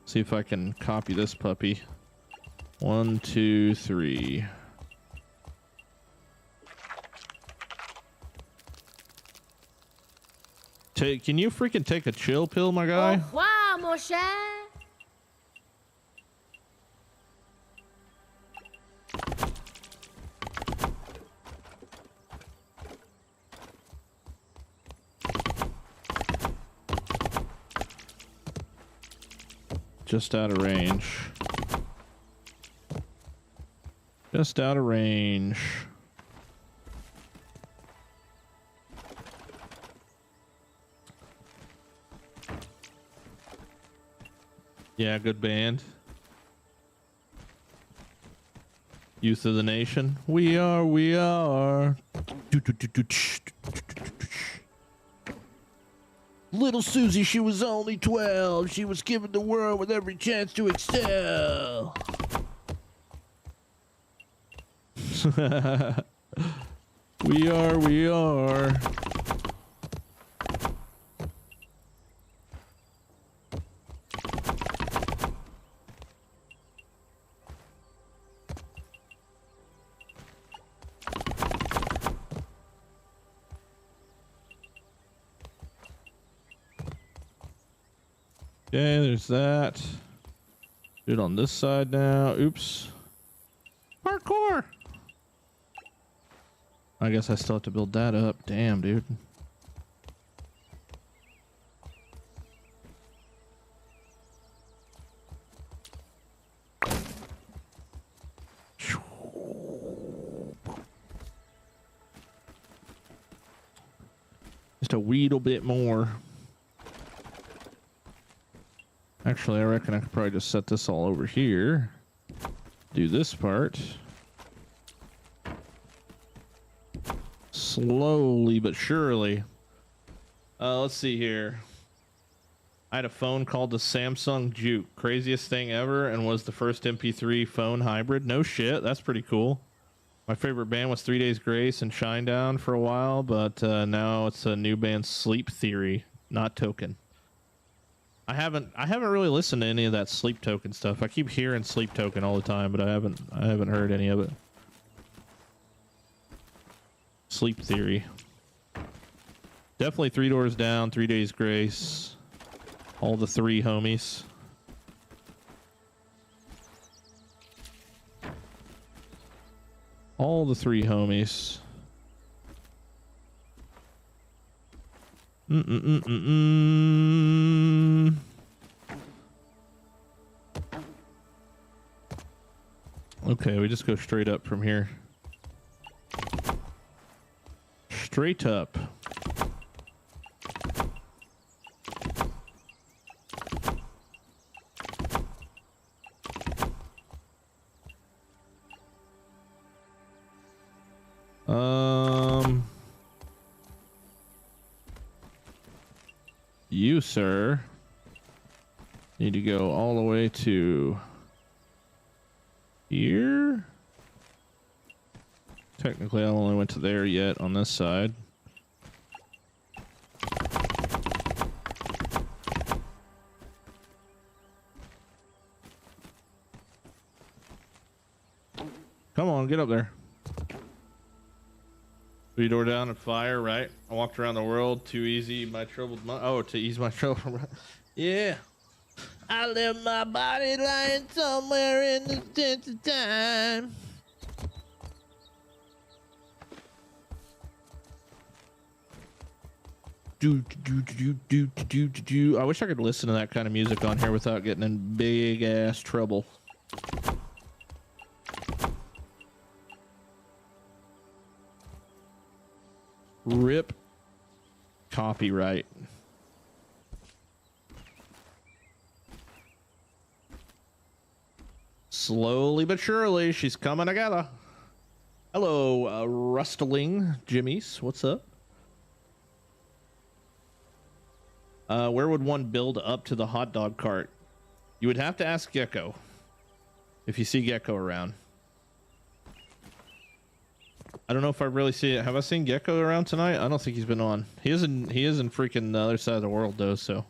[SPEAKER 1] See if I can copy this puppy. 1, 2, 3. Can you freaking take a chill pill, my guy?
[SPEAKER 2] Au revoir, mon cher.
[SPEAKER 1] Just out of range. Just out of range. Yeah, good band. Youth of the nation. We are, we are. Little Susie, she was only 12. She was given the world with every chance to excel. We are, we are. Okay, there's that. Do it on this side now. Oops. Parkour! I guess I still have to build that up. Damn, dude. Just a wee bit more. Actually, I reckon I could probably just set this all over here. Do this part. Slowly but surely. Let's see here. I had a phone called the Samsung Juke. Craziest thing ever, and was the first MP3 phone hybrid. No shit, that's pretty cool. My favorite band was 3 Days Grace and Shinedown for a while, but now it's a new band, Sleep Theory, not Token. I haven't really listened to any of that Sleep Token stuff. I keep hearing Sleep Token all the time, but I haven't heard any of it. Sleep Theory. Definitely 3 Doors Down, 3 Days Grace. All the 3 homies. All the 3 homies. Okay, we just go straight up from here. Straight up. You, sir, need to go all the way to here. Technically, I only went to there yet on this side. Come on, get up there. 3 Door Down and fire, right? I walked around the world, too easy, my troubled mind. Oh, to ease my trouble. Yeah. I left my body lying somewhere in the sense of time. I wish I could listen to that kind of music on here without getting in big ass trouble. Rip copyright. Slowly but surely, she's coming together. Hello, Rustling Jimmy's. What's up? Where would one build up to the hot dog cart? You would have to ask Gecko if you see Gecko around. I don't know if I really see it. Have I seen Gecko around tonight? I don't think he's been on. He is in freaking the other side of the world though, so.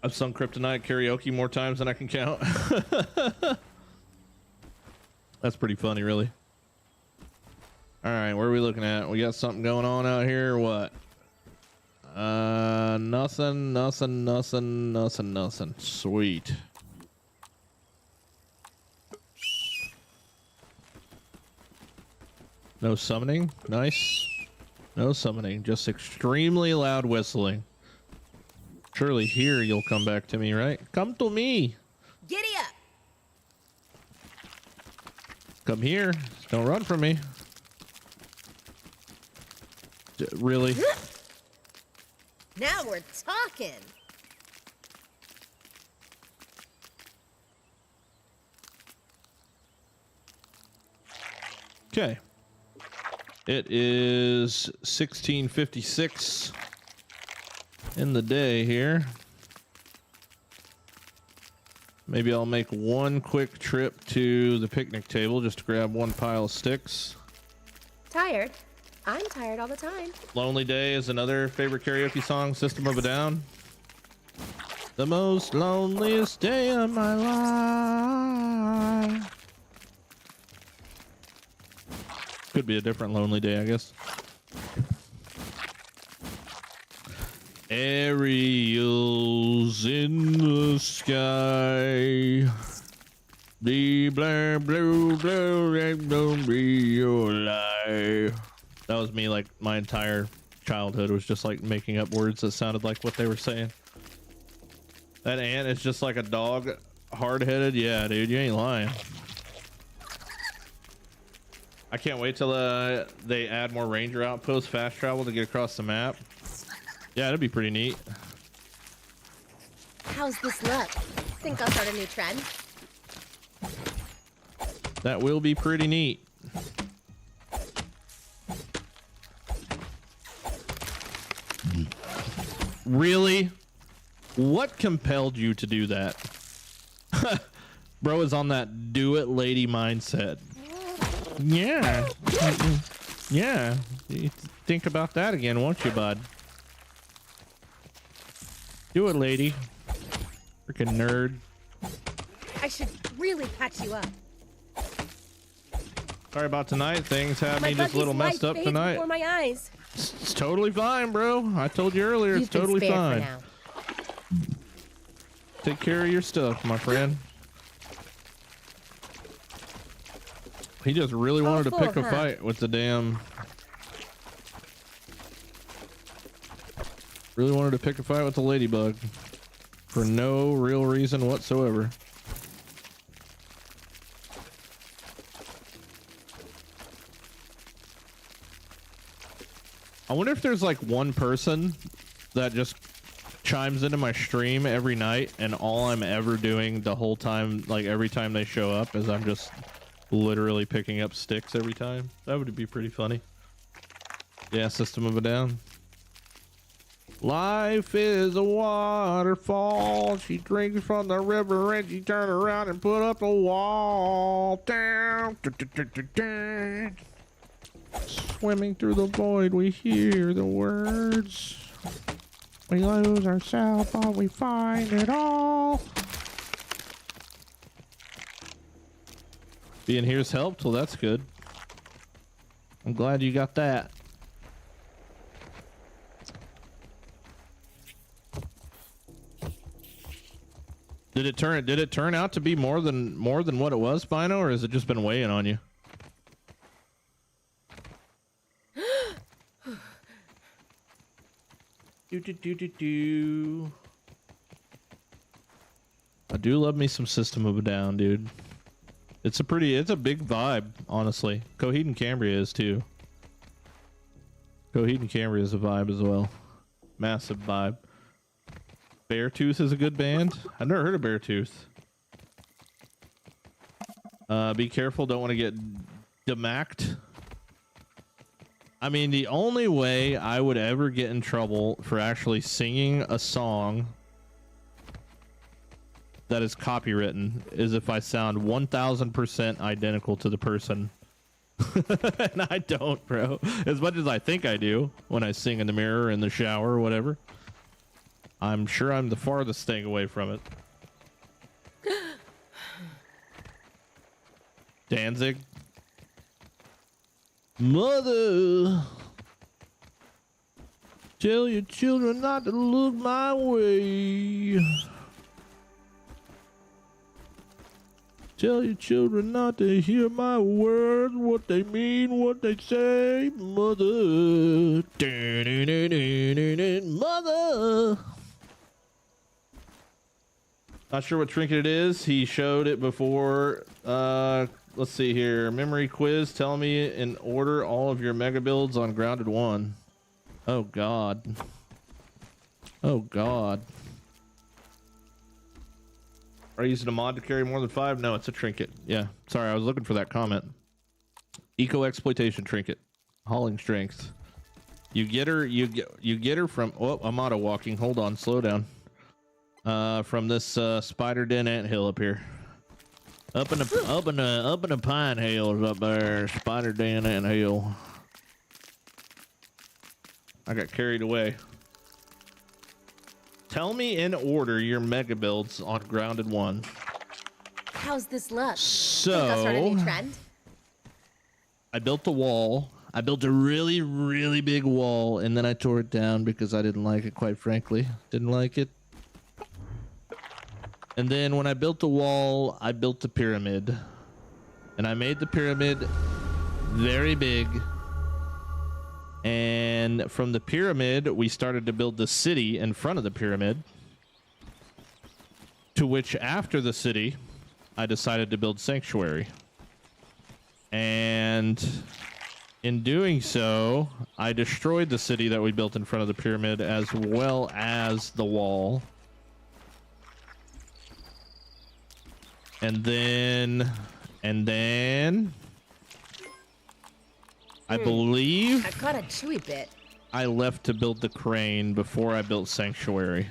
[SPEAKER 1] I've sung Kryptonite karaoke more times than I can count. That's pretty funny, really. All right, where are we looking at? We got something going on out here or what? Nothing. Sweet. No summoning. Nice. No summoning. Just extremely loud whistling. Surely here you'll come back to me, right? Come to me.
[SPEAKER 2] Giddy up!
[SPEAKER 1] Come here. Don't run from me. Really?
[SPEAKER 2] Now we're talking.
[SPEAKER 1] Okay. It is 16:56 in the day here. Maybe I'll make one quick trip to the picnic table just to grab one pile of sticks.
[SPEAKER 2] Tired? I'm tired all the time.
[SPEAKER 1] Lonely Day is another favorite karaoke song, System of a Down. The most loneliest day of my life. Could be a different lonely day, I guess. Ariel's in the sky. The black, blue, don't be your life. That was me, like, my entire childhood was just, like, making up words that sounded like what they were saying. That ant is just like a dog, hard-headed. Yeah, dude, you ain't lying. I can't wait till they add more ranger outposts, fast travel to get across the map. Yeah, that'd be pretty neat.
[SPEAKER 2] How's this look? Think I'll start a new trend?
[SPEAKER 1] That will be pretty neat. Really? What compelled you to do that? Bro is on that do it lady mindset. Yeah. Yeah. You think about that again, won't you, bud? Do it, lady. Freaking nerd.
[SPEAKER 2] I should really patch you up.
[SPEAKER 1] Sorry about tonight. Things have
[SPEAKER 2] My
[SPEAKER 1] me just a little
[SPEAKER 2] buggy's
[SPEAKER 1] messed
[SPEAKER 2] life
[SPEAKER 1] up
[SPEAKER 2] fades
[SPEAKER 1] tonight.
[SPEAKER 2] before my eyes.
[SPEAKER 1] It's totally fine, bro. I told you earlier, it's
[SPEAKER 2] You've been
[SPEAKER 1] totally
[SPEAKER 2] spared
[SPEAKER 1] fine.
[SPEAKER 2] for now.
[SPEAKER 1] Take care of your stuff, my friend. He just really wanted to
[SPEAKER 2] full,
[SPEAKER 1] pick a
[SPEAKER 2] huh?
[SPEAKER 1] fight with the damn... Really wanted to pick a fight with the ladybug. For no real reason whatsoever. I wonder if there's like one person that just chimes into my stream every night and all I'm ever doing the whole time, like every time they show up, is I'm just literally picking up sticks every time. That would be pretty funny. Yeah, System of a Down. Life is a waterfall. She drinks from the river and she turn around and put up a wall. Down. Swimming through the void, we hear the words. We lose ourselves, but we find it all. Being here's helped, well, that's good. I'm glad you got that. Did it turn out to be more than what it was, Bino, or has it just been weighing on you? Do. I do love me some System of a Down, dude. It's a big vibe, honestly. Coheed and Cambria is too. Coheed and Cambria is a vibe as well. Massive vibe. Beartooth is a good band. I've never heard of Beartooth. Be careful, don't want to get Demacked. I mean, the only way I would ever get in trouble for actually singing a song that is copywritten is if I sound 1000% identical to the person. And I don't, bro. As much as I think I do when I sing in the mirror, in the shower, or whatever. I'm sure I'm the farthest thing away from it. Danzig. Mother, tell your children not to look my way. Tell your children not to hear my words, what they mean, what they say. Mother. Mother. Not sure what trinket it is. He showed it before. Let's see here. Memory quiz. Tell me in order all of your mega builds on Grounded 1. Oh, God. Oh, God. Are you using a mod to carry more than 5? No, it's a trinket. Yeah. Sorry, I was looking for that comment. Eco exploitation trinket. Hauling strength. You get her from... Oh, I'm auto walking. Hold on. Slow down. From this spider den anthill up here. Up in the pine hills up there, spider den anthill. I got carried away. Tell me in order your mega builds on Grounded 1.
[SPEAKER 2] How's this look?
[SPEAKER 1] So
[SPEAKER 2] Think I'll start a new trend?
[SPEAKER 1] I built the wall. I built a really, really big wall, and then I tore it down because I didn't like it, quite frankly. Didn't like it. And then when I built the wall, I built the pyramid. And I made the pyramid very big. And from the pyramid, we started to build the city in front of the pyramid. To which, after the city, I decided to build sanctuary. And in doing so, I destroyed the city that we built in front of the pyramid, as well as the wall. And then I believe
[SPEAKER 2] I caught a chewy bit.
[SPEAKER 1] I left to build the crane before I built sanctuary.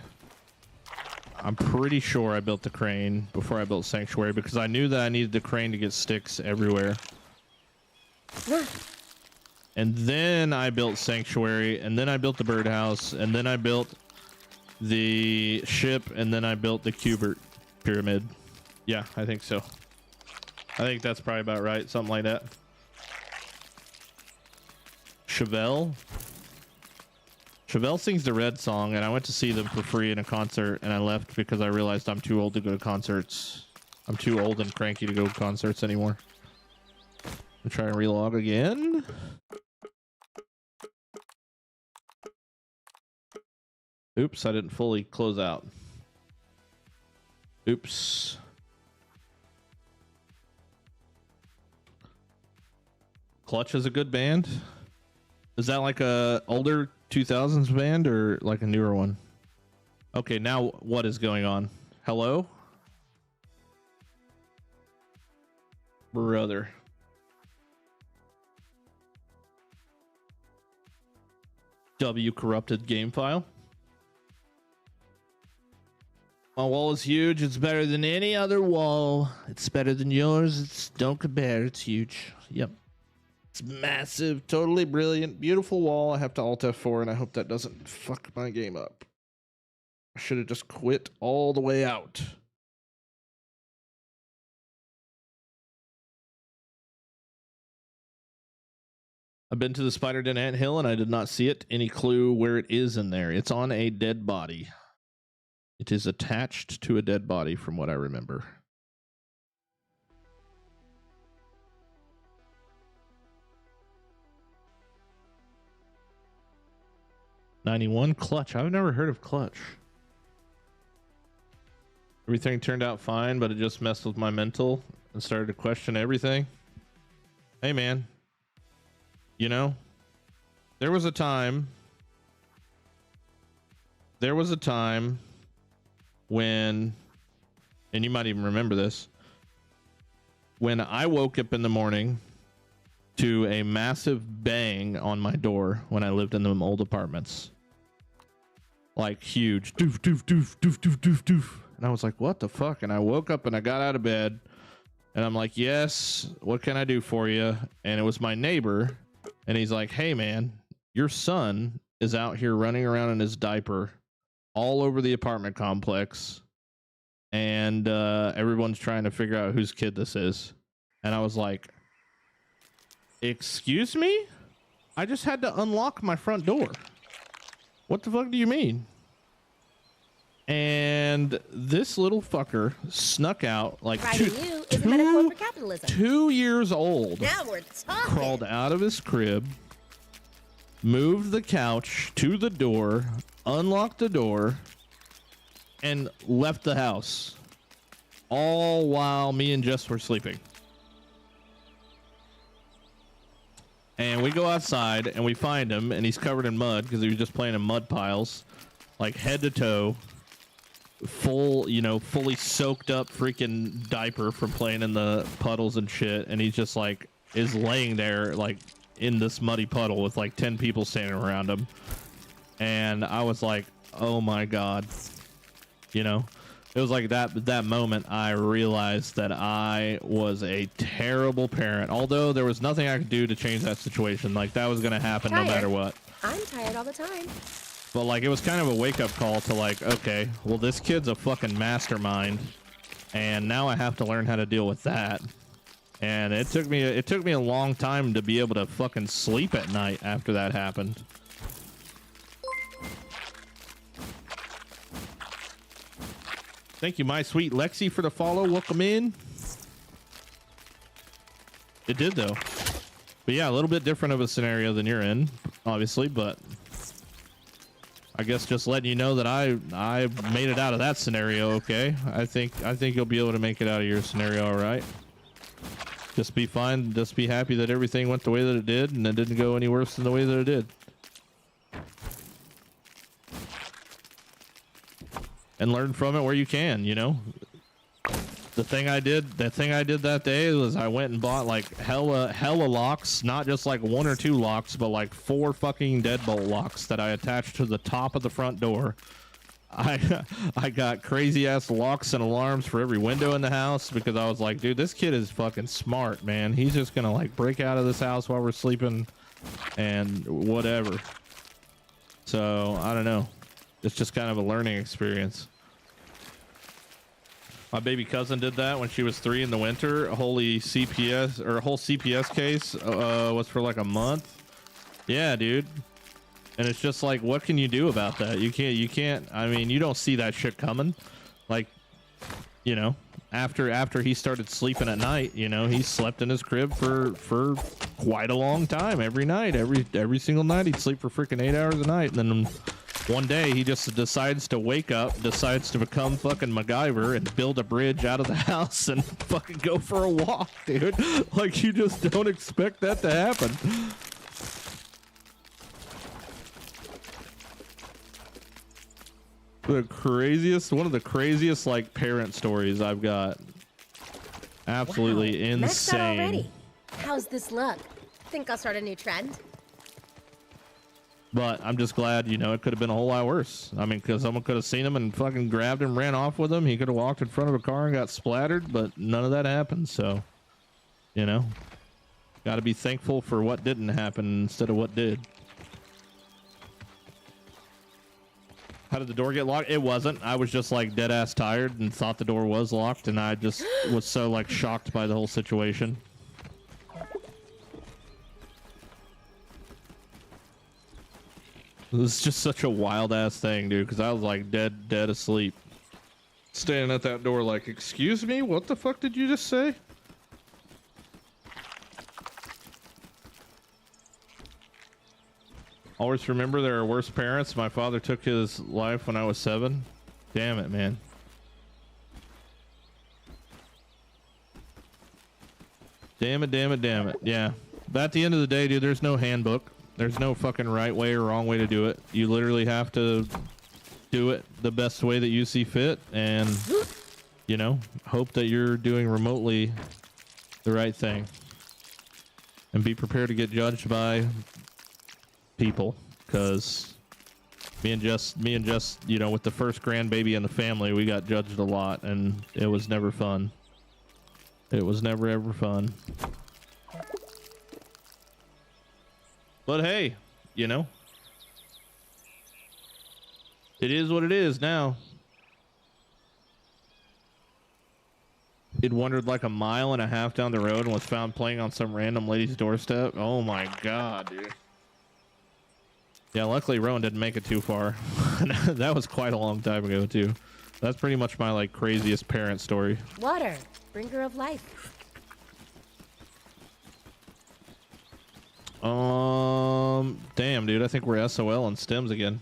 [SPEAKER 1] I'm pretty sure I built the crane before I built sanctuary because I knew that I needed the crane to get sticks everywhere. And then I built sanctuary, and then I built the birdhouse, and then I built the ship, and then I built the Cubert pyramid. Yeah, I think so. I think that's probably about right. Something like that. Chevelle sings the Red song, and I went to see them for free in a concert, and I left because I realized I'm too old to go to concerts. I'm too old and cranky to go to concerts anymore. I'm trying to relog again. Oops, I didn't fully close out. Oops. Clutch is a good band. Is that like a older 2000s band or like a newer one? Okay, now what is going on? Hello? Brother. W corrupted game file. My wall is huge. It's better than any other wall. It's better than yours. Don't compare. It's huge. Yep. It's massive, totally brilliant, beautiful wall. I have to Alt F4, and I hope that doesn't fuck my game up. I should have just quit all the way out. I've been to the Spider Den Anthill, and I did not see it. Any clue where it is in there? It's on a dead body. It is attached to a dead body, from what I remember. $91 Clutch. I've never heard of Clutch. Everything turned out fine, but it just messed with my mental and started to question everything. Hey, man. You know, there was a time when, and you might even remember this, when I woke up in the morning to a massive bang on my door when I lived in them old apartments. Like huge. Doof, doof, doof, doof, doof, doof, doof. And I was like, what the fuck? And I woke up and I got out of bed and I'm like, yes, what can I do for you? And it was my neighbor. And he's like, hey man, your son is out here running around in his diaper all over the apartment complex. And everyone's trying to figure out whose kid this is. And I was like, excuse me? I just had to unlock my front door. What the fuck do you mean? And this little fucker snuck out like
[SPEAKER 2] Writing you is a metaphor for capitalism.
[SPEAKER 1] 2 years old.
[SPEAKER 2] Now we're talking.
[SPEAKER 1] Crawled out of his crib, moved the couch to the door, unlocked the door, and left the house. All while me and Jess were sleeping. And we go outside and we find him and he's covered in mud because he was just playing in mud piles, like head to toe, full, you know, fully soaked up freaking diaper from playing in the puddles and shit. And he's just like, is laying there like in this muddy puddle with like 10 people standing around him. And I was like, oh my God, you know? It was like that moment I realized that I was a terrible parent. Although there was nothing I could do to change that situation. Like that was going to happen no matter what.
[SPEAKER 2] I'm tired all the time.
[SPEAKER 1] But like it was kind of a wake up call to like, okay, well this kid's a fucking mastermind and now I have to learn how to deal with that. And it took me a long time to be able to fucking sleep at night after that happened. Thank you, my sweet Lexi, for the follow. Welcome in. It did, though. But yeah, a little bit different of a scenario than you're in, obviously. But I guess just letting you know that I made it out of that scenario. Okay, I think you'll be able to make it out of your scenario. All right. Just be fine. Just be happy that everything went the way that it did, and it didn't go any worse than the way that it did. And learn from it where you can, you know. The thing I did that day was I went and bought like hella locks, not just like 1 or 2 locks, but like 4 fucking deadbolt locks that I attached to the top of the front door. I got crazy ass locks and alarms for every window in the house because I was like, dude, this kid is fucking smart, man. He's just gonna like break out of this house while we're sleeping and whatever. So I don't know. It's just kind of a learning experience. My baby cousin did that when she was 3 in the winter. A whole CPS case was for like a month. Yeah, dude. And it's just like, what can you do about that? You can't. I mean, you don't see that shit coming. Like, you know, after he started sleeping at night, you know, he slept in his crib for quite a long time. Every night, every single night, he'd sleep for freaking 8 hours a night, and then one day he just decides to wake up, decides to become fucking MacGyver and build a bridge out of the house and fucking go for a walk, dude. Like, you just don't expect that to happen. One of the craziest like parent stories I've got. Absolutely
[SPEAKER 2] wow. Maxed out already.
[SPEAKER 1] Insane.
[SPEAKER 2] How's this look? Think I'll start a new trend?
[SPEAKER 1] But I'm just glad, you know, it could have been a whole lot worse. I mean, because someone could have seen him and fucking grabbed him, ran off with him. He could have walked in front of a car and got splattered, but none of that happened. So, you know, got to be thankful for what didn't happen instead of what did. How did the door get locked? It wasn't. I was just like dead ass tired and thought the door was locked, and I just was so like shocked by the whole situation. It was just such a wild ass thing, dude, because I was like dead asleep. Standing at that door like, excuse me? What the fuck did you just say? Always remember there are worse parents. My father took his life when I was 7. Damn it, man. Damn it. Yeah. But at the end of the day, dude, there's no handbook. There's no fucking right way or wrong way to do it. You literally have to do it the best way that you see fit and, you know, hope that you're doing remotely the right thing. And be prepared to get judged by people, because me and Jess, you know, with the first grandbaby in the family, we got judged a lot, and it was never fun. It was never ever fun. But hey, you know, it is what it is now. It wandered like a mile and a half down the road and was found playing on some random lady's doorstep. Oh my god, dude. Yeah, luckily Rowan didn't make it too far. That was quite a long time ago too. That's pretty much my like craziest parent story.
[SPEAKER 2] Water, bringer of life.
[SPEAKER 1] Damn, dude, I think we're SOL on stems again.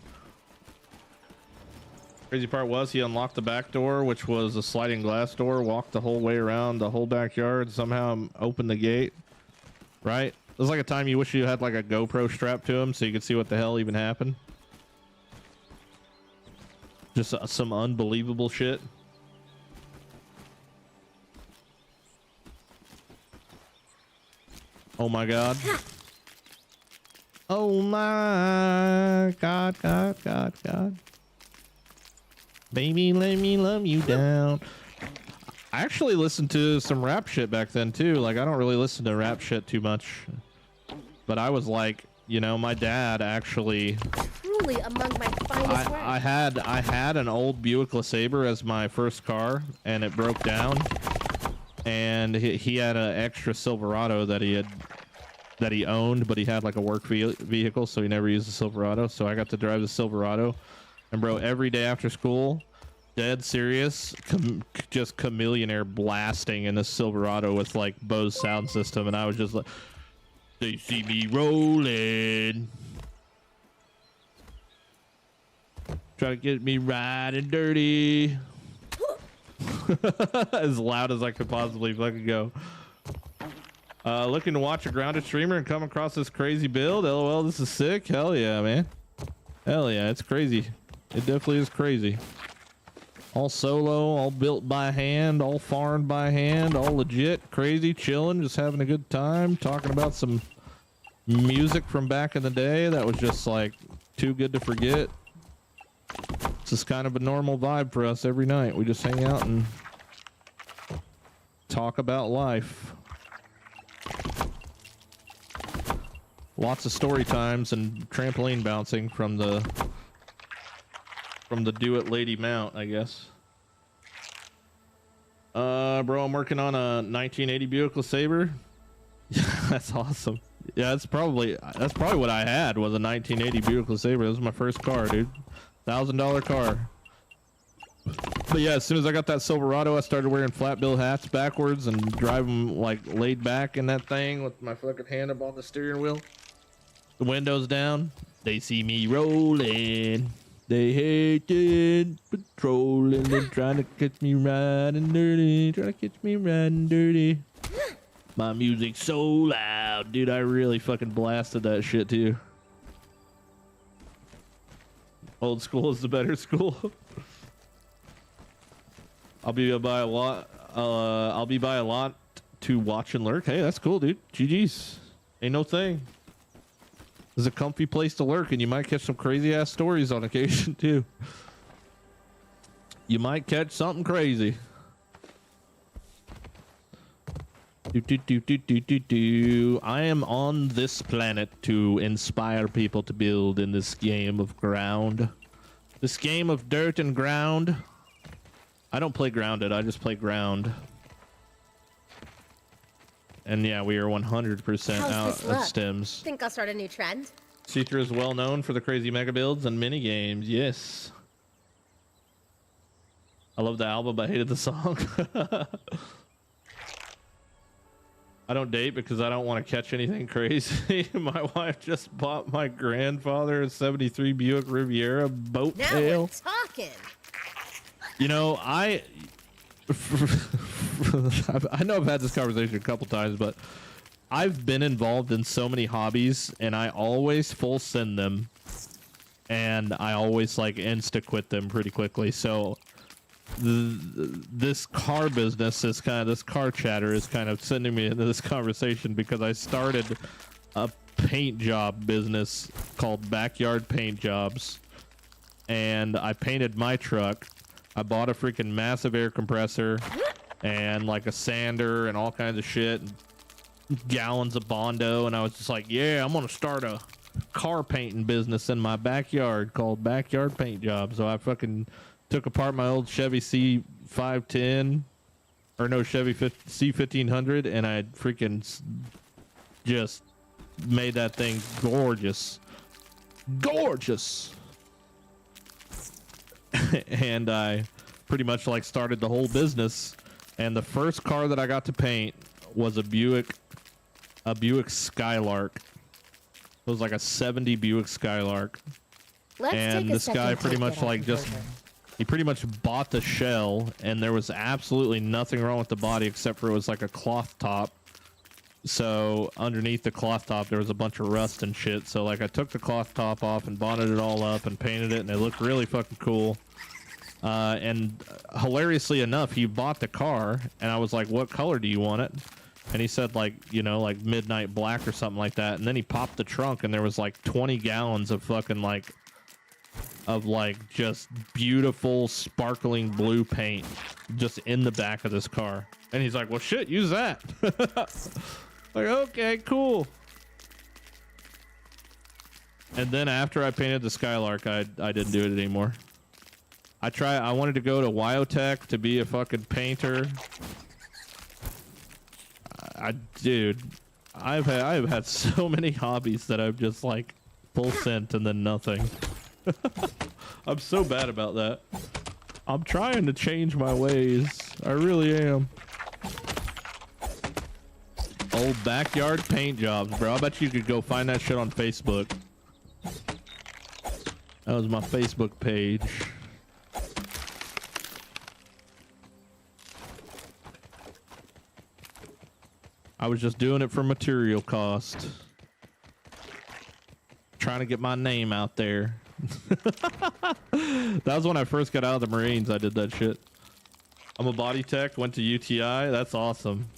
[SPEAKER 1] Crazy part was he unlocked the back door, which was a sliding glass door, walked the whole way around the whole backyard, somehow opened the gate. Right? It was like a time you wish you had like a GoPro strapped to him so you could see what the hell even happened. Just some unbelievable shit. Oh my god. Oh my god, god, god, god. Baby, let me love you down. I actually listened to some rap shit back then too. Like, I don't really listen to rap shit too much. But I was like, you know, my dad actually...
[SPEAKER 2] Truly among my finest work.
[SPEAKER 1] I had an old Buick LeSabre as my first car, and it broke down. And he had an extra Silverado that he owned, but he had like a work vehicle, so he never used the Silverado. So I got to drive the Silverado. And bro, every day after school, dead serious, just chameleonaire blasting in this Silverado with like Bose sound system, and I was just like, they see me rolling, try to get me riding dirty, as loud as I could possibly fucking go. Looking to watch a grounded streamer and come across this crazy build. LOL, this is sick. Hell yeah, man. Hell yeah, it's crazy. It definitely is crazy. All solo, all built by hand, all farmed by hand, all legit, crazy, chilling, just having a good time, talking about some music from back in the day that was just like too good to forget. It's just kind of a normal vibe for us every night. We just hang out and talk about life. Lots of story times and trampoline bouncing from the Do It Lady mount, I guess. Bro, I'm working on a 1980 Buick LeSabre. That's awesome. Yeah, that's probably what I had, was a 1980 Buick LeSabre. It was my first car, dude. $1,000 car. But yeah, as soon as I got that Silverado, I started wearing flat bill hats backwards and driving like laid back in that thing with my fucking hand up on the steering wheel. The windows down. They see me rolling. They hated patrolling and trying to catch me riding dirty. Trying to catch me riding dirty. My music's so loud, dude. I really fucking blasted that shit too. Old school is the better school. I'll be by a lot. I'll be by a lot to watch and lurk. Hey, that's cool, dude. GG's. Ain't no thing. It's a comfy place to lurk, and you might catch some crazy ass stories on occasion too. You might catch something crazy. I am on this planet to inspire people to build in this game of ground. This game of dirt and ground. I don't play grounded, I just play ground. And yeah, we are 100% out of stems.
[SPEAKER 2] Think I'll start a new trend?
[SPEAKER 1] Seeker is well known for the crazy mega builds and mini games. Yes. I love the album, I hated the song. I don't date because I don't want to catch anything crazy. My wife just bought my grandfather a 73 Buick Riviera boat
[SPEAKER 2] Now
[SPEAKER 1] tail.
[SPEAKER 2] we're talking.
[SPEAKER 1] You know, I know I've had this conversation a couple times, but I've been involved in so many hobbies, and I always full send them, and I always like insta quit them pretty quickly. So this car business is this car chatter is kind of sending me into this conversation because I started a paint job business called Backyard Paint Jobs, and I painted my truck. I bought a freaking massive air compressor and like a sander and all kinds of shit and gallons of Bondo, and I was just like, yeah, I'm gonna start a car painting business in my backyard called Backyard Paint Jobs. So I fucking took apart my old Chevy C510, or no, Chevy C1500, and I freaking just made that thing gorgeous. And I pretty much like started the whole business. And the first car that I got to paint was a Buick Skylark. It was like a 70 Buick Skylark.
[SPEAKER 2] Let's
[SPEAKER 1] And
[SPEAKER 2] take a
[SPEAKER 1] this
[SPEAKER 2] second
[SPEAKER 1] guy
[SPEAKER 2] to
[SPEAKER 1] pretty
[SPEAKER 2] get
[SPEAKER 1] much
[SPEAKER 2] our
[SPEAKER 1] like
[SPEAKER 2] composure.
[SPEAKER 1] he pretty much bought the shell, and there was absolutely nothing wrong with the body except for it was like a cloth top. So underneath the cloth top there was a bunch of rust and shit. So like I took the cloth top off and bonded it all up and painted it, and it looked really fucking cool. And hilariously enough, he bought the car, and I was like, what color do you want it? And he said like, you know, like midnight black or something like that. And then he popped the trunk, and there was like 20 gallons of fucking like just beautiful sparkling blue paint just in the back of this car. And he's like, well shit, use that. Like, okay, cool. And then after I painted the Skylark, I didn't do it anymore. I wanted to go to Wyotech to be a fucking painter. Dude, I've had so many hobbies that I've just like full sent and then nothing. I'm so bad about that. I'm trying to change my ways. I really am. Old Backyard Paint Jobs, bro. I bet you could go find that shit on Facebook. That was my Facebook page. I was just doing it for material cost. Trying to get my name out there. That was when I first got out of the Marines. I did that shit. I'm a body tech, went to UTI. That's awesome.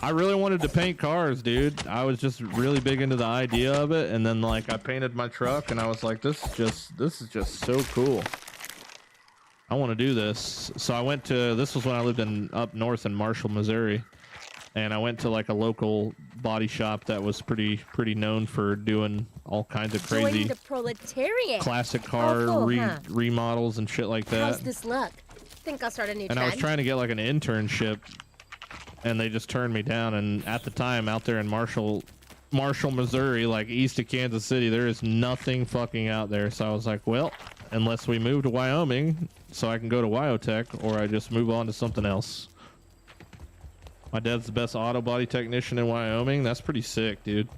[SPEAKER 1] I really wanted to paint cars, dude. I was just really big into the idea of it, and then like I painted my truck, and I was like, this is just so cool. I want to do this. So I went to, this was when I lived up north in Marshall, Missouri, and I went to like a local body shop that was pretty known for doing all kinds of crazy
[SPEAKER 2] Join the proletariat.
[SPEAKER 1] classic car
[SPEAKER 2] Oh, cool, huh?
[SPEAKER 1] remodels and shit like that.
[SPEAKER 2] How's this luck? Think I'll start a new
[SPEAKER 1] And
[SPEAKER 2] trend?
[SPEAKER 1] I was trying to get like an internship, and they just turned me down. And at the time, out there in Marshall, Missouri, like east of Kansas City, there is nothing fucking out there. So I was like, well, unless we move to Wyoming so I can go to Wyotech, or I just move on to something else. My dad's the best auto body technician in Wyoming. That's pretty sick, dude.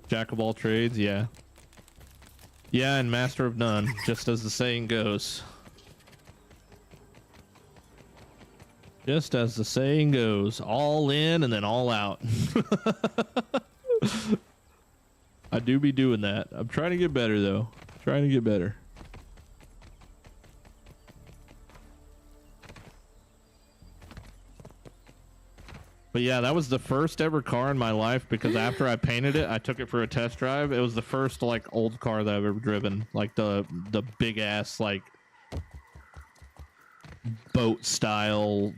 [SPEAKER 1] Jack of all trades, yeah. Yeah, and master of none, just as the saying goes. Just as the saying goes, all in and then all out. I do be doing that. I'm trying to get better, though. Trying to get better. But yeah, that was the first ever car in my life, because after I painted it, I took it for a test drive. It was the first like old car that I've ever driven, like the big ass like boat style,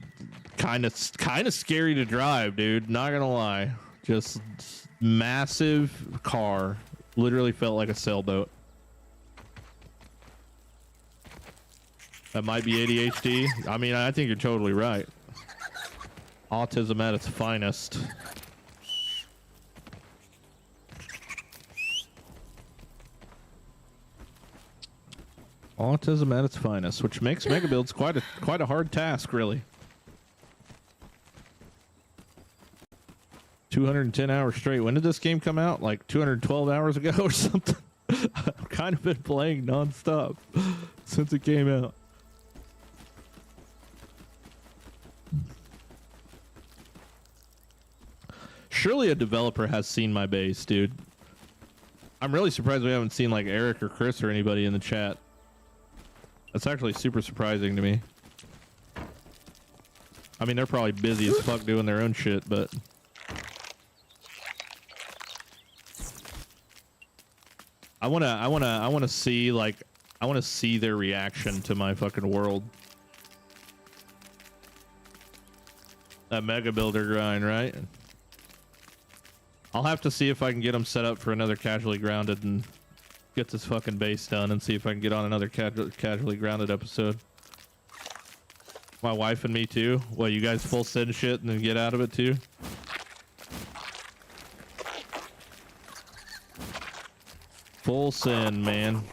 [SPEAKER 1] kind of scary to drive, dude. Not gonna lie, just massive car. Literally felt like a sailboat. That might be ADHD. I mean, I think you're totally right. Autism at its finest. Autism at its finest, which makes mega builds quite a hard task, really. 210 hours straight. When did this game come out? Like 212 hours ago or something? I've kind of been playing nonstop since it came out. Surely a developer has seen my base, dude. I'm really surprised we haven't seen like Eric or Chris or anybody in the chat. That's actually super surprising to me. I mean, they're probably busy as fuck doing their own shit, but I wanna see like I wanna see their reaction to my fucking world. That mega builder grind, right? I'll have to see if I can get them set up for another casually grounded and get this fucking base done and see if I can get on another casually grounded episode. My wife and me too. Well, you guys full send shit and then get out of it too? Full send, man.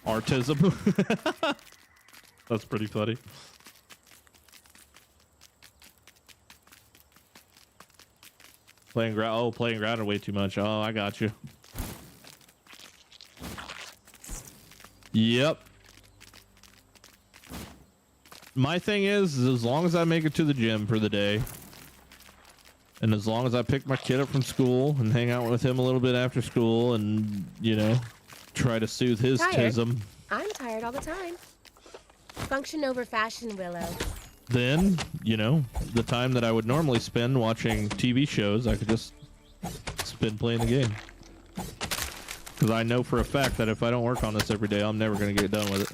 [SPEAKER 1] Artism. That's pretty funny. Playing grounded way too much. Oh, I got you. Yep. My thing is as long as I make it to the gym for the day, and as long as I pick my kid up from school and hang out with him a little bit after school and, you know, try to soothe his tism.
[SPEAKER 2] I'm tired all the time. Function over fashion, Willow.
[SPEAKER 1] Then, you know, the time that I would normally spend watching TV shows, I could just spend playing the game. Because I know for a fact that if I don't work on this every day, I'm never going to get done with it.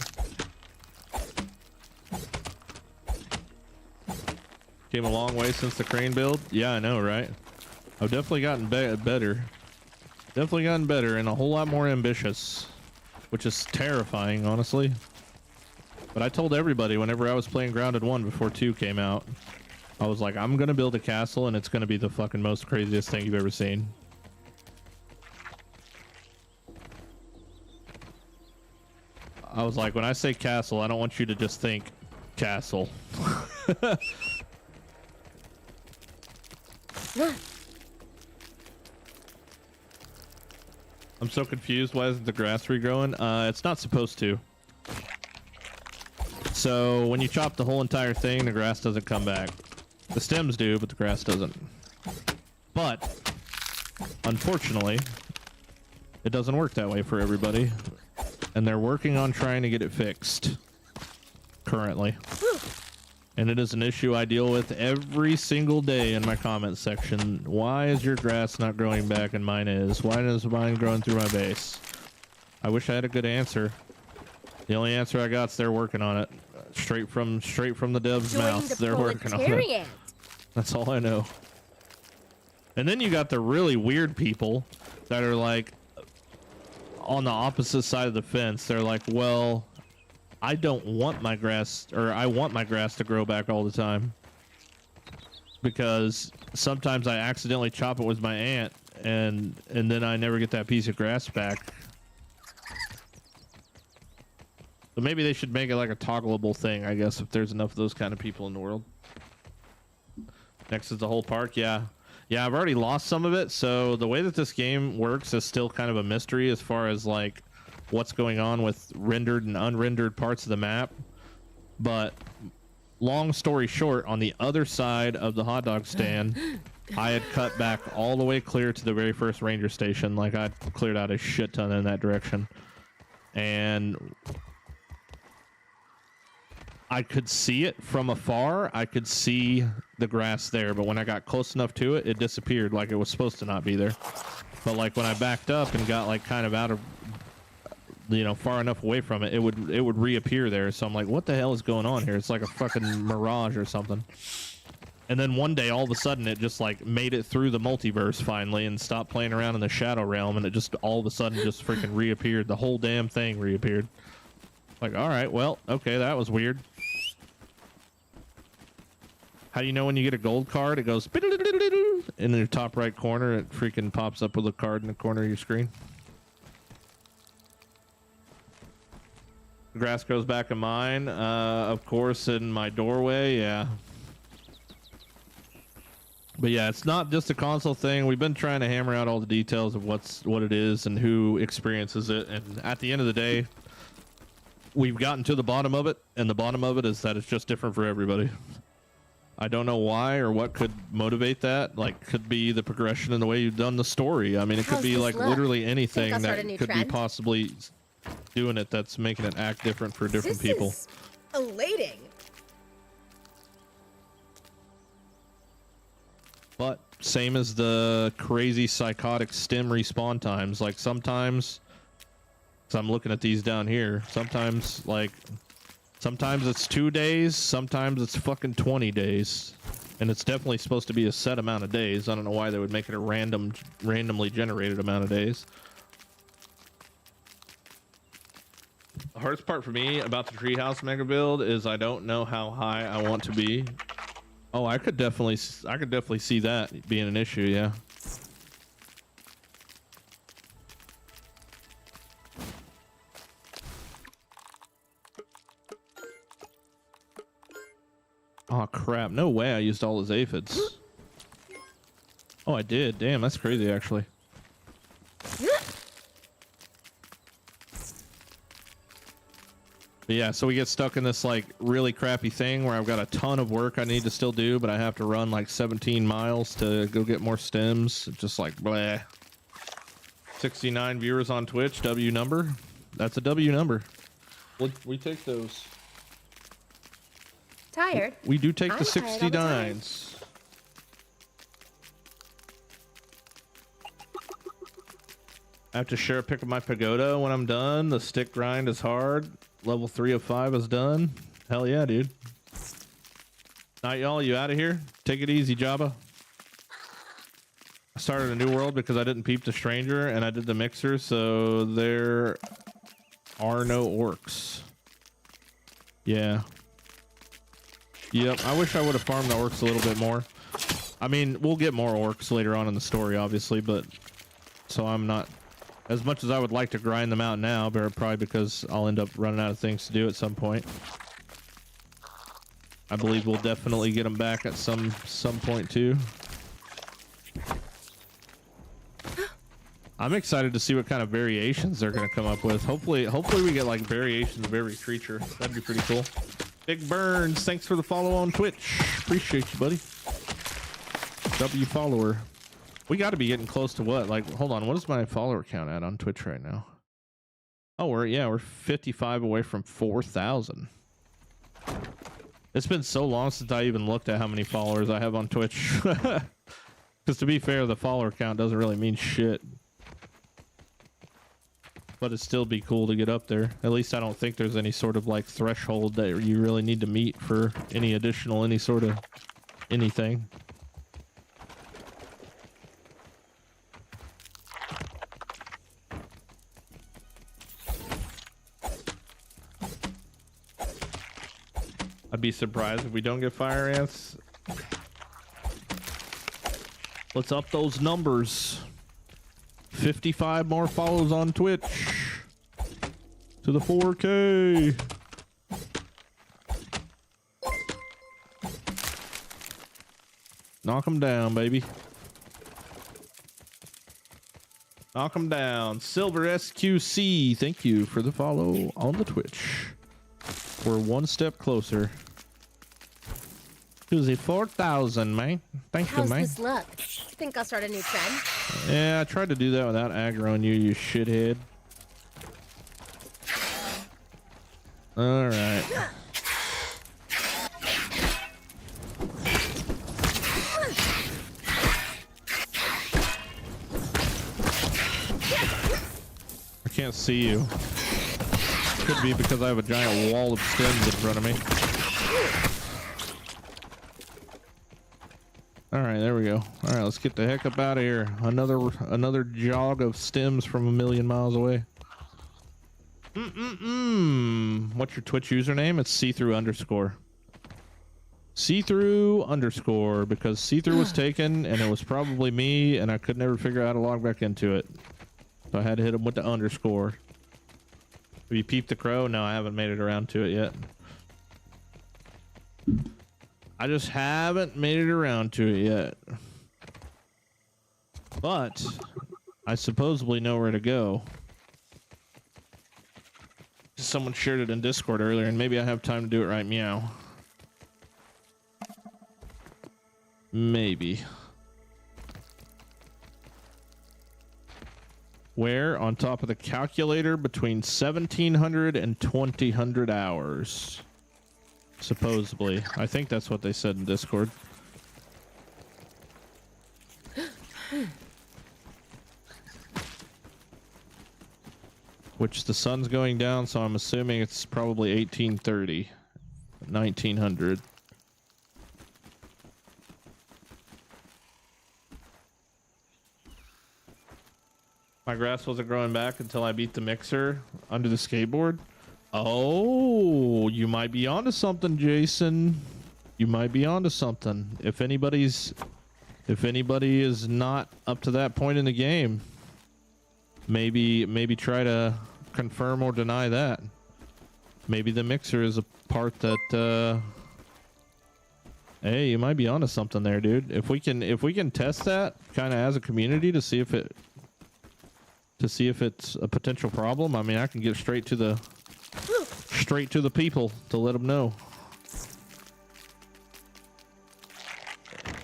[SPEAKER 1] Came a long way since the crane build. Yeah, I know, right? I've definitely gotten better. Definitely gotten better and a whole lot more ambitious, which is terrifying, honestly. But I told everybody whenever I was playing Grounded 1 before 2 came out, I was like, I'm going to build a castle and it's going to be the fucking most craziest thing you've ever seen. I was like, when I say castle, I don't want you to just think castle. I'm so confused. Why isn't the grass regrowing? It's not supposed to. So when you chop the whole entire thing, the grass doesn't come back. The stems do, but the grass doesn't. But unfortunately, it doesn't work that way for everybody. And they're working on trying to get it fixed currently. And it is an issue I deal with every single day in my comment section. Why is your grass not growing back and mine is? Why is mine growing through my base? I wish I had a good answer. The only answer I got is they're working on it. Straight from the dev's mouth. They're working on it. That's all I know. And then you got the really weird people that are like on the opposite side of the fence. They're like, well, I don't want my grass, or I want my grass to grow back all the time because sometimes I accidentally chop it with my ant and then I never get that piece of grass back. So maybe they should make it like a toggleable thing, I guess, if there's enough of those kind of people in the world. Next is the whole park. Yeah, I've already lost some of it. So the way that this game works is still kind of a mystery as far as like what's going on with rendered and unrendered parts of the map. But long story short, on the other side of the hot dog stand, I had cut back all the way clear to the very first ranger station. Like I'd cleared out a shit ton in that direction. And I could see it from afar. I could see the grass there, but when I got close enough to it, it disappeared like it was supposed to not be there. But like when I backed up and got like kind of out of, you know, far enough away from it, it would reappear there. So I'm like, what the hell is going on here? It's like a fucking mirage or something. And then one day, all of a sudden, it just like made it through the multiverse finally and stopped playing around in the shadow realm, and it just all of a sudden just freaking reappeared. The whole damn thing reappeared. Like, all right, well, okay, that was weird. How do you know when you get a gold card? It goes in your top right corner. It freaking pops up with a card in the corner of your screen. The grass grows back in mine. Of course, in my doorway, yeah. But yeah, it's not just a console thing. We've been trying to hammer out all the details of what it is and who experiences it. And at the end of the day, we've gotten to the bottom of it. And the bottom of it is that it's just different for everybody. I don't know why or what could motivate that. Like, could be the progression in the way you've done the story. I mean, it could
[SPEAKER 2] How's
[SPEAKER 1] be
[SPEAKER 2] this
[SPEAKER 1] like
[SPEAKER 2] look?
[SPEAKER 1] literally anything
[SPEAKER 2] I'll start
[SPEAKER 1] that
[SPEAKER 2] a new
[SPEAKER 1] could be
[SPEAKER 2] trend?
[SPEAKER 1] possibly doing it that's making it act different for different
[SPEAKER 2] This
[SPEAKER 1] people.
[SPEAKER 2] is elating.
[SPEAKER 1] But same as the crazy psychotic stem respawn times. Like sometimes, so I'm looking at these down here. Sometimes it's 2 days. Sometimes it's fucking 20 days. And it's definitely supposed to be a set amount of days. I don't know why they would make it a randomly generated amount of days. The hardest part for me about the treehouse mega build is I don't know how high I want to be. Oh, I could definitely see that being an issue, yeah. Oh crap, no way I used all his aphids. Oh, I did. Damn, that's crazy actually. But yeah, so we get stuck in this like really crappy thing where I've got a ton of work I need to still do, but I have to run like 17 miles to go get more stems. It's just like bleh. 69 viewers on Twitch, W number. That's a W number. We take those.
[SPEAKER 2] Tired?
[SPEAKER 1] We do take the
[SPEAKER 2] I'm tired all the time.
[SPEAKER 1] 69s. I have to share a pic of my pagoda when I'm done. The stick grind is hard. Level 3 of 5 is done. Hell yeah, dude. Night, y'all. You out of here? Take it easy, Jabba. I started a new world because I didn't peep the stranger and I did the mixer, so there are no orcs. Yeah. Yep. I wish I would have farmed the orcs a little bit more. I mean, we'll get more orcs later on in the story, obviously, but so I'm not as much as I would like to grind them out now, but probably because I'll end up running out of things to do at some point. I believe we'll definitely get them back at some point too. I'm excited to see what kind of variations they're going to come up with. Hopefully we get like variations of every creature. That'd be pretty cool. Big Burns, thanks for the follow on Twitch. Appreciate you, buddy. W follower. We got to be getting close to what? Like, hold on. What is my follower count at on Twitch right now? Oh, we're 55 away from 4,000. It's been so long since I even looked at how many followers I have on Twitch. Because to be fair, the follower count doesn't really mean shit. But it'd still be cool to get up there. At least I don't think there's any sort of like threshold that you really need to meet for any sort of anything. I'd be surprised if we don't get fire ants. Let's up those numbers. 55 more follows on Twitch to the 4K. Knock them down, baby. Knock them down. Silver SQC, thank you for the follow on the Twitch. We're one step closer to the 4,000, man. Thank you,
[SPEAKER 2] How's
[SPEAKER 1] man.
[SPEAKER 2] this look? Think I'll start a new trend?
[SPEAKER 1] Yeah, I tried to do that without aggroing you, you shithead. All right. I can't see you. Could be because I have a giant wall of stems in front of me. All right, there we go. All right, let's get the heck up out of here. Another jog of stems from a million miles away. What's your Twitch username? It's see-through_. See-through_, because see-through was taken and it was probably me and I could never figure out how to log back into it. So I had to hit him with the underscore. Have you peeped the crow? No, I haven't made it around to it yet. I just haven't made it around to it yet. But I supposedly know where to go. Someone shared it in Discord earlier, and maybe I have time to do it right meow. Maybe. Where? On top of the calculator between 1,700 and 2,000 hours. Supposedly. I think that's what they said in Discord. Which the sun's going down, so I'm assuming it's probably 1830. 1900. My grass wasn't growing back until I beat the mixer under the skateboard. Oh, you might be onto something, Jason. You might be onto something. If anybody is not up to that point in the game, maybe try to confirm or deny that. Maybe the mixer is a part that hey, you might be onto something there, dude. If we can test that kind of as a community to see if it's a potential problem. I mean, I can get straight to the people to let them know.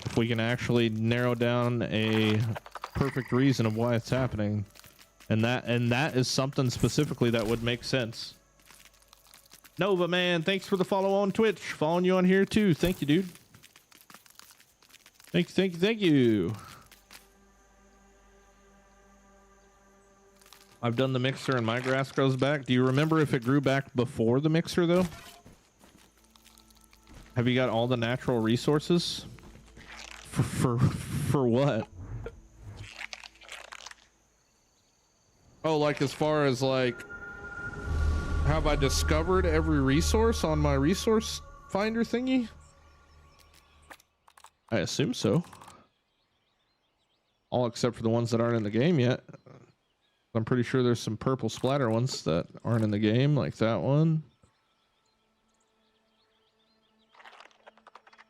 [SPEAKER 1] If we can actually narrow down a perfect reason of why it's happening, and that is something specifically that would make sense. Nova man, thanks for the follow on Twitch. Following you on here too. Thank you, dude. Thank you. I've done the mixer and my grass grows back. Do you remember if it grew back before the mixer though? Have you got all the natural resources? For what? Oh, like as far as like, have I discovered every resource on my resource finder thingy? I assume so. All except for the ones that aren't in the game yet. I'm pretty sure there's some purple splatter ones that aren't in the game, like that one.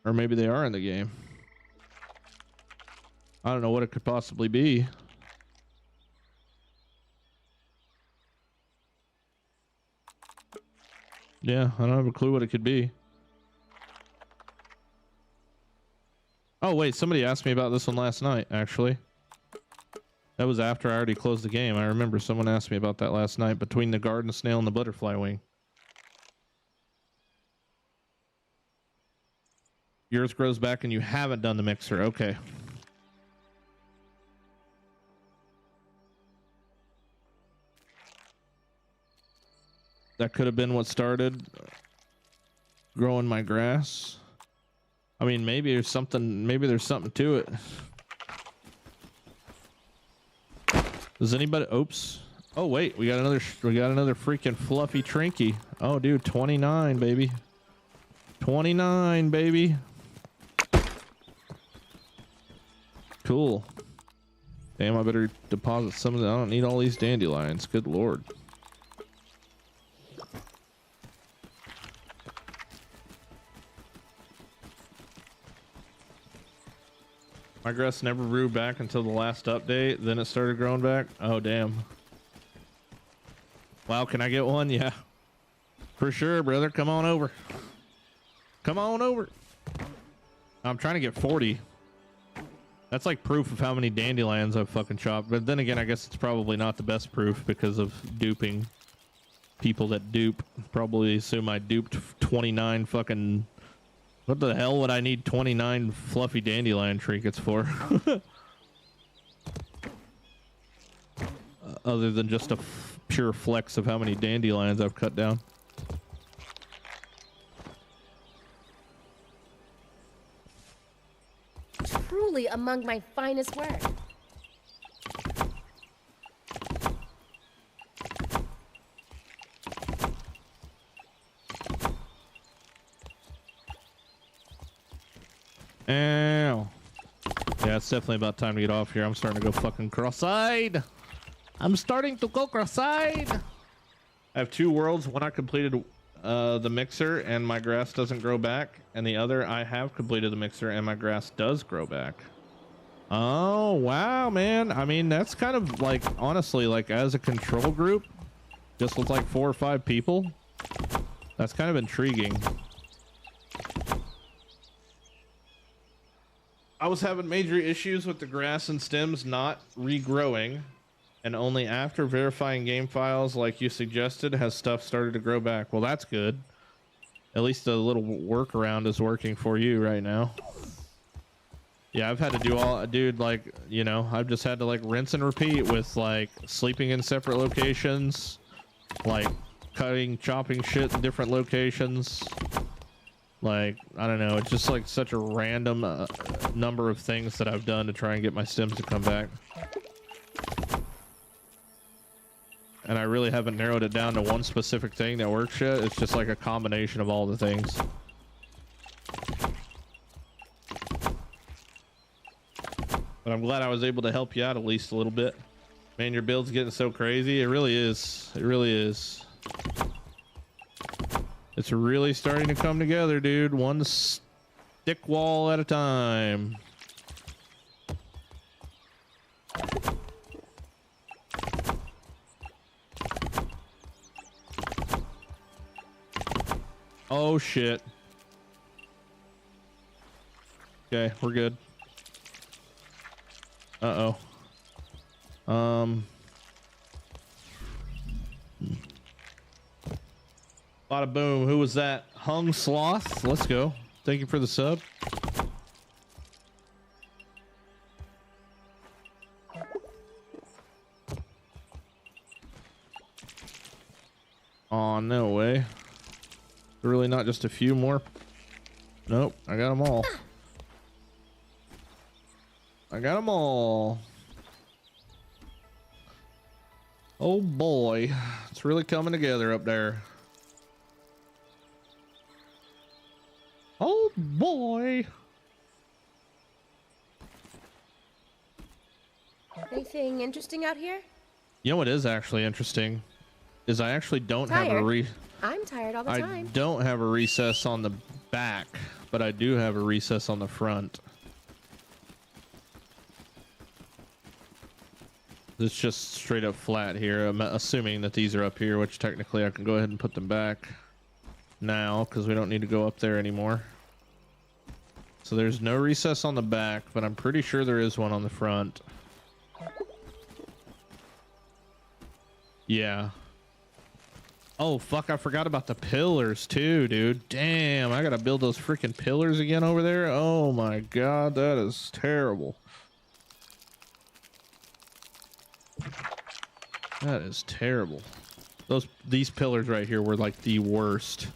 [SPEAKER 1] Or maybe they are in the game. I don't know what it could possibly be. Yeah, I don't have a clue what it could be. Oh, wait, somebody asked me about this one last night, actually. That was after I already closed the game. I remember someone asked me about that last night, between the garden snail and the butterfly wing. Yours grows back and you haven't done the mixer. Okay. That could have been what started growing my grass. I mean, maybe there's something to it. Does anybody? Oops. Oh wait, we got another freaking fluffy trinky. Oh dude, 29 baby. 29 baby. Cool. Damn, I better deposit some of that. I don't need all these dandelions. Good lord. My grass never grew back until the last update. Then it started growing back. Oh, damn. Wow, can I get one? Yeah. For sure, brother. Come on over. Come on over. I'm trying to get 40. That's like proof of how many dandelions I've fucking chopped. But then again, I guess it's probably not the best proof because of duping. People that dupe probably assume I duped 29 fucking... What the hell would I need 29 fluffy dandelion trinkets for? Other than just a pure flex of how many dandelions I've cut down.
[SPEAKER 2] Truly among my finest work.
[SPEAKER 1] Ow. Yeah, it's definitely about time to get off here. I'm starting to go fucking cross-eyed. I'm starting to go cross-eyed. I have two worlds. One I completed the mixer and my grass doesn't grow back. And the other I have completed the mixer and my grass does grow back. Oh, wow, man. I mean, that's kind of like, honestly, like as a control group, just with like 4 or 5 people, that's kind of intriguing. I was having major issues with the grass and stems not regrowing, and only after verifying game files like you suggested has stuff started to grow back. Well, that's good. At least a little workaround is working for you right now. Yeah, I've had to do all, dude, like, you know, I've just had to like rinse and repeat with like sleeping in separate locations, like chopping shit in different locations. Like, I don't know, it's just like such a random number of things that I've done to try and get my stems to come back. And I really haven't narrowed it down to one specific thing that works yet. It's just like a combination of all the things. But I'm glad I was able to help you out at least a little bit. Man, your build's getting so crazy. It really is. It really is. It's really starting to come together, dude. One stick wall at a time. Oh shit. Okay, we're good. Uh-oh. Bada boom. Who was that? Hung Sloth. Let's go. Thank you for the sub. Oh, no way. Really not just a few more? Nope. I got them all. I got them all. Oh boy. It's really coming together up there. Oh boy.
[SPEAKER 2] Anything interesting out here?
[SPEAKER 1] You know what is actually interesting? Is I actually don't have a
[SPEAKER 2] I'm tired all the time.
[SPEAKER 1] I don't have a recess on the back, but I do have a recess on the front. It's just straight up flat here. I'm assuming that these are up here, which technically I can go ahead and put them back now because we don't need to go up there anymore. So there's no recess on the back, but I'm pretty sure there is one on the front. Yeah. Oh, fuck, I forgot about the pillars too, dude. Damn, I gotta build those freaking pillars again over there. Oh my god, that is terrible. That is terrible. These pillars right here were like the worst.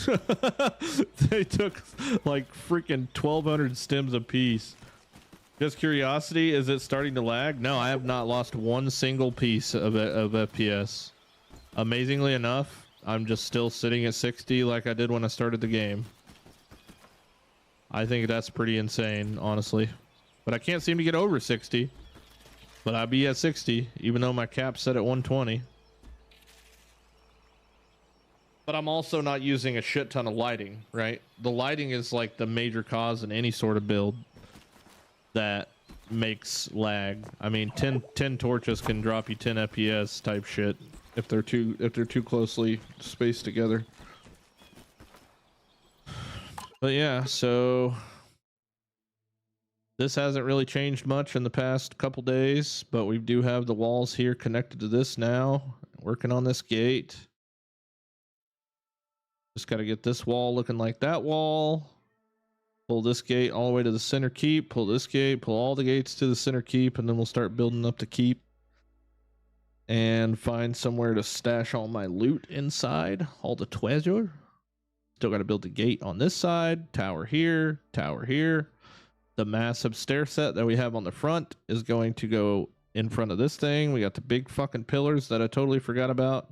[SPEAKER 1] They took like freaking 1,200 stems a piece. Just curiosity, is it starting to lag? No, I have not lost one single piece of FPS. Amazingly enough, I'm just still sitting at 60 like I did when I started the game. I think that's pretty insane, honestly. But I can't seem to get over 60. But I'll be at 60, even though my cap's set at 120. But I'm also not using a shit ton of lighting, right? The lighting is like the major cause in any sort of build that makes lag. I mean, 10 torches can drop you 10 FPS type shit if they're too closely spaced together. But yeah, so this hasn't really changed much in the past couple days, but we do have the walls here connected to this now. Working on this gate. Just got to get this wall looking like that wall. Pull this gate all the way to the center keep. Pull this gate, pull all the gates to the center keep, and then we'll start building up the keep. And find somewhere to stash all my loot inside. All the treasure. Still got to build the gate on this side. Tower here. Tower here. The massive stair set that we have on the front is going to go in front of this thing. We got the big fucking pillars that I totally forgot about.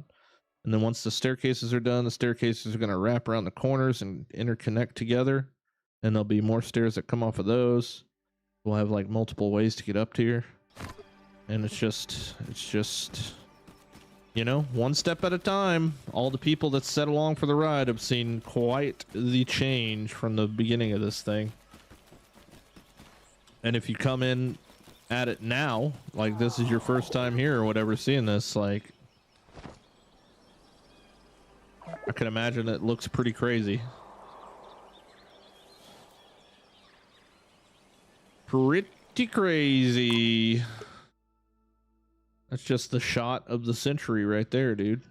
[SPEAKER 1] And then once the staircases are done, the staircases are going to wrap around the corners and interconnect together. And there'll be more stairs that come off of those. We'll have like multiple ways to get up to here. And it's just, you know, one step at a time. All the people that set along for the ride have seen quite the change from the beginning of this thing. And if you come in at it now, like this is your first time here or whatever, seeing this, like, I can imagine it looks pretty crazy. Pretty crazy. That's just the shot of the century right there, dude.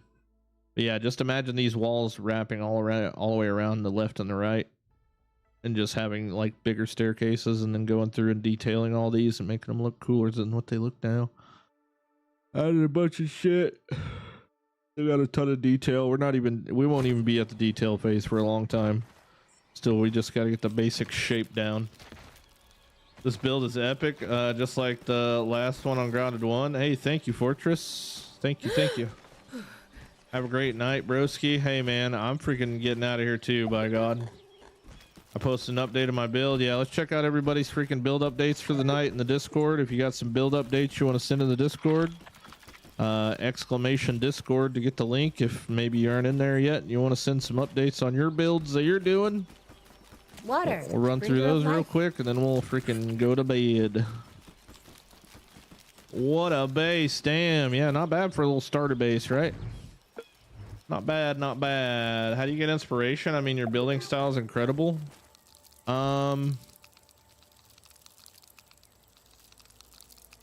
[SPEAKER 1] But yeah, just imagine these walls wrapping all the way around the left and the right, and just having like bigger staircases, and then going through and detailing all these and making them look cooler than what they look now. Added a bunch of shit. They got a ton of detail. We won't even be at the detail phase for a long time. Still, we just got to get the basic shape down. This build is epic, just like the last one on Grounded 1. Hey, thank you, Fortress. Thank you, thank you. Have a great night, broski. Hey, man, I'm freaking getting out of here too, by God. I posted an update of my build. Yeah, let's check out everybody's freaking build updates for the night in the Discord. If you got some build updates you want to send in the Discord, exclamation Discord to get the link. If maybe you aren't in there yet and you want to send some updates on your builds that you're doing,
[SPEAKER 2] Water.
[SPEAKER 1] we'll run through
[SPEAKER 2] Bringer of
[SPEAKER 1] those real
[SPEAKER 2] life.
[SPEAKER 1] quick and then we'll freaking go to bed. What a base. Damn. Yeah, not bad for a little starter base, right? Not bad, not bad. How do you get inspiration? I mean, your building style is incredible. I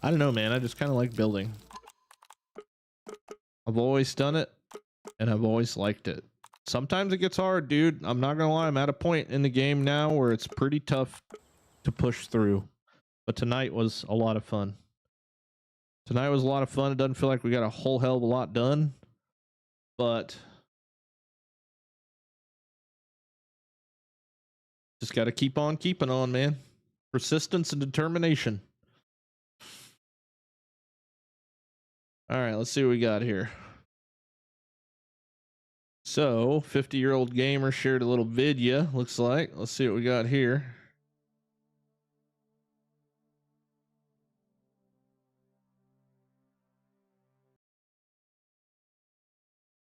[SPEAKER 1] don't know, man. I just kind of like building. I've always done it and I've always liked it. Sometimes it gets hard, dude. I'm not gonna lie. I'm at a point in the game now where it's pretty tough to push through. But tonight was a lot of fun. Tonight was a lot of fun. It doesn't feel like we got a whole hell of a lot done, but just got to keep on keeping on, man. Persistence and determination. All right, let's see what we got here. So, 50-year-old gamer shared a little video, looks like. Let's see what we got here.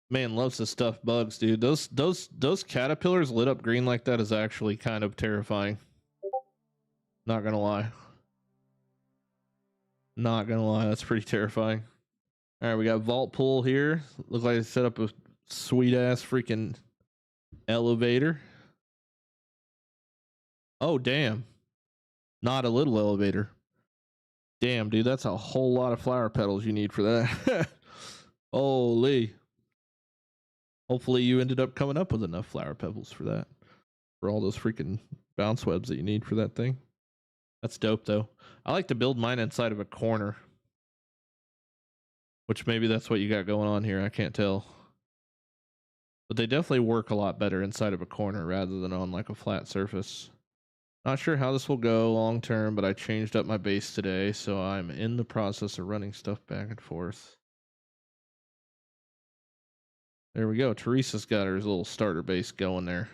[SPEAKER 1] Man, loves to stuff bugs, dude. Those caterpillars lit up green like that is actually kind of terrifying. Not gonna lie. Not gonna lie, that's pretty terrifying. All right, we got vault pool here. Looks like they set up a sweet ass freaking elevator. Oh, damn. Not a little elevator. Damn, dude, that's a whole lot of flower petals you need for that. Holy. Hopefully you ended up coming up with enough flower petals for that. For all those freaking bounce webs that you need for that thing. That's dope, though. I like to build mine inside of a corner. Which maybe that's what you got going on here. I can't tell. But they definitely work a lot better inside of a corner rather than on like a flat surface. Not sure how this will go long term, but I changed up my base today, so I'm in the process of running stuff back and forth. There we go. Teresa's got her little starter base going there.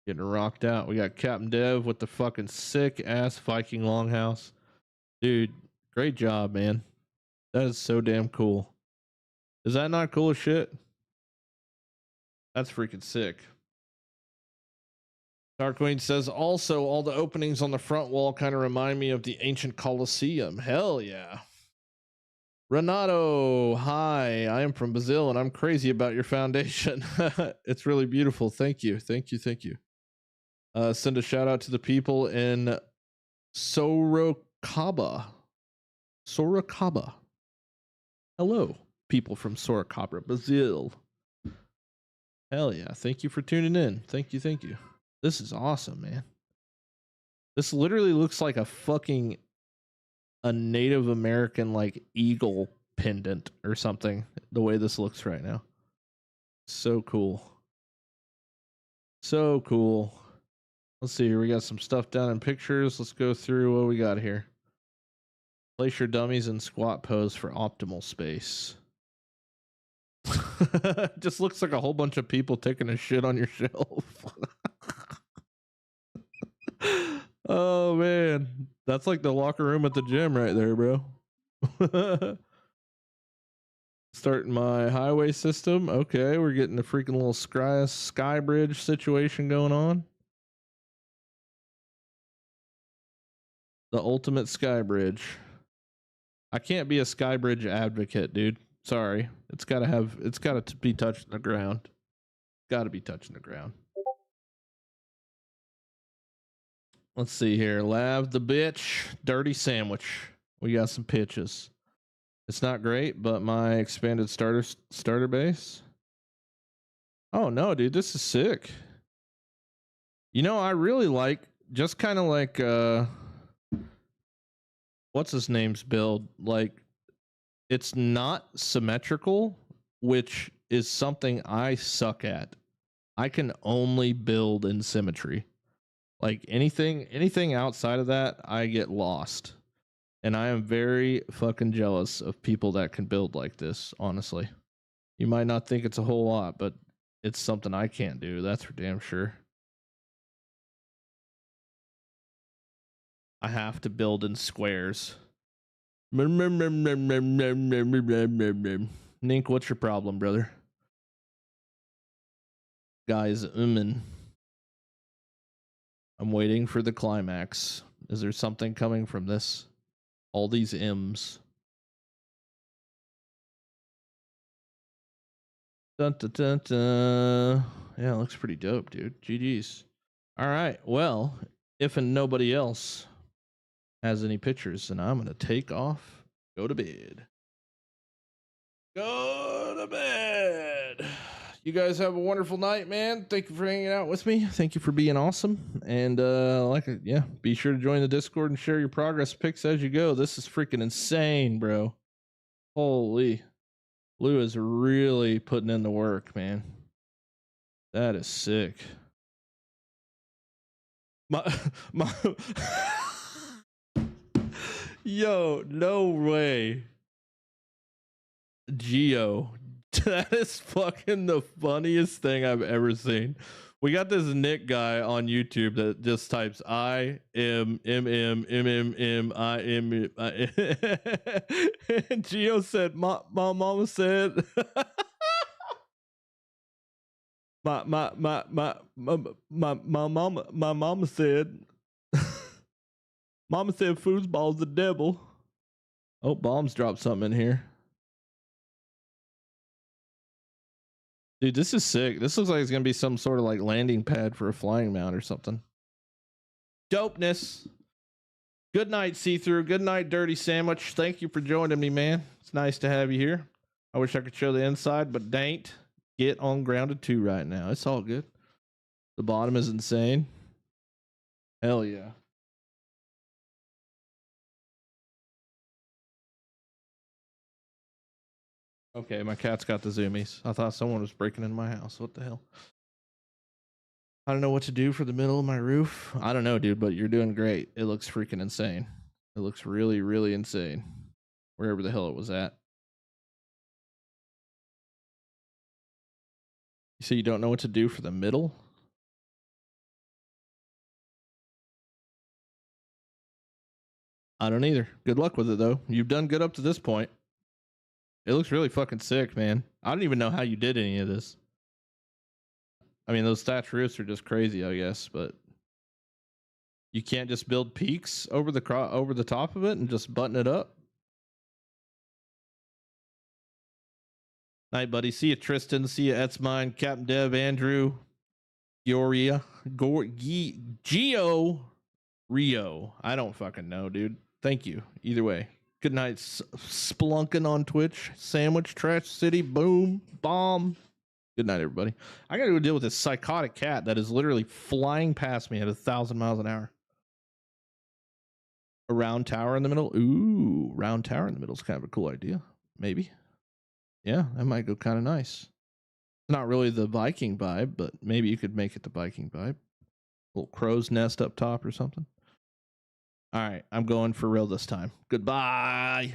[SPEAKER 1] Getting rocked out. We got Captain Dev with the fucking sick ass Viking longhouse. Dude, great job, man. That is so damn cool. Is that not cool as shit? That's freaking sick. Dark Queen says, also, all the openings on the front wall kind of remind me of the ancient Colosseum. Hell yeah. Renato, hi. I am from Brazil and I'm crazy about your foundation. It's really beautiful. Thank you. Thank you. Thank you. Send a shout out to the people in Sorocaba. Sorocaba. Hello, people from Sorocaba, Brazil. Hell yeah. Thank you for tuning in. Thank you. Thank you. This is awesome, man. This literally looks like a Native American like eagle pendant or something, the way this looks right now. So cool. So cool. Let's see here. We got some stuff down in pictures. Let's go through what we got here. Place your dummies in squat pose for optimal space. Just looks like a whole bunch of people taking a shit on your shelf. Oh man, that's like the locker room at the gym right there, bro. Starting my highway system. Okay, we're getting a freaking little sky bridge situation going on. The ultimate sky bridge. I can't be a sky bridge advocate, dude. Sorry. It's got to be touching the ground. Got to be touching the ground. Let's see here. Lav the bitch. Dirty sandwich. We got some pitches. It's not great, but my expanded starter base. Oh no, dude, this is sick. You know, I really like just kind of like what's his name's build. Like, it's not symmetrical, which is something I suck at. I can only build in symmetry. Like anything outside of that, I get lost. And I am very fucking jealous of people that can build like this, honestly. You might not think it's a whole lot, but it's something I can't do. That's for damn sure. I have to build in squares. Nink, what's your problem, brother? Guys, I'm waiting for the climax. Is there something coming from this? All these M's. Dun, dun, dun, dun. Yeah, it looks pretty dope, dude. GG's. All right. Well, if and nobody else has any pictures, then I'm going to take off, go to bed. Go to bed. You guys have a wonderful night, man. Thank you for hanging out with me. Thank you for being awesome. And be sure to join the Discord and share your progress pics as you go. This is freaking insane, bro. Holy. Lou is really putting in the work, man. That is sick. My Yo, no way. Geo. That is fucking the funniest thing I've ever seen. We got this Nick guy on YouTube that just types I M M M M M M I M. And Geo said, "My mama said." My mama said. Mama said foosball's the devil. Oh, Bombs dropped something in here. Dude, this is sick. This looks like it's gonna be some sort of like landing pad for a flying mount or something. Dopeness. Good night, See-Through. Good night, Dirty Sandwich. Thank you for joining me, man. It's nice to have you here. I wish I could show the inside, but dain't. Get on Grounded 2 right now. It's all good. The bottom is insane. Hell yeah. Okay, my cat's got the zoomies. I thought someone was breaking in my house. What the hell? I don't know what to do for the middle of my roof. I don't know, dude, but you're doing great. It looks freaking insane. It looks really, really insane. Wherever the hell it was at. You say you don't know what to do for the middle? I don't either. Good luck with it, though. You've done good up to this point. It looks really fucking sick, man. I don't even know how you did any of this. I mean, those thatch roofs are just crazy, I guess, but you can't just build peaks over the top of it and just button it up. Night, buddy. See you, Tristan. See you, Etzmine, Captain Dev, Andrew, Gioria, Geo, Rio. I don't fucking know, dude. Thank you. Either way. Good night, Splunking on Twitch. Sandwich, Trash City, Boom, Bomb. Good night, everybody. I gotta go deal with this psychotic cat that is literally flying past me at 1,000 miles an hour. A round tower in the middle. Ooh, round tower in the middle is kind of a cool idea. Maybe. Yeah, that might go kind of nice. Not really the Viking vibe, but maybe you could make it the Viking vibe. Little crow's nest up top or something. All right, I'm going for real this time. Goodbye.